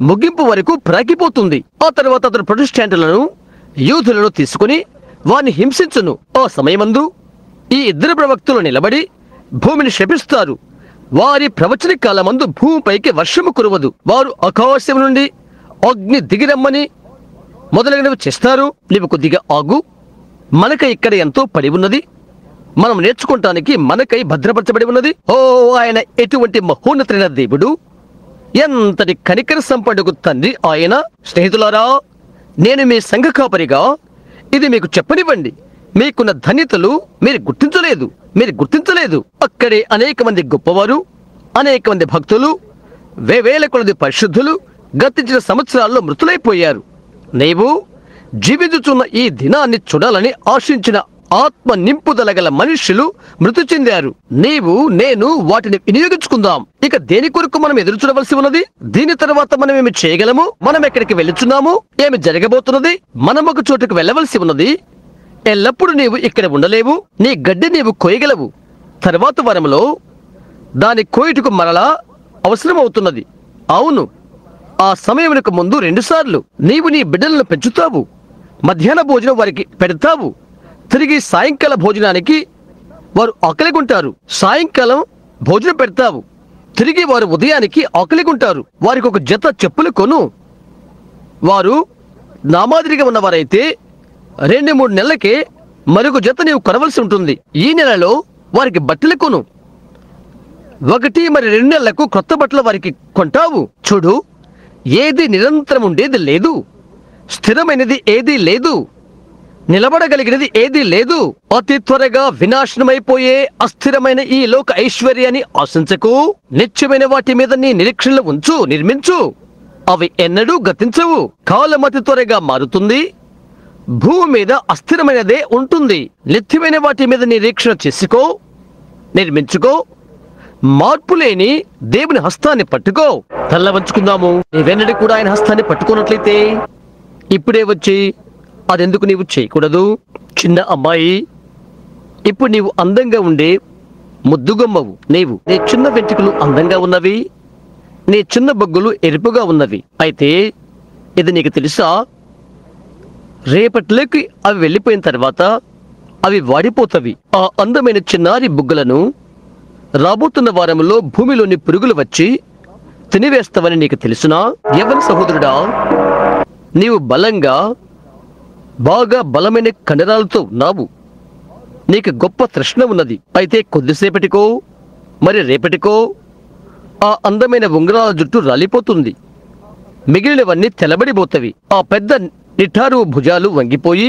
ముగింపు వరకు ప్రాకిపోతుంది. ఆ తర్వాత అతడు ప్రొటెస్టాంటులను యూదులను తీసుకుని వారిని హింసించును. ఆ సమయమందు ఈ 2 ప్రవక్తలు నిలబడి భూమిని శపిస్తారు. వారి ప్రవచన కాలమందు భూమిపైకి వర్షము కురవదు. వారు ఆకాశం నుండి అగ్ని దిగిరమ్మని మొదలైనవి చేస్తారు. నీవు కొద్దిగా ఆగు, మనకై ఇక్కడ ఎంతో పడి ఉన్నది, మనం నేర్చుకోవటానికి మనకై భద్రపరచబడి ఉన్నది. ఓ ఆయన ఎటువంటి మహోన్నతమైన దేవుడు, ఎంతటి కనికర సంపన్నుడు తండ్రి ఆయన. స్నేహితులారా, నేను మీ సంఘ కాపరిగా ఇది మీకు చెప్పనివ్వండి. మీకున్న ధన్యతలు మీరు గుర్తించలేదు. అక్కడే అనేక మంది గొప్పవారు, అనేక మంది భక్తులు, వేవేల కొలది పరిశుద్ధులు గతించిన సంవత్సరాల్లో మృతులైపోయారు. నీవు జీవించుచున్న ఈ దినాన్ని చూడాలని ఆశించిన ఆత్మ నింపుదల గల మనుష్యులు మృతి చెందారు. నేను వాటిని వినియోగించుకుందాం. ఇక దేని కొరకు మనం ఎదురు చూడవలసి ఉన్నది? దీని తర్వాత మనం ఏమి చేయగలము? మనం ఎక్కడికి వెళ్ళుచున్నాము? ఏమి జరగబోతున్నది? మనం ఒక చోటుకు వెళ్ళవలసి ఉన్నది. ఎల్లప్పుడూ నీవు ఇక్కడ ఉండలేవు. నీ గడ్డి నీవు కోయగలవు. తర్వాత వారంలో దాని కోయుటకు మరలా అవసరమవుతున్నది. అవును, ఆ సమయమునకు ముందు 2 సార్లు నీవు నీ బిడ్డలను పెంచుతావు. మధ్యాహ్న భోజనం వారికి పెడతావు. తిరిగి సాయంకాల భోజనానికి వారు ఆకలిగుంటారు. సాయంకాలం భోజనం పెడతావు. తిరిగి వారు ఉదయానికి ఆకలిగుంటారు. వారికి ఒక జత చెప్పులు కొను. వారు నా మాదిరిగా ఉన్నవారైతే 2-3 నెలలకే మరొక జత నీవు కొనవలసి ఉంటుంది. ఈ నెలలో వారికి బట్టలు కొను. 1 మరి 2 నెలలకు కొత్త బట్టలు వారికి కొంటావు. చూడు, ఏది నిరంతరం ఉండేది లేదు, స్థిరమైనది ఏదీ లేదు, నిలబడగలిగినది ఏదీ లేదు. అతి త్వరగా వినాశనమైపోయే అస్థిరమైన ఈ లోక ఐశ్వర్యాన్ని ఆశించకు. నిత్యమైన వాటి మీద నీ నిరీక్షణలు ఉంచు, నిర్మించు. అవి ఎన్నడూ గతించవు. కాలం అతి త్వరగా మారుతుంది. భూమి మీద అస్థిరమైనదే ఉంటుంది. నిత్యమైన వాటి మీద నిరీక్షణ చేసుకో, నిర్మించుకో. మార్పు లేని దేవుని హస్తాన్ని పట్టుకో. తల్ల వంచుకుందాము. నీవెన్నడూ కూడా ఆయన హస్తాన్ని పట్టుకున్నట్లయితే ఇప్పుడే వచ్చి అదెందుకు నీవు చేయకూడదు? చిన్న అమ్మాయి, ఇప్పుడు నీవు అందంగా ఉండే ముద్దుగొమ్మవు నీవు. నీ చిన్న వెంట్రుకలు అందంగా ఉన్నవి, నీ చిన్న బొగ్గులు ఎరుపుగా ఉన్నవి. అయితే ఇది నీకు తెలుసా, రేపటిలోకి అవి వెళ్ళిపోయిన తర్వాత అవి వాడిపోతవి. ఆ అందమైన చిన్నారి బుగ్గలను రాబోతున్న వారంలో భూమిలోని పురుగులు వచ్చి తినివేస్తావని నీకు తెలుసునా? యవ్వన సహోదరుడా, నీవు బలంగా బాగా బలమైన కండరాలతో ఉన్నావు. నీకు గొప్ప తృష్ణ ఉన్నది. అయితే కొద్దిసేపటికో మరి రేపటికో ఆ అందమైన ఉంగరాల జుట్టు రాలిపోతుంది. మిగిలినవన్నీ తెల్లబడిపోతవి. ఆ పెద్ద నిఠారు భుజాలు వంగిపోయి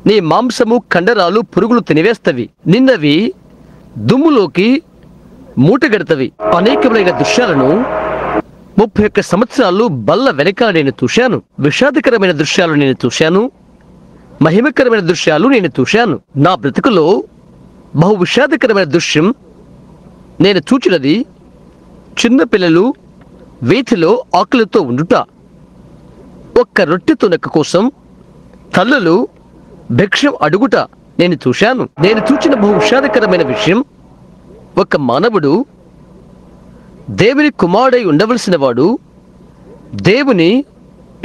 నీ మాంసము కండరాలు పురుగులు తినివేస్తవి. నిన్నవి దుమ్ములోకి మూటగడతవి. అనేకమైన దృశ్యాలను 31 సంవత్సరాలు బల్ల వెనకాల నేను చూశాను. విషాదకరమైన దృశ్యాలు నేను చూశాను, మహిమకరమైన దృశ్యాలు నేను చూశాను. నా బ్రతుకులో బహు విషాదకరమైన దృశ్యం నేను చూచినది చిన్నపిల్లలు వీధిలో ఆకలితో ఉండుట, ఒక్క రొట్టె తునక కోసం తల్లులు భిక్షం అడుగుట నేను చూశాను. నేను చూచిన బహు విషాదకరమైన విషయం, ఒక మానవుడు దేవుని కుమారుడై ఉండవలసిన వాడు దేవుని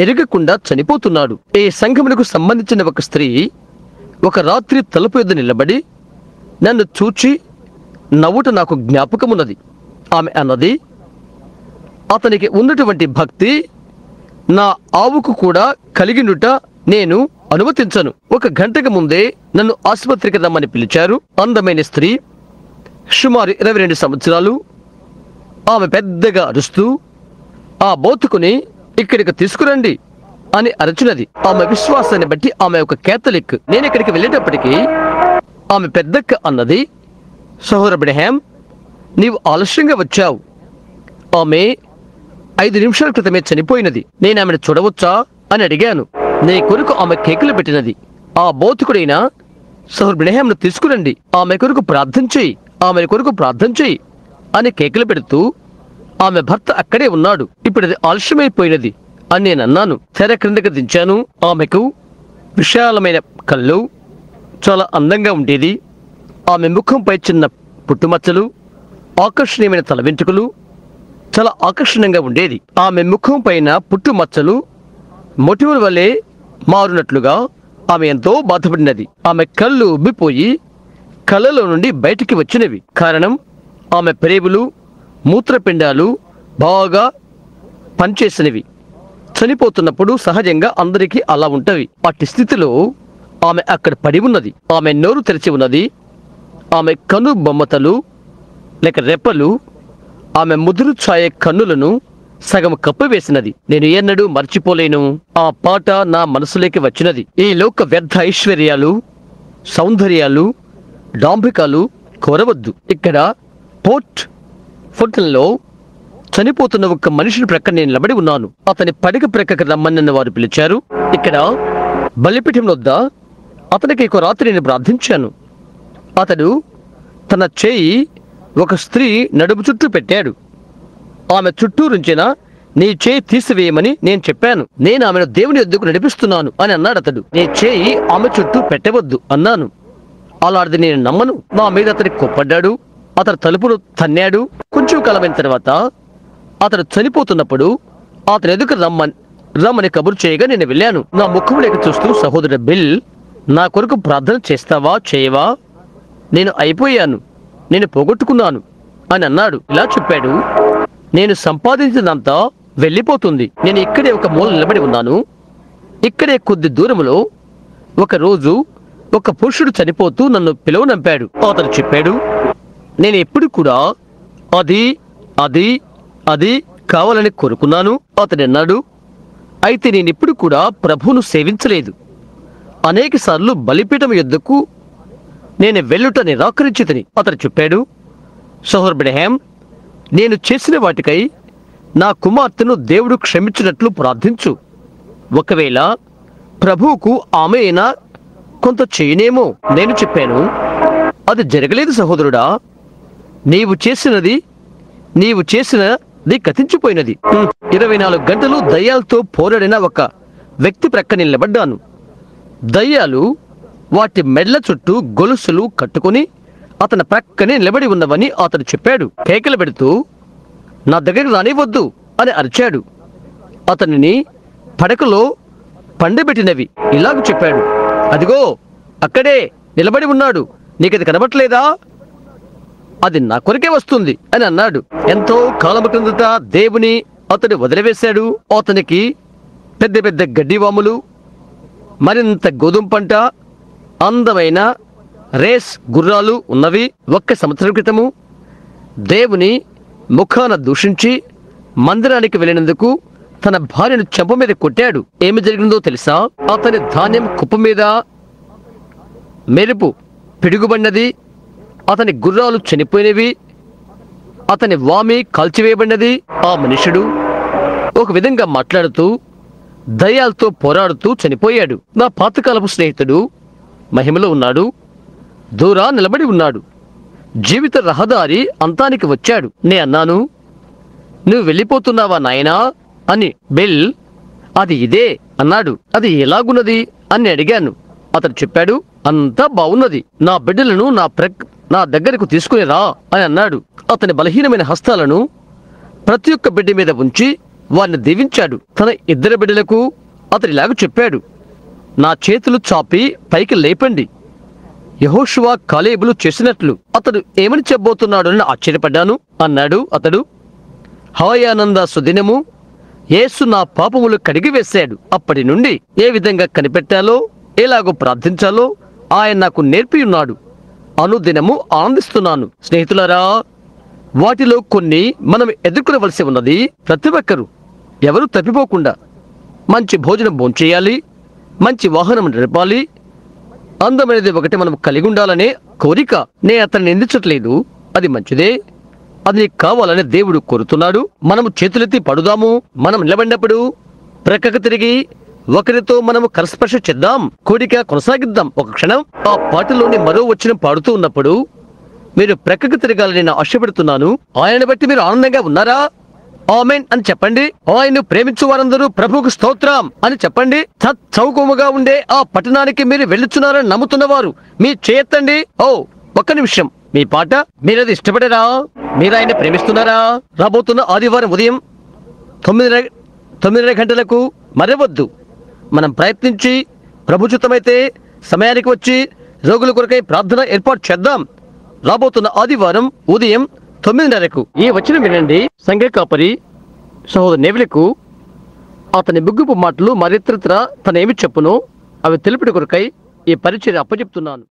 ఎరగకుండా చనిపోతున్నాడు. ఈ సంఘమునకు సంబంధించిన ఒక స్త్రీ ఒక రాత్రి తలుపు యొద్ద నిలబడి నన్ను చూచి నవ్వుట నాకు జ్ఞాపకమున్నది. ఆమె అన్నది, అతనికి ఉన్నటువంటి భక్తి నా ఆవుకు కూడా కలిగినుట నేను అనుమతించను. 1 గంటకు ముందే నన్ను ఆసుపత్రికి రమ్మని పిలిచారు. అందమైన స్త్రీ, సుమారు 22 సంవత్సరాలు. ఆమె పెద్దగా అరుస్తూ ఆ బోతుకుని ఇక్కడికి తీసుకురండి అని అరచినది. ఆమె విశ్వాసాన్ని బట్టి ఆమె ఒక కేథలిక్. నేను ఇక్కడికి వెళ్ళేటప్పటికీ ఆమె పెద్దక్క అన్నది, సహోదర బ్రహాం, నీవు ఆలస్యంగా వచ్చావు. ఆమె 5 నిమిషాల క్రితమే చనిపోయినది. నేను ఆమెను చూడవచ్చా అని అడిగాను. నీ కొరకు ఆమె కేకులు పెట్టినది. ఆ బోధకుడైన సహోదర బ్రహాంను తీసుకురండి, ఆమె కొరకు ప్రార్థన చేయి, ఆమె కొరకు ప్రార్థన చేయి అని కేకులు పెడుతూ, ఆమె భర్త అక్కడే ఉన్నాడు. ఇప్పుడు అది ఆలస్యమైపోయినది అని నేను అన్నాను. తెర క్రిందకి దించాను. ఆమెకు విశాలమైన కళ్ళు, చాలా అందంగా ఉండేది. ఆమె ముఖంపై చిన్న పుట్టుమచ్చలు, ఆకర్షణీయమైన తల వెంట్రుకలు చాలా ఆకర్షణంగా ఉండేది. ఆమె ముఖం పైన పుట్టుమచ్చలు మొటిమల వలె మారునట్లుగా ఆమె ఎంతో బాధపడినది. ఆమె కళ్ళు ఉబ్బిపోయి కళ్ళలో నుండి బయటికి వచ్చినవి. కారణం, ఆమె ప్రేగులు మూత్రపిండాలు బాగా పనిచేసినవి. చనిపోతున్నప్పుడు సహజంగా అందరికీ అలా ఉంటవి. అట్టి స్థితిలో ఆమె అక్కడ పడి ఉన్నది. ఆమె నోరు తెరిచి ఉన్నది. ఆమె కను బొమ్మతలు లేక రెప్పలు ఆమె ముదురు ఛాయ కన్నులను సగం కప్పివేసినది. నేను ఎన్నడూ మర్చిపోలేను. ఆ పాట నా మనసులోకి వచ్చినది. ఈ లోక వ్యర్థ ఐశ్వర్యాలు, సౌందర్యాలు, డాంబికాలు కోరవద్దు. ఇక్కడ పోర్ట్ ఫోర్టన్లో చనిపోతున్న ఒక మనిషిని ప్రక్కన నేను నిలబడి ఉన్నాను. అతని పడక ప్రక్కకి రమ్మన్న వారు పిలిచారు. ఇక్కడ బలిపీఠం వద్ద అతనికి ఒక రాత్రి నేను ప్రార్థించాను. అతడు తన చేయి ఒక స్త్రీ నడుము చుట్టూ పెట్టాడు. ఆమె చుట్టూ రుంచిన నీ చేయి తీసివేయమని నేను చెప్పాను. నేను ఆమెను దేవుని యొద్దకు నడిపిస్తున్నాను అని అన్నాడు అతడు. నీ చేయి ఆమె చుట్టూ పెట్టవద్దు అన్నాను. అలాంటిది నేను నమ్మను. నా మీద అతని కోప్పడ్డాడు. అతడు తలుపును తన్నాడు. కొంచెం కాలమైన తర్వాత అతడు చనిపోతున్నప్పుడు అతని ఎదుకు రమ్మని కబురు చేయగా నేను వెళ్ళాను. నా ముఖం లేక చూస్తూ, సహోదరుడు బిల్, నా కొరకు ప్రార్థన చేస్తావా చేయవా? నేను అయిపోయాను, నేను పోగొట్టుకున్నాను అని అన్నాడు. ఇలా చెప్పాడు, నేను సంపాదించినంతా వెళ్ళిపోతుంది. నేను ఇక్కడే ఒక మూల నిలబడి ఉన్నాను. ఇక్కడే కొద్ది దూరంలో ఒకరోజు ఒక పురుషుడు చనిపోతూ నన్ను పిలువనంపాడు. అతను చెప్పాడు, నేను ఎప్పుడు కూడా అది అది అది కావాలని కోరుకున్నాను. అతడు అన్నాడు, అయితే నేనెప్పుడు కూడా ప్రభువును సేవించలేదు. అనేక సార్లు బలిపీఠం యొద్దకు నేను వెళ్ళుట నిరాకరించితిని. అతడు చెప్పాడు, సహోదర్ బ్రహాం, నేను చేసిన వాటికై నా కుమార్తెను దేవుడు క్షమించినట్లు ప్రార్థించు. ఒకవేళ ప్రభువుకు ఆమె అయినా కొంత చేయనేమో. నేను చెప్పాను, అది జరగలేదు సహోదరుడా. నీవు చేసినది కథించిపోయినది. 24 గంటలు దయ్యాలతో పోరాడిన ఒక వ్యక్తి ప్రక్క నిలబడ్డాను. దయ్యాలు వాటి మెడల చుట్టూ గొలుసులు కట్టుకుని అతని ప్రక్కనే నిలబడి ఉన్నవని అతడు చెప్పాడు. కేకలు పెడుతూ నా దగ్గరికి రానివద్దు అని అరిచాడు. అతనిని పడకలో పండబెట్టినవి ఇలాగ చెప్పాడు, అదిగో అక్కడే నిలబడి ఉన్నాడు, నీకది కనబట్లేదా? అది నా కొరకే వస్తుంది అని అన్నాడు. ఎంతో కాలము క్రిందట దేవుని అతడు వదిలివేశాడు. అతనికి పెద్ద పెద్ద గడ్డివాములు, మరింత గోధుమ పంట, అందమైన రేస్ గుర్రాలు ఉన్నవి. 1 సంవత్సరం క్రితము దేవుని ముఖాన దూషించి మందిరానికి వెళ్ళినందుకు తన భార్యను చెంప మీద కొట్టాడు. ఏమి జరిగిందో తెలుసా? అతని ధాన్యం కుప్ప మీద మెరుపు పిడుగుబడినది, అతని గుర్రాలు చనిపోయినవి, అతని వామి కాల్చివేయబడినది. ఆ మనుషుడు ఒక విధంగా మాట్లాడుతూ దయ్యాలతో పోరాడుతూ చనిపోయాడు. నా పాతకాలపు స్నేహితుడు మహిమలో ఉన్నాడు, దూరా నిలబడి ఉన్నాడు, జీవిత రహదారి అంతానికి వచ్చాడు. నే అన్నాను, నువ్వు వెళ్ళిపోతున్నావా నాయనా అని. బిల్ అది ఇదే అన్నాడు. అది ఎలాగున్నది అని అడిగాను. అతడు చెప్పాడు, అంతా బాగున్నది, నా బిడ్డలను నా దగ్గరకు తీసుకుని రా అని అన్నాడు. అతని బలహీనమైన హస్తాలను ప్రతి ఒక్క బిడ్డ మీద ఉంచి వారిని దీవించాడు. తన 2 బిడ్డలకు అతడు ఇలాగ చెప్పాడు, నా చేతులు చాపి పైకి లేపండి, యెహోషువ కాలేబులు చేసినట్లు. అతడు ఏమని చెప్పబోతున్నాడు అని ఆశ్చర్యపడ్డాను. అన్నాడు అతడు, హాయానంద సుదినము యేసు నా పాపములు కడిగి వేశాడు. అప్పటి నుండి ఏ విధంగా కనిపెట్టాలో, ఎలాగో ప్రార్థించాలో ఆయన నాకు నేర్పి ఉన్నాడు. అనుదినము ఆనందిస్తున్నాను. స్నేహితులారా, వాటిలో కొన్ని మనం ఎదుర్కొనవలసి ఉన్నది. ప్రతి ఒక్కరూ ఎవరు తప్పిపోకుండా మంచి భోజనం భోంచేయాలి, మంచి వాహనం నడపాలి, అందమైనది ఒకటి మనం కలిగి ఉండాలనే కోరిక. నే అతన్ని నిందించట్లేదు, అది మంచిదే, అది నీకు కావాలని దేవుడు కోరుతున్నాడు. మనము చేతులెత్తి పడుదాము. మనం నిలబడినప్పుడు ప్రక్కకు తిరిగి ఒకరితో మనము కరస్పర్శ చేద్దాం, కోరిక కొనసాగిద్దాం. ఒక క్షణం ఆ పాటలోని మరో వచనం పాడుతూ ఉన్నప్పుడు మీరు ప్రక్కకు తిరగాలని నేను ఆశపడుతున్నాను. ఆయనను బట్టి మీరు ఆనందంగా ఉన్నారా? ఆమేన్ అని చెప్పండి. ఆయన్ను ప్రేమించు వారందరూ ప్రభువుకు స్తోత్రం అని చెప్పండి. చౌకముగా ఉండే ఆ పట్టణానికి మీరు వెళ్ళుచున్నారని నమ్ముతున్నవారు మీ చేయెత్తండి. ఒక్క నిమిషం, మీ పాట మీరది ఇష్టపడరా? మీరు ఆయన ప్రేమిస్తున్నారా? రాబోతున్న ఆదివారం ఉదయం 9:30 గంటలకు మరవద్దు. మనం ప్రయత్నించి ప్రభుచితమైతే సమయానికి వచ్చి రోగుల కొరకై ప్రార్థన ఏర్పాటు చేద్దాం. రాబోతున్న ఆదివారం ఉదయం 9:30కు ఈ వచనం వినండి. సంఘ కాపరి సహోదరు నెవిలకు అతని ముగ్గుపు మాటలు మరిత్రత తనేమి చెప్పునో అవి తెలుపుట కొరకై ఈ పరిచర్య అప్పచెప్తున్నాను.